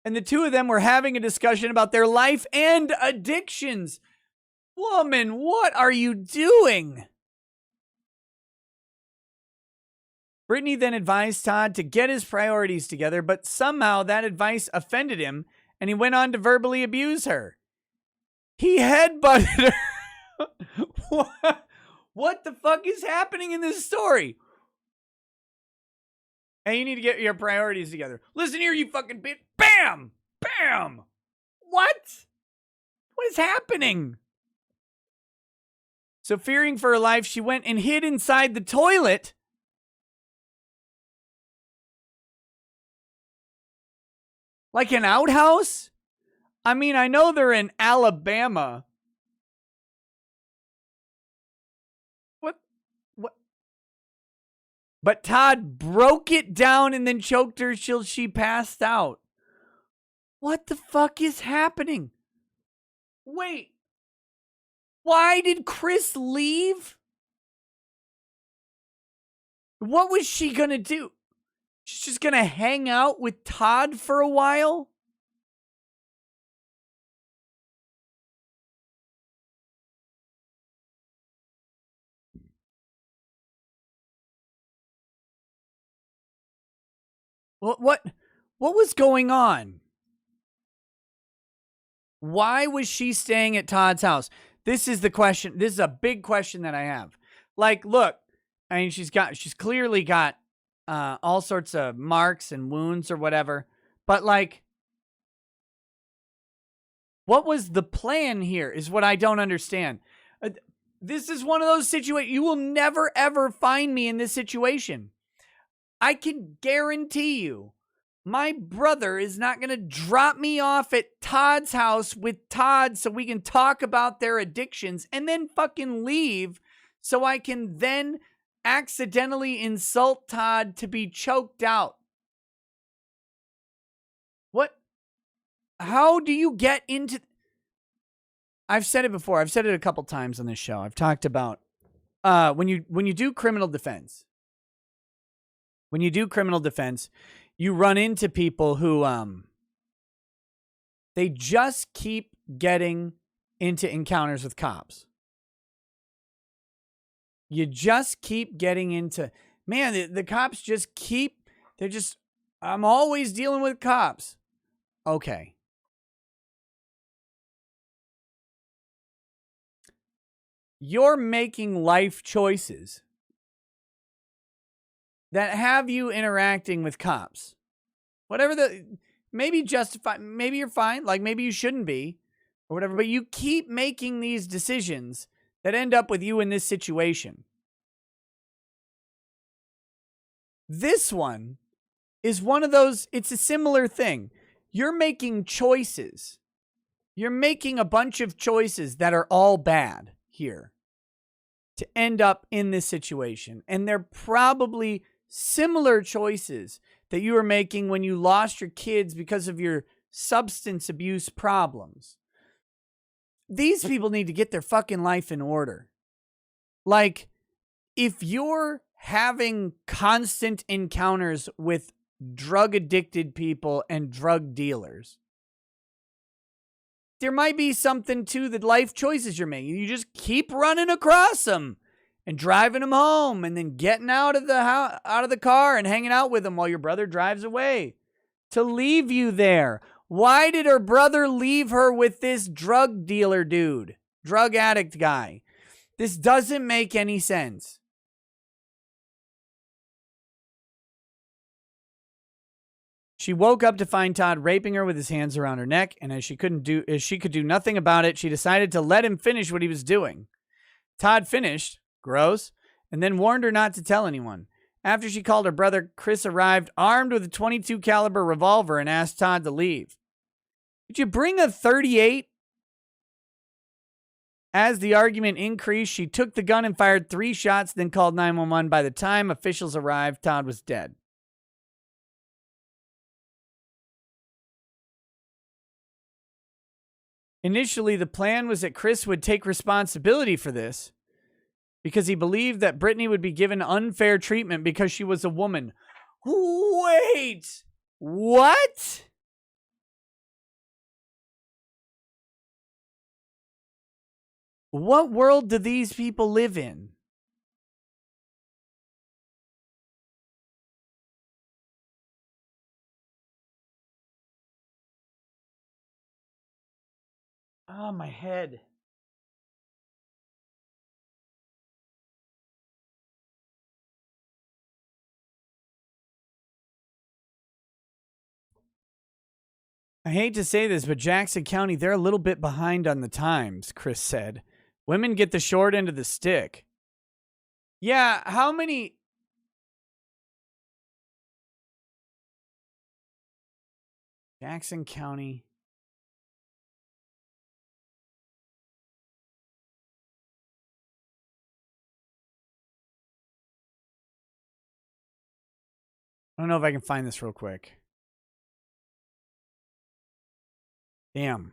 And the two of them were having a discussion about their life and addictions. Woman, what are you doing? Brittany then advised Todd to get his priorities together, but somehow that advice offended him, and he went on to verbally abuse her. He headbutted her. What the fuck is happening in this story? Hey, you need to get your priorities together. Listen here, you fucking bitch. Bam! Bam! What? What is happening? So, fearing for her life, she went and hid inside the toilet. Like an outhouse? I mean, I know they're in Alabama. What? But Todd broke it down and then choked her till she passed out. What the fuck is happening? Wait. Why did Chris leave? What was she gonna do? She's just gonna hang out with Todd for a while? What was going on? Why was she staying at Todd's house? This is the question. This is a big question that I have. Like, look, I mean, she's clearly got all sorts of marks and wounds or whatever. But like, what was the plan here is what I don't understand. This is one of those situations. You will never, ever find me in this situation. I can guarantee you my brother is not going to drop me off at Todd's house with Todd so we can talk about their addictions and then fucking leave so I can then accidentally insult Todd to be choked out. What? How do you get into... I've said it before. I've said it a couple times on this show. I've talked about when you do criminal defense. When you do criminal defense, you run into people who they just keep getting into encounters with cops. You just keep getting into, man, the cops just keep, I'm always dealing with cops. Okay. You're making life choices that have you interacting with cops. Whatever maybe justify, maybe you're fine, like maybe you shouldn't be, or whatever, but you keep making these decisions that end up with you in this situation. This one is one of those, it's a similar thing. You're making choices. You're making a bunch of choices that are all bad here to end up in this situation. And they're probably similar choices that you were making when you lost your kids because of your substance abuse problems. These people need to get their fucking life in order. Like, if you're having constant encounters with drug-addicted people and drug dealers, there might be something to the life choices you're making. You just keep running across them and driving them home and then getting out of the car and hanging out with them while your brother drives away to leave you there. Why did her brother leave her with this drug dealer dude, drug addict guy? This doesn't make any sense. She woke up to find Todd raping her with his hands around her neck, and as she could do nothing about it, she decided to let him finish what he was doing. Todd finished, gross, and then warned her not to tell anyone. After she called her brother, Chris arrived armed with a .22 caliber revolver and asked Todd to leave. Did you bring a .38? As the argument increased, she took the gun and fired 3 shots, then called 911. By the time officials arrived, Todd was dead. Initially, the plan was that Chris would take responsibility for this because he believed that Brittany would be given unfair treatment because she was a woman. Wait! What? What world do these people live in? Oh, my head. I hate to say this, but Jackson County, they're a little bit behind on the times, Chris said. Women get the short end of the stick. Yeah, how many... Jackson County... I don't know if I can find this real quick. Damn.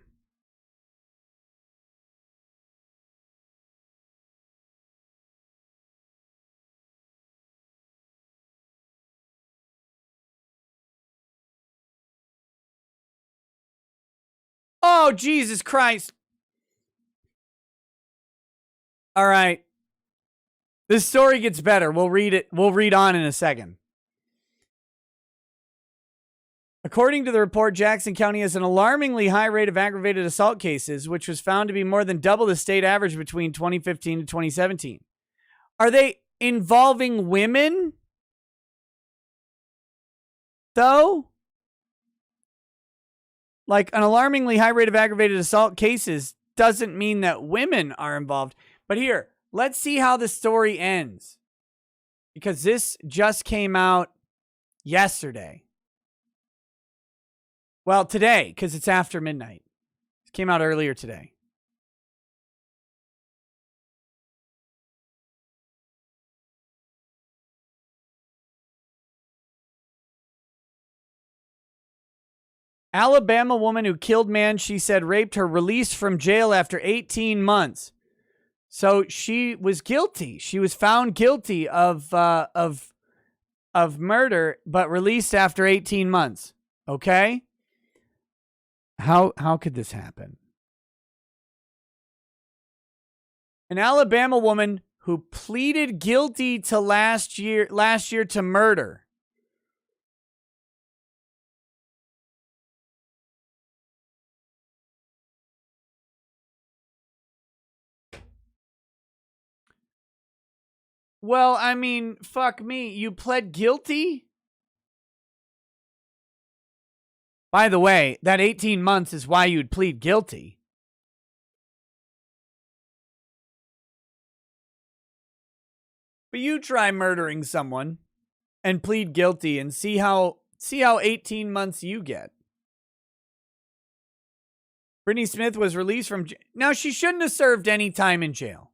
Oh, Jesus Christ. All right. This story gets better. We'll read it. We'll read on in a second. According to the report, Jackson County has an alarmingly high rate of aggravated assault cases, which was found to be more than double the state average between 2015 and 2017. Are they involving women? Though? Like, an alarmingly high rate of aggravated assault cases doesn't mean that women are involved. But here, let's see how the story ends. Because this just came out yesterday. Well, today, because it's after midnight. It came out earlier today. Alabama woman who killed man she said raped her released from jail after 18 months. So she was guilty. She was found guilty of murder, but released after 18 months. Okay? How could this happen? An Alabama woman who pleaded guilty to last year to murder. Well, I mean, fuck me. You pled guilty? By the way, that 18 months is why you'd plead guilty. But you try murdering someone and plead guilty and see how 18 months you get. Brittany Smith was released from jail. Now, she shouldn't have served any time in jail.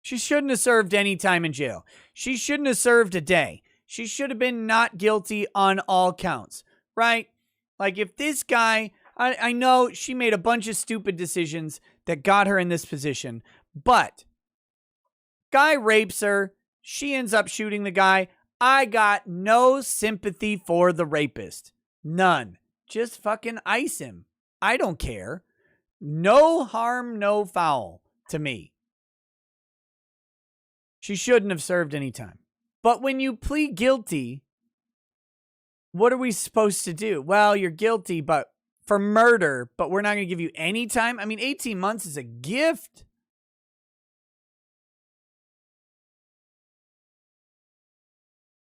She shouldn't have served any time in jail. She shouldn't have served a day. She should have been not guilty on all counts, right? Like, if this guy, I know she made a bunch of stupid decisions that got her in this position, but guy rapes her. She ends up shooting the guy. I got no sympathy for the rapist. None. Just fucking ice him. I don't care. No harm, no foul to me. She shouldn't have served any time. But when you plead guilty, what are we supposed to do? Well, you're guilty, but for murder, but we're not going to give you any time. I mean, 18 months is a gift.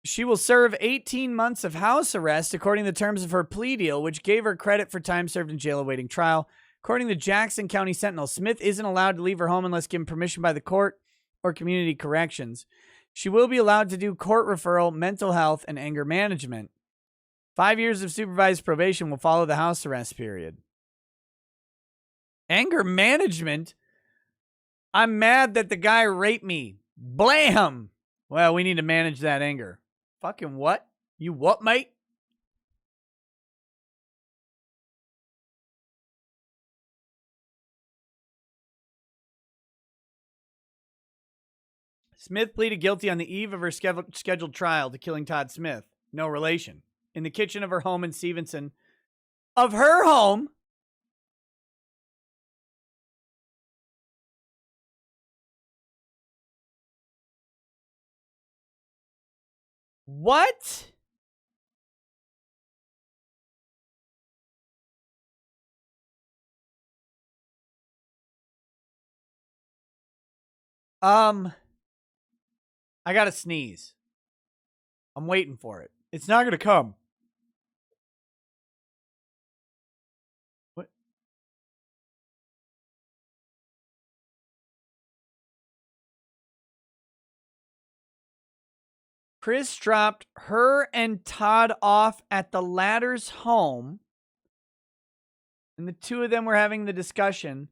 She will serve 18 months of house arrest according to the terms of her plea deal, which gave her credit for time served in jail awaiting trial. According to Jackson County Sentinel, Smith isn't allowed to leave her home unless given permission by the court or community corrections. She will be allowed to do court referral, mental health, and anger management. 5 years of supervised probation will follow the house arrest period. Anger management? I'm mad that the guy raped me. Blam! Well, we need to manage that anger. Fucking what? You what, mate? Smith pleaded guilty on the eve of her scheduled trial to killing Todd Smith. No relation. In the kitchen of her home in Stevenson. Of her home? What? I gotta sneeze. I'm waiting for it. It's not gonna come. What? Chris dropped her and Todd off at the latter's home, and the two of them were having the discussion.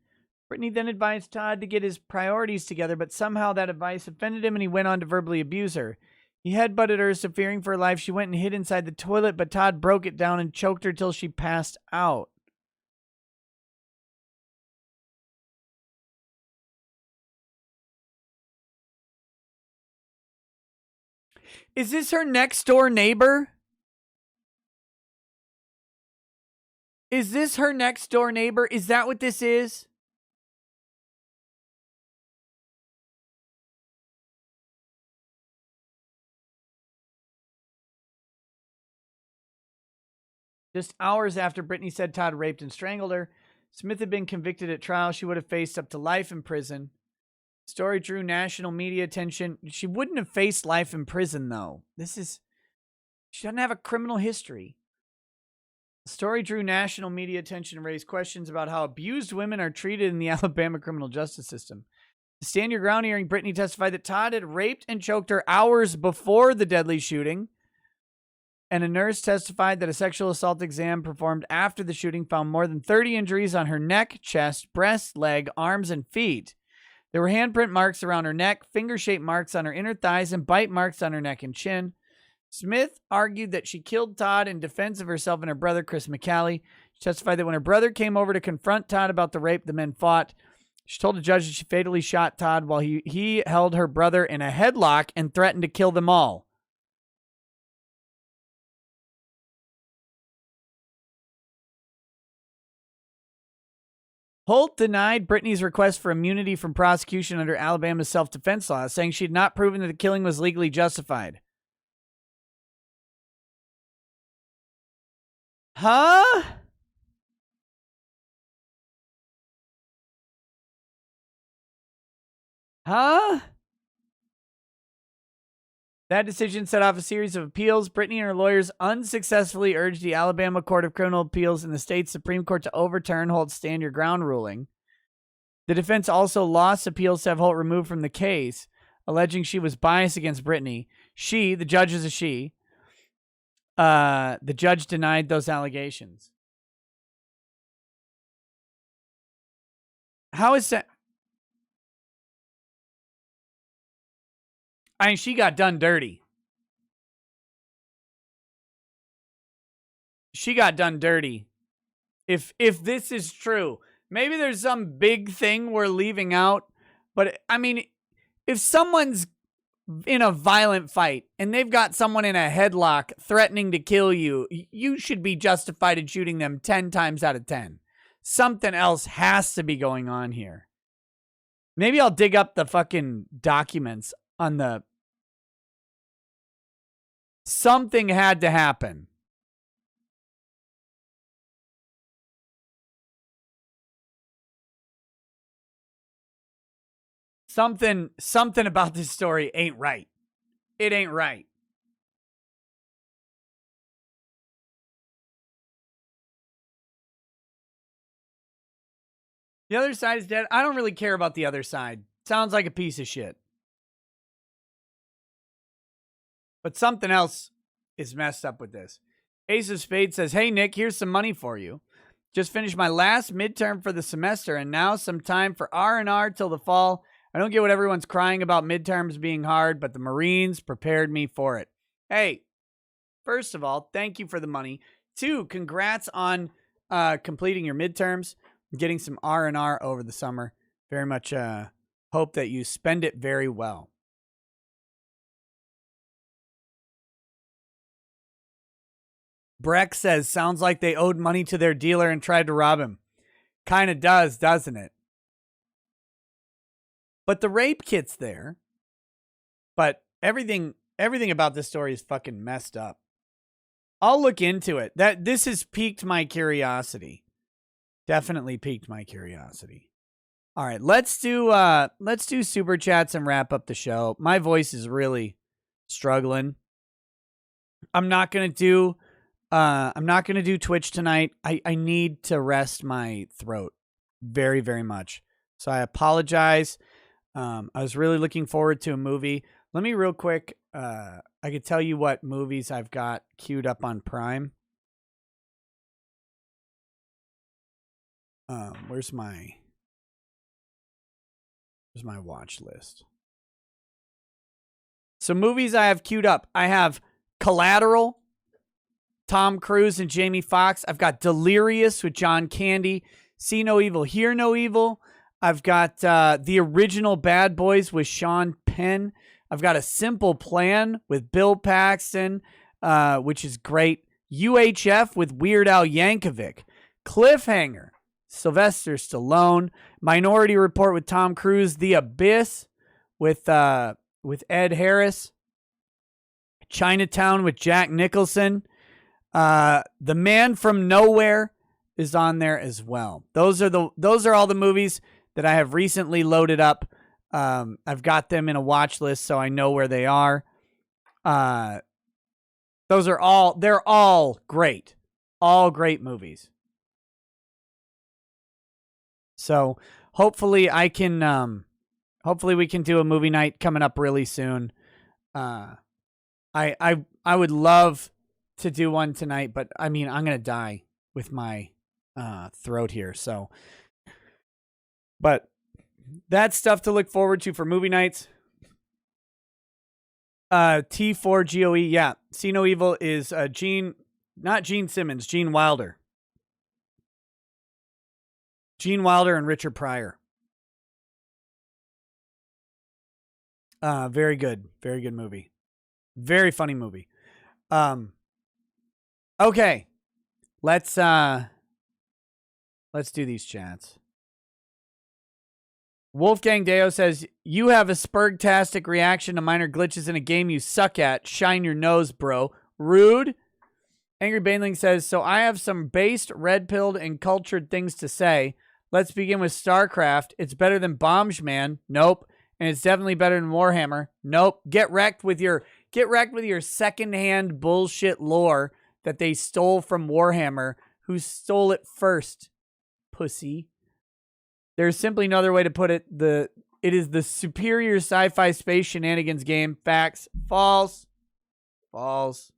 Brittany then advised Todd to get his priorities together, but somehow that advice offended him and he went on to verbally abuse her. He headbutted her, so fearing for her life, she went and hid inside the toilet, but Todd broke it down and choked her till she passed out. Is this her next door neighbor? Is this her next door neighbor? Is that what this is? Just hours after Brittany said Todd raped and strangled her, Smith had been convicted at trial. She would have faced up to life in prison. Story drew national media attention. She wouldn't have faced life in prison, though. She doesn't have a criminal history. The story drew national media attention and raised questions about how abused women are treated in the Alabama criminal justice system. The Stand Your Ground hearing, Brittany testified that Todd had raped and choked her hours before the deadly shooting. And a nurse testified that a sexual assault exam performed after the shooting found more than 30 injuries on her neck, chest, breast, leg, arms, and feet. There were handprint marks around her neck, finger-shaped marks on her inner thighs, and bite marks on her neck and chin. Smith argued that she killed Todd in defense of herself and her brother, Chris McCallie. She testified that when her brother came over to confront Todd about the rape, the men fought. She told the judge that she fatally shot Todd while he held her brother in a headlock and threatened to kill them all. Holt denied Brittany's request for immunity from prosecution under Alabama's self-defense law, saying she had not proven that the killing was legally justified. Huh? That decision set off a series of appeals. Brittany and her lawyers unsuccessfully urged the Alabama Court of Criminal Appeals and the state Supreme Court to overturn Holt's Stand Your Ground ruling. The defense also lost appeals to have Holt removed from the case, alleging she was biased against Brittany. The judge is a she. The judge denied those allegations. How is that? I mean, she got done dirty. She got done dirty. If this is true, maybe there's some big thing we're leaving out. But I mean, if someone's in a violent fight and they've got someone in a headlock threatening to kill you, you should be justified in shooting them 10 times out of 10. Something else has to be going on here. Maybe I'll dig up the fucking documents on the... Something had to happen. Something about this story ain't right. It ain't right. The other side is dead. I don't really care about the other side. Sounds like a piece of shit. But something else is messed up with this. Ace of Spades says, hey, Nick, here's some money for you. Just finished my last midterm for the semester, and now some time for R&R till the fall. I don't get what everyone's crying about midterms being hard, but the Marines prepared me for it. Hey, first of all, thank you for the money. 2, congrats on completing your midterms, getting some R&R over the summer. Very much hope that you spend it very well. Breck says, sounds like they owed money to their dealer and tried to rob him. Kind of does, doesn't it? But the rape kit's there. But everything about this story is fucking messed up. I'll look into it. This has piqued my curiosity. Definitely piqued my curiosity. All right, let's do super chats and wrap up the show. My voice is really struggling. I'm not gonna do Twitch tonight. I need to rest my throat very, very much. So I apologize. I was really looking forward to a movie. Let me real quick. I could tell you what movies I've got queued up on Prime. Where's my watch list? So movies I have queued up. I have Collateral, Tom Cruise and Jamie Foxx. I've got Delirious with John Candy. See No Evil, Hear No Evil. I've got the original Bad Boys with Sean Penn. I've got A Simple Plan with Bill Paxton, which is great. UHF with Weird Al Yankovic. Cliffhanger, Sylvester Stallone. Minority Report with Tom Cruise. The Abyss with Ed Harris. Chinatown with Jack Nicholson. The Man from Nowhere is on there as well. Those are all the movies that I have recently loaded up. I've got them in a watch list, so I know where they are. They're all great. All great movies. So hopefully we can do a movie night coming up really soon. I would love to do one tonight, but I mean, I'm going to die with my throat here. So, but that's stuff to look forward to for movie nights. T4GOE. Yeah. See No Evil is not Gene Simmons, Gene Wilder. Gene Wilder and Richard Pryor. Very good. Very good movie. Very funny movie. Okay. Let's do these chats. Wolfgang Deo says, you have a spurgtastic reaction to minor glitches in a game you suck at. Shine your nose, bro. Rude. Angry Baneling says, so I have some based, red-pilled, and cultured things to say. Let's begin with StarCraft. It's better than Bombsman. Nope. And it's definitely better than Warhammer. Nope. Get wrecked with your secondhand bullshit lore that they stole from Warhammer. Who stole it first? Pussy. There's simply no other way to put it. It is the superior sci-fi space shenanigans game. Facts. False. False.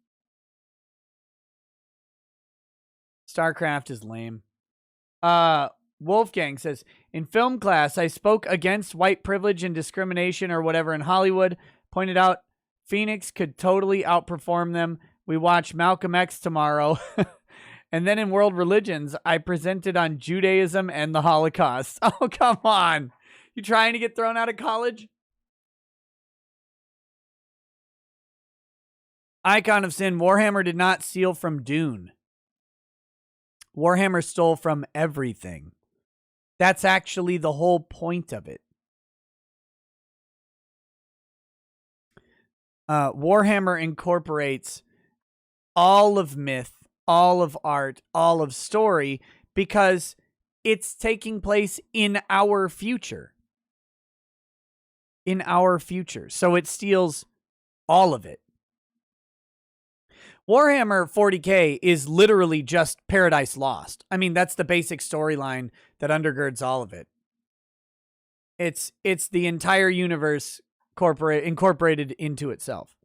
StarCraft is lame. Wolfgang says, in film class, I spoke against white privilege and discrimination or whatever in Hollywood. Pointed out Phoenix could totally outperform them. We watch Malcolm X tomorrow. And then in world religions, I presented on Judaism and the Holocaust. Oh, come on. You trying to get thrown out of college? Icon of Sin, Warhammer did not steal from Dune. Warhammer stole from everything. That's actually the whole point of it. Warhammer incorporates all of myth, all of art, all of story, because it's taking place in our future. In our future. So it steals all of it. Warhammer 40K is literally just Paradise Lost. I mean, that's the basic storyline that undergirds all of it. It's the entire universe incorporated into itself.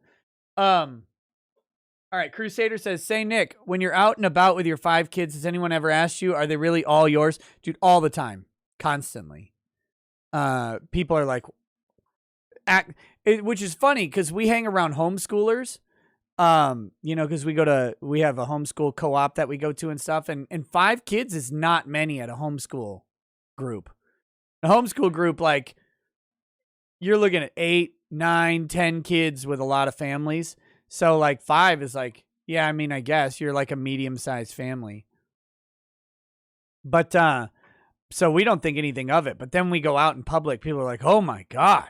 All right, Crusader says, say, Nick, when you're out and about with your 5 kids, has anyone ever asked you, are they really all yours? Dude, all the time. Constantly. People are like, which is funny because we hang around homeschoolers. Because we have a homeschool co-op that we go to and stuff. And 5 kids is not many at a homeschool group. A homeschool group, like, you're looking at 8, 9, 10 kids with a lot of families. So, like, 5 is like, yeah, I mean, I guess you're like a medium-sized family. But, so we don't think anything of it. But then we go out in public, people are like, oh my God,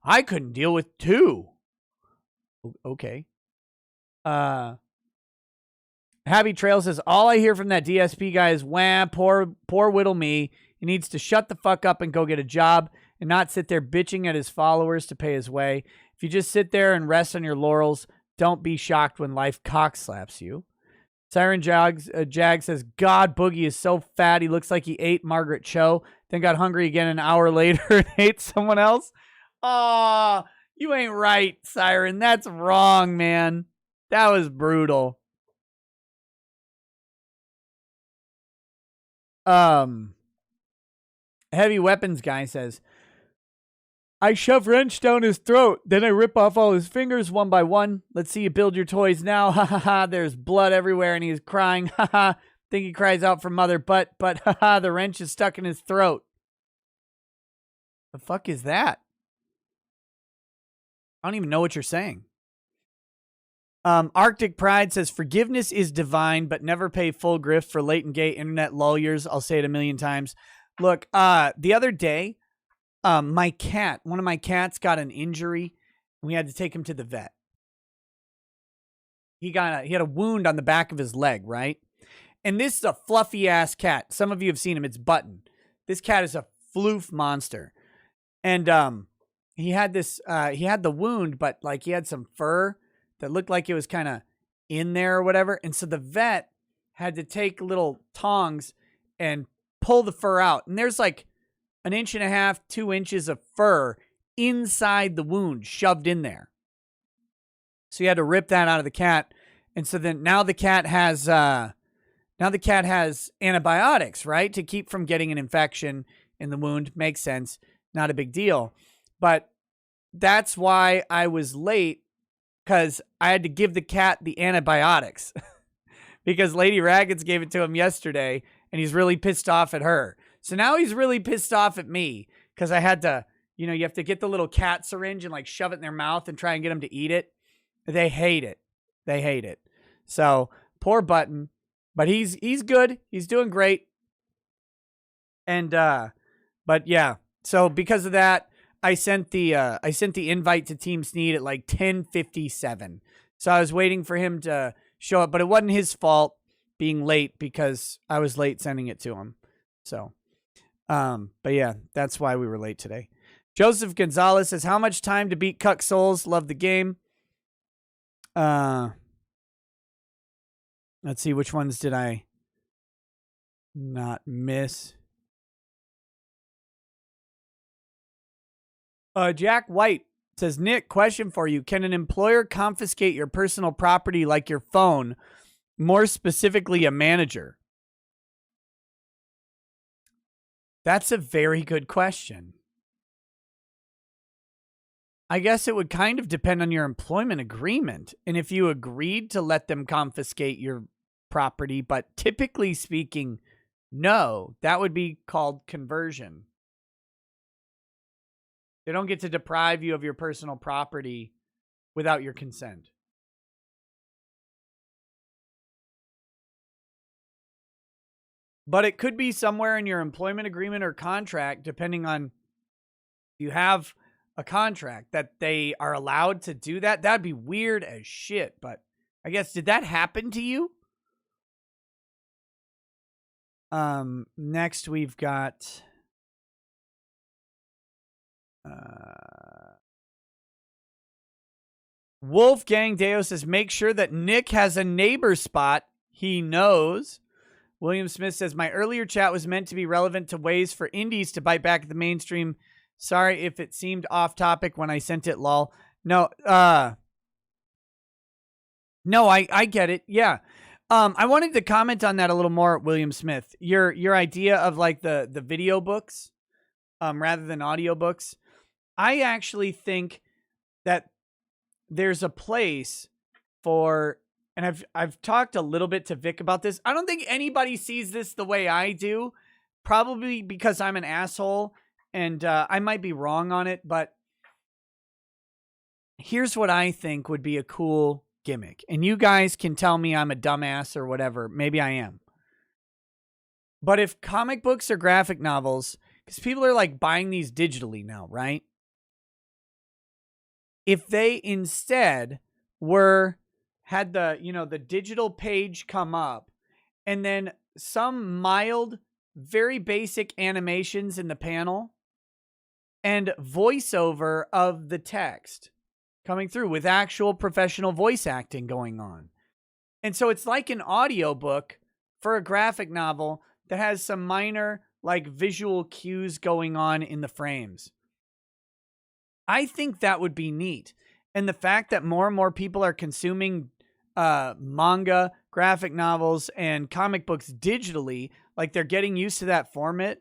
I couldn't deal with 2. Okay. Happy Trail says, all I hear from that DSP guy is, wah, poor Whittle me. He needs to shut the fuck up and go get a job and not sit there bitching at his followers to pay his way. If you just sit there and rest on your laurels, don't be shocked when life cock slaps you. Siren Jag says, God, Boogie is so fat. He looks like he ate Margaret Cho, then got hungry again an hour later and ate someone else. Aw, you ain't right, Siren. That's wrong, man. That was brutal. Heavy Weapons Guy says, I shove wrench down his throat, then I rip off all his fingers one by one. Let's see you build your toys now. Ha ha ha. There's blood everywhere and he's crying. Ha ha. Think he cries out for mother, but ha ha, the wrench is stuck in his throat. The fuck is that? I don't even know what you're saying. Arctic Pride says, forgiveness is divine, but never pay full grift for late and gay internet lawyers. I'll say it a million times. Look, the other day, one of my cats got an injury and we had to take him to the vet. He had a wound on the back of his leg, right? And this is a fluffy ass cat. Some of you have seen him. It's Button. This cat is a floof monster. And, he had the wound, but like he had some fur that looked like it was kind of in there or whatever. And so the vet had to take little tongs and pull the fur out. And there's like 1.5 inches, 2 inches of fur inside the wound shoved in there. So you had to rip that out of the cat. And so then now the cat has antibiotics, right? To keep from getting an infection in the wound. Makes sense. Not a big deal. But that's why I was late, because I had to give the cat the antibiotics because Lady Raggeds gave it to him yesterday and he's really pissed off at her. So now he's really pissed off at me because I had to, you have to get the little cat syringe and like shove it in their mouth and try and get them to eat it. They hate it. They hate it. So poor Button, but he's good. He's doing great. And, but yeah, so because of that, I sent the invite to Team SNEED at like 10:57. So I was waiting for him to show up, but it wasn't his fault being late because I was late sending it to him. So, but yeah, that's why we were late today. Joseph Gonzalez says, how much time to beat Cuck Souls? Love the game. Let's see, which ones did I not miss? Jack White says, Nick, question for you. Can an employer confiscate your personal property like your phone, more specifically a manager? That's a very good question. I guess it would kind of depend on your employment agreement and if you agreed to let them confiscate your property, but typically speaking, no, that would be called conversion. They don't get to deprive you of your personal property without your consent. But it could be somewhere in your employment agreement or contract, depending on if you have a contract that they are allowed to do that. That'd be weird as shit. But I guess, did that happen to you? Next we've got... Wolfgang Deo says, make sure that Nick has a neighbor spot he knows. William Smith says, my earlier chat was meant to be relevant to ways for indies to bite back at the mainstream. Sorry if it seemed off topic when I sent it, lol. No, I get it. Yeah. I wanted to comment on that a little more, William Smith. Your idea of like the video books, rather than audiobooks. I actually think that there's a place for, and I've talked a little bit to Vic about this. I don't think anybody sees this the way I do, probably because I'm an asshole and I might be wrong on it, but here's what I think would be a cool gimmick. And you guys can tell me I'm a dumbass or whatever. Maybe I am. But if comic books or graphic novels, because people are like buying these digitally now, right? If they instead had the digital page come up and then some mild very basic animations in the panel and voiceover of the text coming through with actual professional voice acting going on. And so it's like an audiobook for a graphic novel that has some minor like visual cues going on in the frames. I think that would be neat. And the fact that more and more people are consuming manga, graphic novels, and comic books digitally, like they're getting used to that format.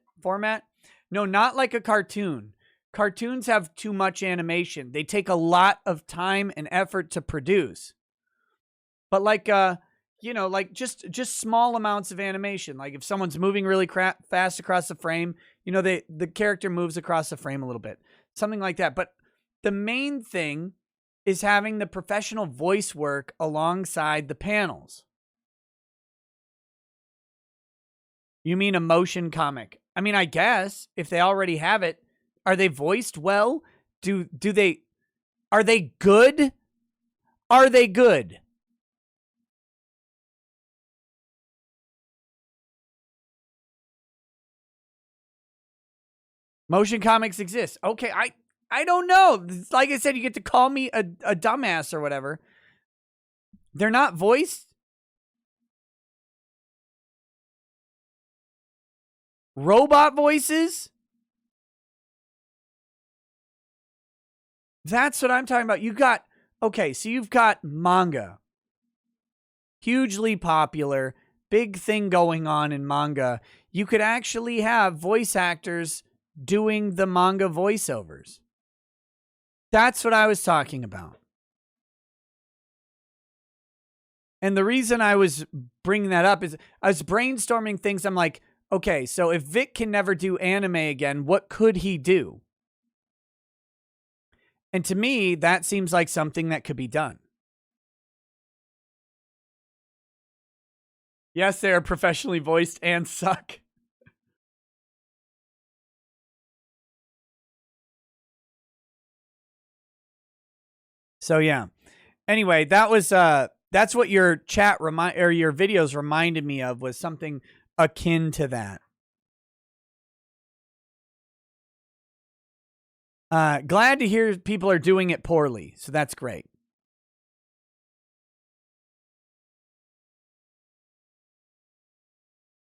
No, not like a cartoon. Cartoons have too much animation. They take a lot of time and effort to produce. But like like just small amounts of animation. Like if someone's moving really fast across the frame, the character moves across the frame a little bit. Something like that. But the main thing is having the professional voice work alongside the panels. You mean a motion comic? I mean, I guess if they already have it, are they voiced well? Are they good? Are they good? Motion comics exist. Okay, I don't know. Like I said, you get to call me a dumbass or whatever. They're not voiced. Robot voices? That's what I'm talking about. You've got manga. Hugely popular. Big thing going on in manga. You could actually have voice actors doing the manga voiceovers. That's what I was talking about. And the reason I was bringing that up is I was brainstorming things. I'm like, okay, so if Vic can never do anime again, what could he do? And to me, that seems like something that could be done. Yes, they are professionally voiced and suck. So yeah. Anyway, that's what your chat your videos reminded me of, was something akin to that. Glad to hear people are doing it poorly, so that's great.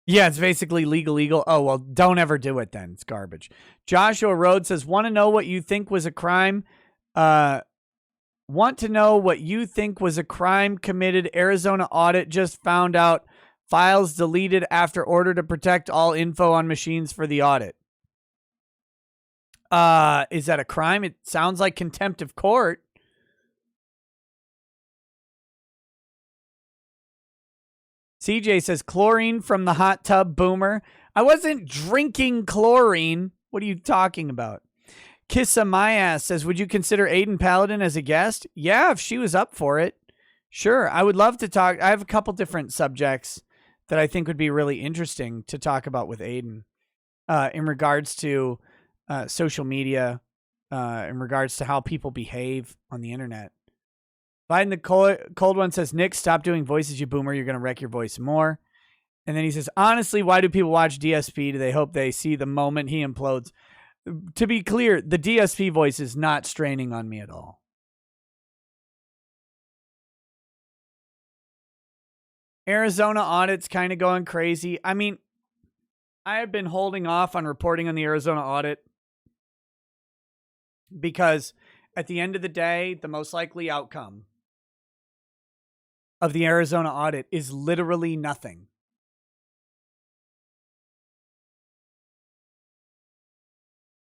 Yeah, it's basically legal. Oh, well, don't ever do it then. It's garbage. Joshua Rhodes says, want to know what you think was a crime? Want to know what you think was a crime committed? Arizona audit just found out files deleted after order to protect all info on machines for the audit. Is that a crime? It sounds like contempt of court. CJ says, chlorine from the hot tub boomer. I wasn't drinking chlorine. What are you talking about? Kissa My Ass says, would you consider Aiden Paladin as a guest? Yeah, if she was up for it. Sure. I would love to talk. I have a couple different subjects that I think would be really interesting to talk about with Aiden in regards to social media, in regards to how people behave on the internet. Biden the cold one says, Nick, stop doing voices, you boomer. You're going to wreck your voice more. And then he says, honestly, why do people watch DSP? Do they hope they see the moment he implodes? To be clear, the DSP voice is not straining on me at all. Arizona audit's kind of going crazy. I mean, I have been holding off on reporting on the Arizona audit because at the end of the day, the most likely outcome of the Arizona audit is literally nothing.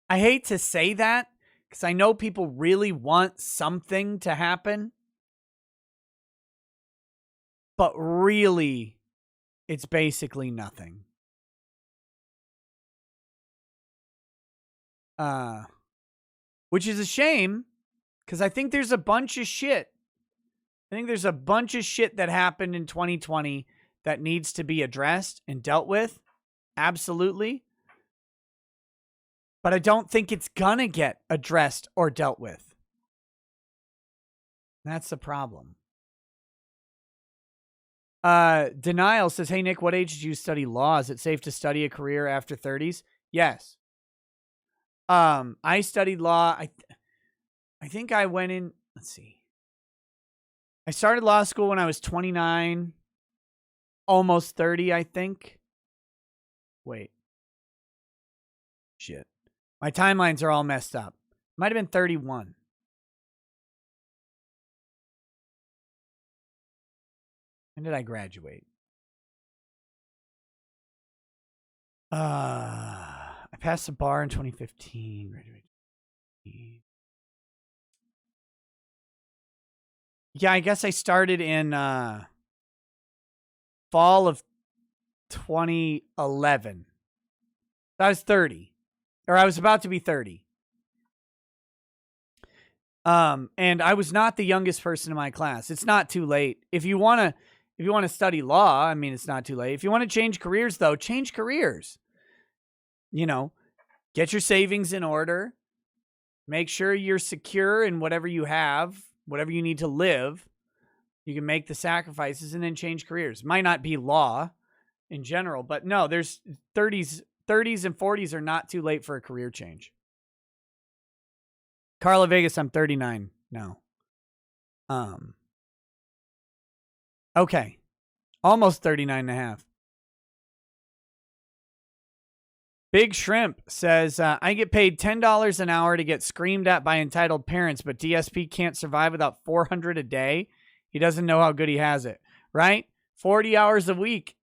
I hate to say that because I know people really want something to happen. But really, it's basically nothing. Which is a shame because I think there's a bunch of shit. I think there's a bunch of shit that happened in 2020 that needs to be addressed and dealt with. Absolutely. But I don't think it's gonna get addressed or dealt with. That's the problem. Denial says, hey, Nick, what age did you study law? Is it safe to study a career after 30s? Yes. I studied law. I think I went in, let's see. I started law school when I was 29, almost 30, I think. Wait. Shit. My timelines are all messed up. Might have been 31. When did I graduate? I passed the bar in 2015. Graduated. Yeah, I guess I started in fall of 2011. I was 30. Or I was about to be 30. And I was not the youngest person in my class. It's not too late. If you want to study law, I mean, it's not too late. If you want to change careers, though, change careers. You know, get your savings in order. Make sure you're secure in whatever you have, whatever you need to live. You can make the sacrifices and then change careers. Might not be law in general, but no, there's 30s and 40s are not too late for a career change. Carla Vegas, I'm 39 now. Okay. Almost 39 and a half. Big Shrimp says, I get paid $10 an hour to get screamed at by entitled parents, but DSP can't survive without $400 a day. He doesn't know how good he has it, right? 40 hours a week,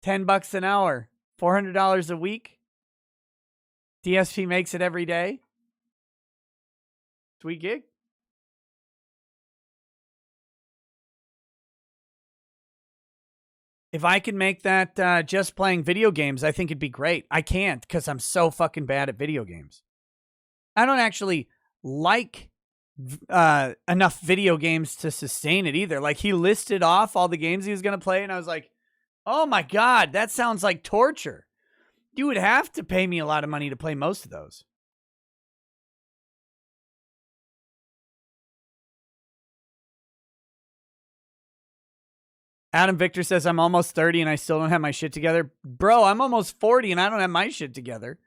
$10 an hour, $400 a week. DSP makes it every day. Sweet gig. If I could make that just playing video games, I think it'd be great. I can't because I'm so fucking bad at video games. I don't actually like enough video games to sustain it either. Like, he listed off all the games he was going to play, and I was like, oh my God, that sounds like torture. You would have to pay me a lot of money to play most of those. Adam Victor says, I'm almost 30 and I still don't have my shit together. Bro, I'm almost 40 and I don't have my shit together.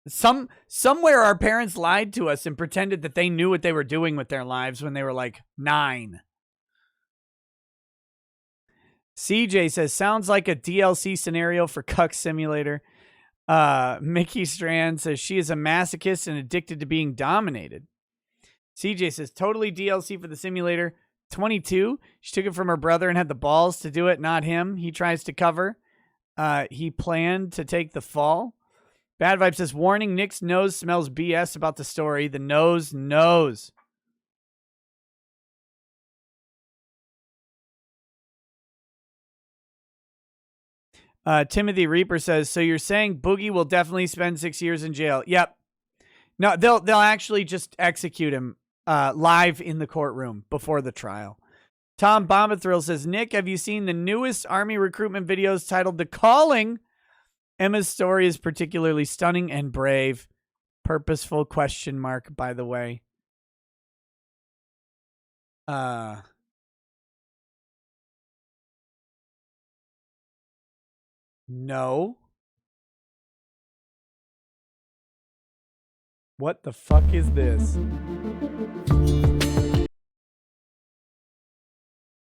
Somewhere our parents lied to us and pretended that they knew what they were doing with their lives when they were like 9. CJ says, sounds like a DLC scenario for Cuckold Simulator. Mickey Strand says, she is a masochist and addicted to being dominated. CJ says, totally DLC for the simulator. 22, she took it from her brother and had the balls to do it, not him. He tries to cover. He planned to take the fall. Bad Vibe says, warning, Nick's nose smells BS about the story. The nose knows. Timothy Reaper says, so you're saying Boogie will definitely spend 6 years in jail? Yep. No, they'll actually just execute him live in the courtroom before the trial. Tom Bombathrill says, Nick, have you seen the newest Army recruitment videos titled The Calling? Emma's story is particularly stunning and brave. Purposeful question mark, by the way. No. What the fuck is this?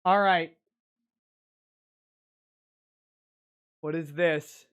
All right. What is this?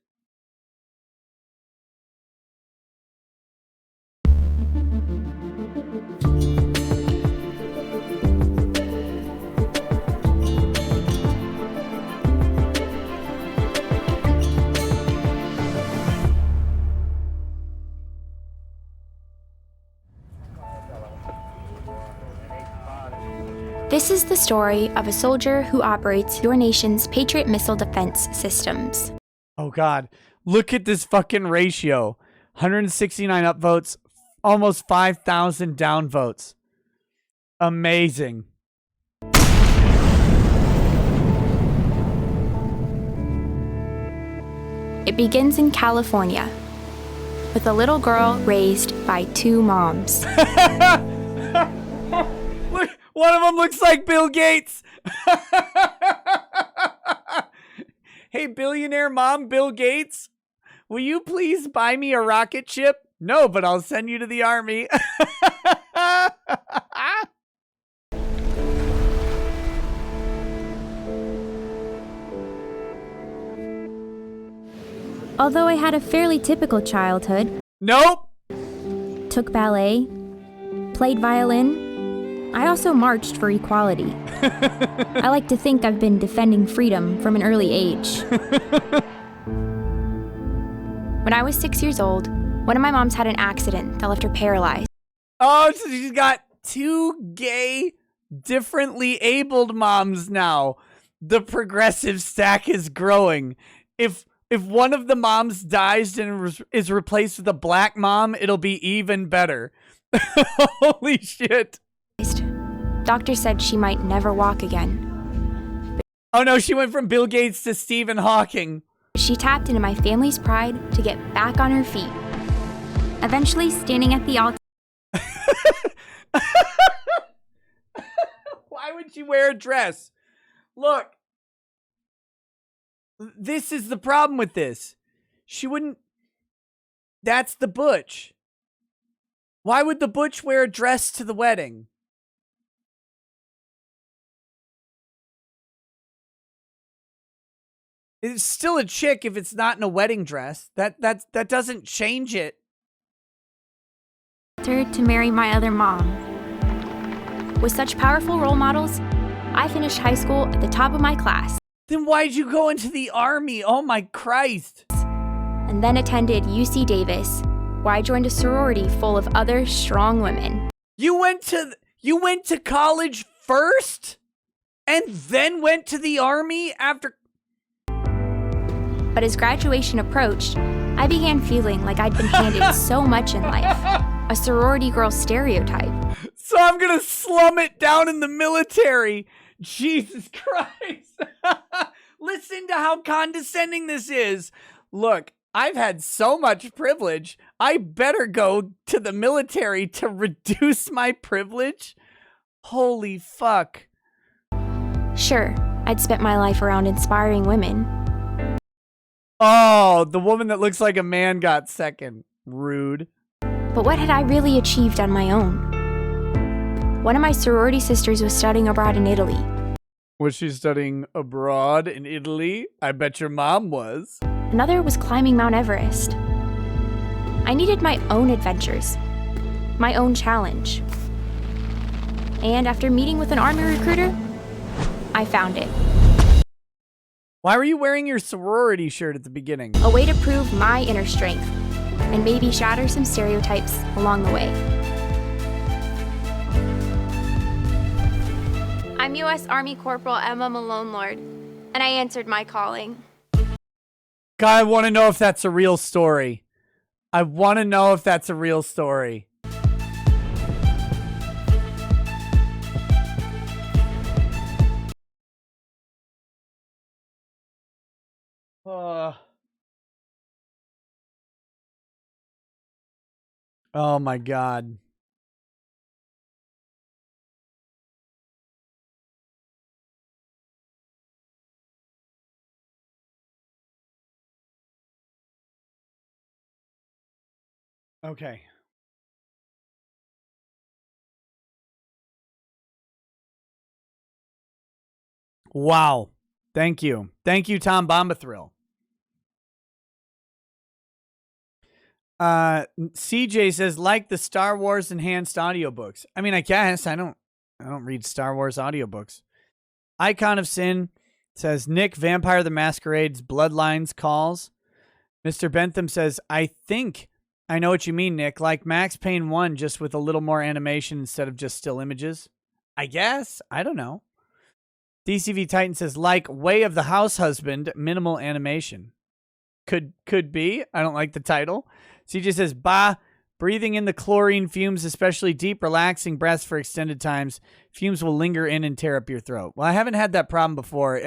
This is the story of a soldier who operates your nation's Patriot missile defense systems. Oh, God. Look at this fucking ratio. 169 upvotes, almost 5,000 downvotes. Amazing. It begins in California with a little girl raised by 2 moms. Look, one of them looks like Bill Gates. Hey, billionaire mom, Bill Gates, will you please buy me a rocket ship? No, but I'll send you to the army. Although I had a fairly typical childhood, Nope. took ballet, played violin, I also marched for equality. I like to think I've been defending freedom from an early age. When I was 6 years old, one of my moms had an accident that left her paralyzed. Oh, so she's got two gay, differently abled moms now. The progressive stack is growing. If one of the moms dies and is replaced with a black mom, it'll be even better. Holy shit. Doctor said she might never walk again. Oh no, she went from Bill Gates to Stephen Hawking. She tapped into my family's pride to get back on her feet. Eventually standing at the altar. Why would she wear a dress? Look. This is the problem with this. She wouldn't. That's the butch. Why would the butch wear a dress to the wedding? It's still a chick if it's not in a wedding dress. That doesn't change it. To marry my other mom. With such powerful role models, I finished high school at the top of my class. Then why'd you go into the army? Oh my Christ. And then attended UC Davis, where I joined a sorority full of other strong women. You went to college first? And then went to the army after... But as graduation approached, I began feeling like I'd been handed so much in life. A sorority girl stereotype. So I'm gonna slum it down in the military. Jesus Christ. Listen to how condescending this is. Look, I've had so much privilege. I better go to the military to reduce my privilege. Holy fuck. Sure, I'd spent my life around inspiring women. Oh, the woman that looks like a man got second. Rude. But what had I really achieved on my own? One of my sorority sisters was studying abroad in Italy. Was she studying abroad in Italy? I bet your mom was. Another was climbing Mount Everest. I needed my own adventures, my own challenge. And after meeting with an army recruiter, I found it. Why were you wearing your sorority shirt at the beginning? A way to prove my inner strength and maybe shatter some stereotypes along the way. I'm U.S. Army Corporal Emma Malone Lord, and I answered my calling. God, I want to know if that's a real story. I want to know if that's a real story. Oh my God. Okay. Wow. Thank you. Thank you, Tom Bombathrill. CJ says, like the Star Wars enhanced audiobooks. I mean, I guess I don't read Star Wars audiobooks. Icon of Sin says, Nick, Vampire the Masquerade's Bloodlines calls. Mr. Bentham says, I think I know what you mean, Nick. Like Max Payne 1, just with a little more animation instead of just still images. I guess. I don't know. DCV Titan says, like Way of the House Husband, minimal animation. Could be. I don't like the title. CJ says, bah, breathing in the chlorine fumes, especially deep, relaxing breaths for extended times. Fumes will linger in and tear up your throat. Well, I haven't had that problem before.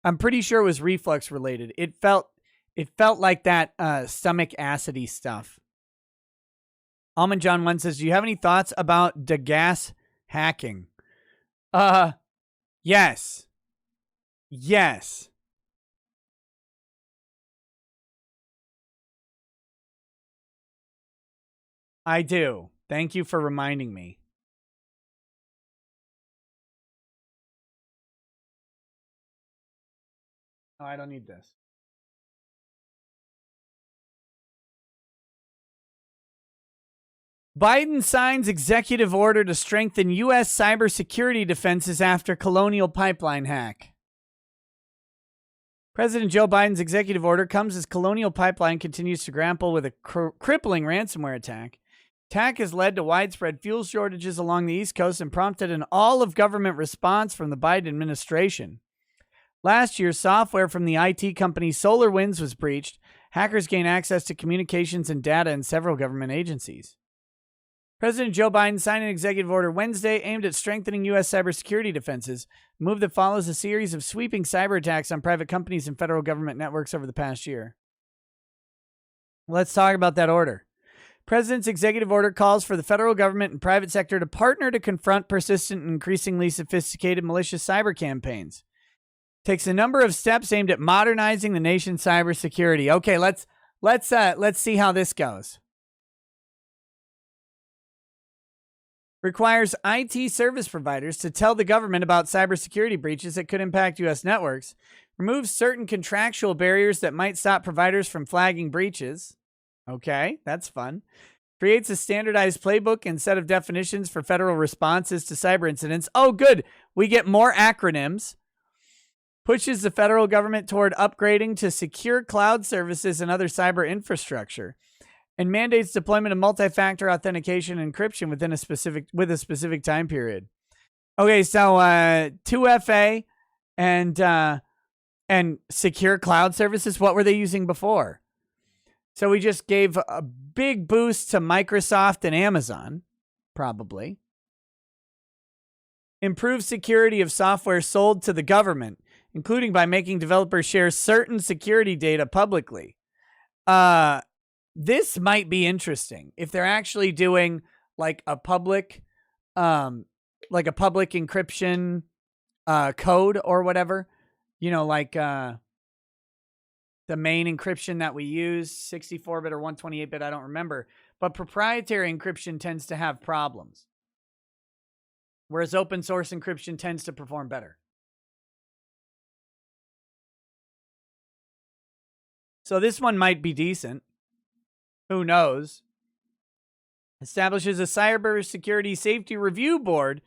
I'm pretty sure it was reflux related. It felt like that stomach acidy stuff. Almond John 1 says, do you have any thoughts about gas hacking? Yes. Yes. I do. Thank you for reminding me. Oh, I don't need this. Biden signs executive order to strengthen U.S. cybersecurity defenses after Colonial Pipeline hack. President Joe Biden's executive order comes as Colonial Pipeline continues to grapple with a crippling ransomware attack. Attack has led to widespread fuel shortages along the East Coast and prompted an all-of-government response from the Biden administration. Last year, software from the IT company SolarWinds was breached. Hackers gained access to communications and data in several government agencies. President Joe Biden signed an executive order Wednesday aimed at strengthening U.S. cybersecurity defenses, a move that follows a series of sweeping cyber attacks on private companies and federal government networks over the past year. Let's talk about that order. President's executive order calls for the federal government and private sector to partner to confront persistent and increasingly sophisticated malicious cyber campaigns. Takes a number of steps aimed at modernizing the nation's cybersecurity. Okay, let's see how this goes. Requires IT service providers to tell the government about cybersecurity breaches that could impact U.S. networks. Removes certain contractual barriers that might stop providers from flagging breaches. Okay, that's fun. Creates a standardized playbook and set of definitions for federal responses to cyber incidents. Oh, good. We get more acronyms. Pushes the federal government toward upgrading to secure cloud services and other cyber infrastructure. And mandates deployment of multi-factor authentication and encryption with a specific time period. Okay, so 2FA and secure cloud services, what were they using before? So we just gave a big boost to Microsoft and Amazon, probably. Improve security of software sold to the government, including by making developers share certain security data publicly. This might be interesting if they're actually doing like a public encryption code or whatever, you know, like the main encryption that we use, 64-bit or 128-bit, I don't remember. But proprietary encryption tends to have problems, whereas open source encryption tends to perform better. So this one might be decent. Who knows? Establishes a cybersecurity safety review board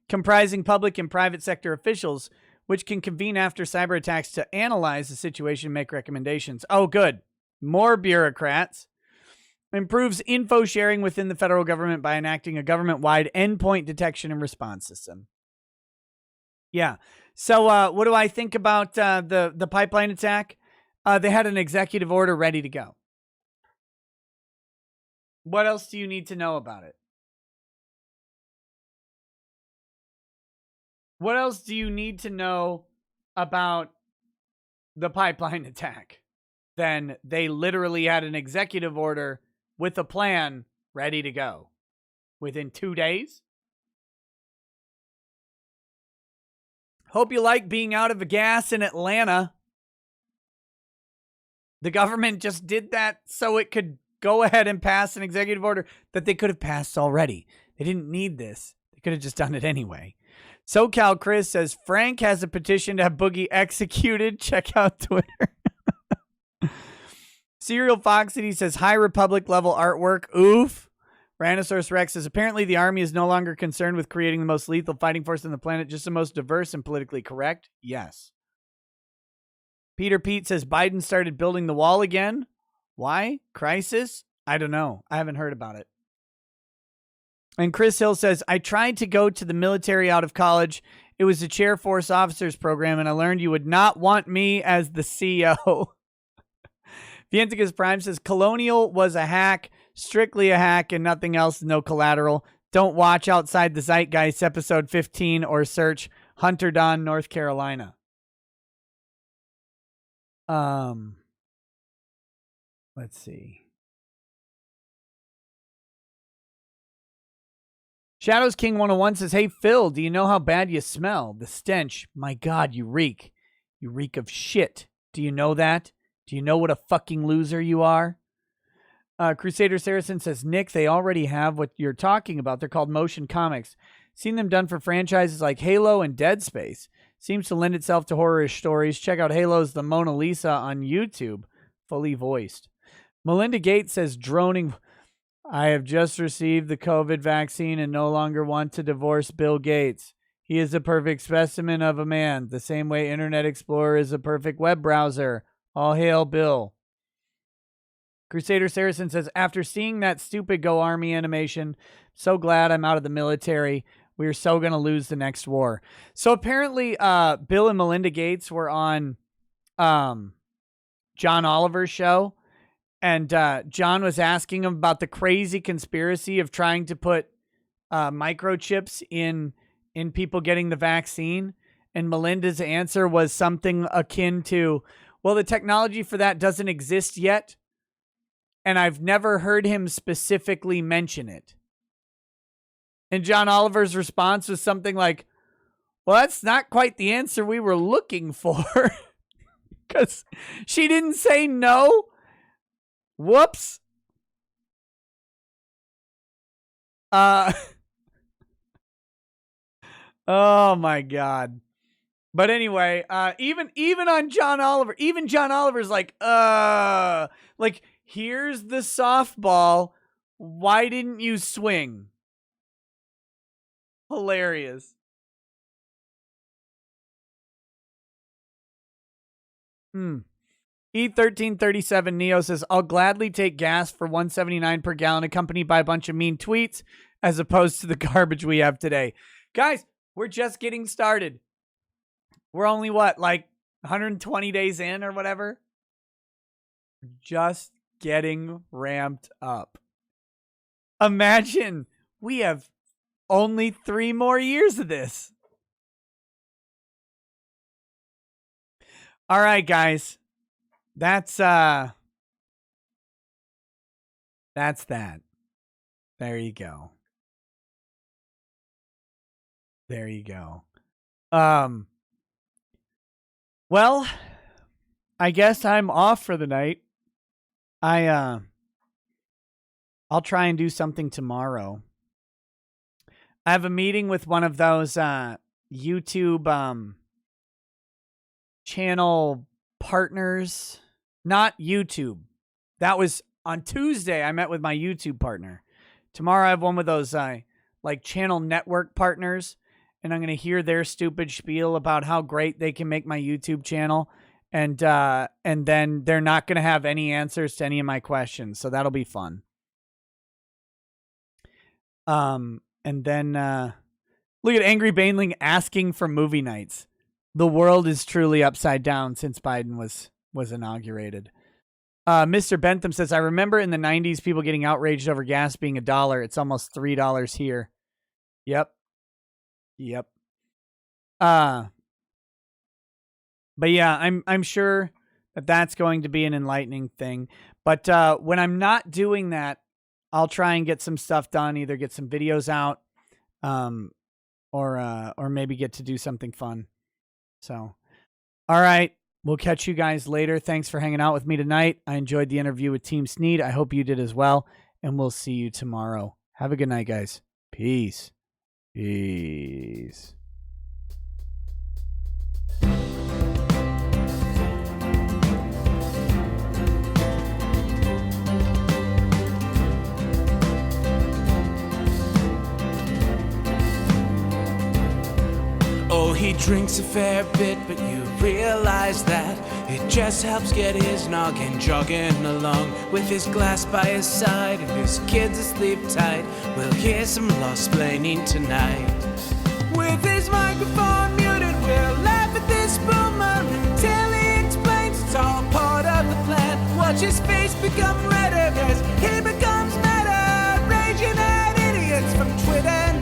comprising public and private sector officials, which can convene after cyber attacks to analyze the situation and make recommendations. Oh, good. More bureaucrats. Improves info sharing within the federal government by enacting a government-wide endpoint detection and response system. Yeah. So what do I think about the pipeline attack? They had an executive order ready to go. What else do you need to know about it? What else do you need to know about the pipeline attack? Then they literally had an executive order with a plan ready to go within 2 days. Hope you like being out of gas in Atlanta. The government just did that so it could go ahead and pass an executive order that they could have passed already. They didn't need this. They could have just done it anyway. SoCal Chris says, Frank has a petition to have Boogie executed. Check out Twitter. Serial Foxity says, High Republic level artwork. Oof. Rhinosaurus Rex says, apparently the army is no longer concerned with creating the most lethal fighting force on the planet, just the most diverse and politically correct. Yes. Peter Pete says, Biden started building the wall again. Why? Crisis? I don't know. I haven't heard about it. And Chris Hill says, I tried to go to the military out of college. It was a Chair Force Officers program, and I learned you would not want me as the CEO. Vienticus Prime says, Colonial was a hack, strictly a hack, and nothing else, no collateral. Don't watch Outside the Zeitgeist, episode 15, or search Hunter Dawn, North Carolina. Let's see. Shadows King 101 says, hey, Phil, do you know how bad you smell? The stench. My God, you reek. You reek of shit. Do you know that? Do you know what a fucking loser you are? Crusader Saracen says, Nick, they already have what you're talking about. They're called motion comics. Seen them done for franchises like Halo and Dead Space. Seems to lend itself to horror-ish stories. Check out Halo's The Mona Lisa on YouTube, fully voiced. Melinda Gates says, droning, I have just received the COVID vaccine and no longer want to divorce Bill Gates. He is a perfect specimen of a man, the same way Internet Explorer is a perfect web browser. All hail Bill. Crusader Saracen says, after seeing that stupid Go Army animation, so glad I'm out of the military. We are so going to lose the next war. So apparently Bill and Melinda Gates were on John Oliver's show. And John was asking him about the crazy conspiracy of trying to put microchips in people getting the vaccine. And Melinda's answer was something akin to, well, the technology for that doesn't exist yet. And I've never heard him specifically mention it. And John Oliver's response was something like, well, that's not quite the answer we were looking for. Because she didn't say no. Whoops. Oh my God. But anyway, even on John Oliver, even John Oliver's like here's the softball. Why didn't you swing? Hilarious. E1337 Neo says, I'll gladly take gas for $1.79 per gallon accompanied by a bunch of mean tweets as opposed to the garbage we have today. Guys, we're just getting started. We're only, 120 days in or whatever? Just getting ramped up. Imagine we have only 3 more years of this. All right, guys. That's that. There you go. There you go. Well, I guess I'm off for the night. I'll try and do something tomorrow. I have a meeting with one of those YouTube channel partners. Not YouTube. That was on Tuesday. I met with my YouTube partner. Tomorrow I have one with those channel network partners, and I'm going to hear their stupid spiel about how great they can make my YouTube channel, and then they're not going to have any answers to any of my questions, so that'll be fun. And then look at Angry Baneling asking for movie nights. The world is truly upside down since Biden was inaugurated. Mr. Bentham says, I remember in the 90s people getting outraged over gas being $1. It's almost $3 here. Yep. But yeah, I'm sure that's going to be an enlightening thing. But when I'm not doing that, I'll try and get some stuff done, either get some videos out, or maybe get to do something fun. So, all right. We'll catch you guys later. Thanks for hanging out with me tonight. I enjoyed the interview with Team SNEED. I hope you did as well. And we'll see you tomorrow. Have a good night, guys. Peace. Peace. Oh, he drinks a fair bit, but you realize that it just helps get his noggin jogging along. With his glass by his side and his kids asleep tight, we'll hear some lost-plaining tonight. With his microphone muted, we'll laugh at this boomer until he explains it's all part of the plan. Watch his face become redder as he becomes meta, raging at idiots from Twitterland.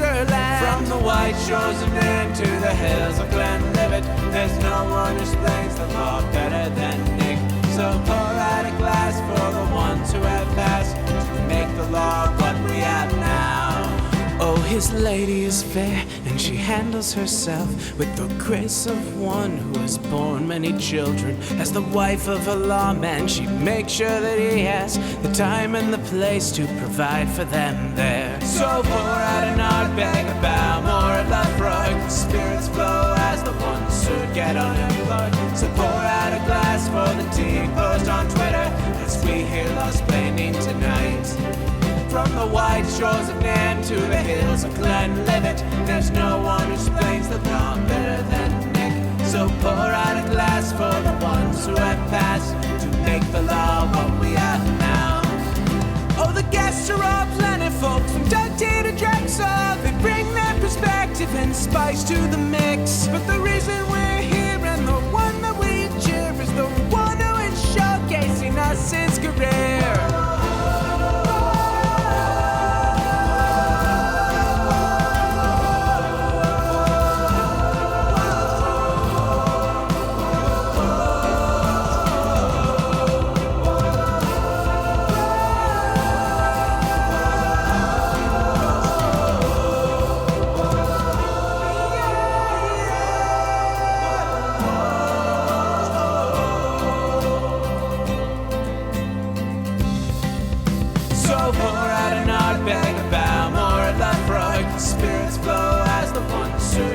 From the white shores of Maine to the hills of Glenlivet, there's no one who explains the law better than Nick. So pour out a glass for the ones who have passed to make the law what we have now. Oh, his lady is fair and she handles herself with the grace of one who has borne many children. As the wife of a lawman, she makes sure that he has the time and the place to provide for them there. So pour out an ardbeg, a bow, more of Lafroig. The spirits flow as the ones who get unemployed. So pour out a glass for the tea, post on Twitter as we hear Lost Planning tonight. From the wide shores of Nan to the hills of Glenlivet, there's no one who explains the law better than Nick. So pour out a glass for the ones who have passed to make the law what we are now. Oh, the guests are all plentiful, from Dundee to Drexel. They bring their perspective and spice to the mix. But the reason we're here and the one that we cheer is the one who is showcasing us his career.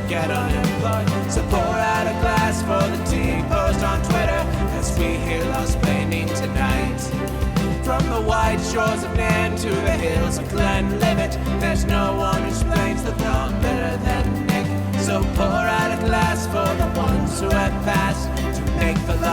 Get unemployed. So pour out a glass for the tea, post on Twitter as we hear Lost Planning tonight. From the wide shores of Nan to the hills of Glenlivet, there's no one who explains the law better than Nick. So pour out a glass for the ones who have passed to make the law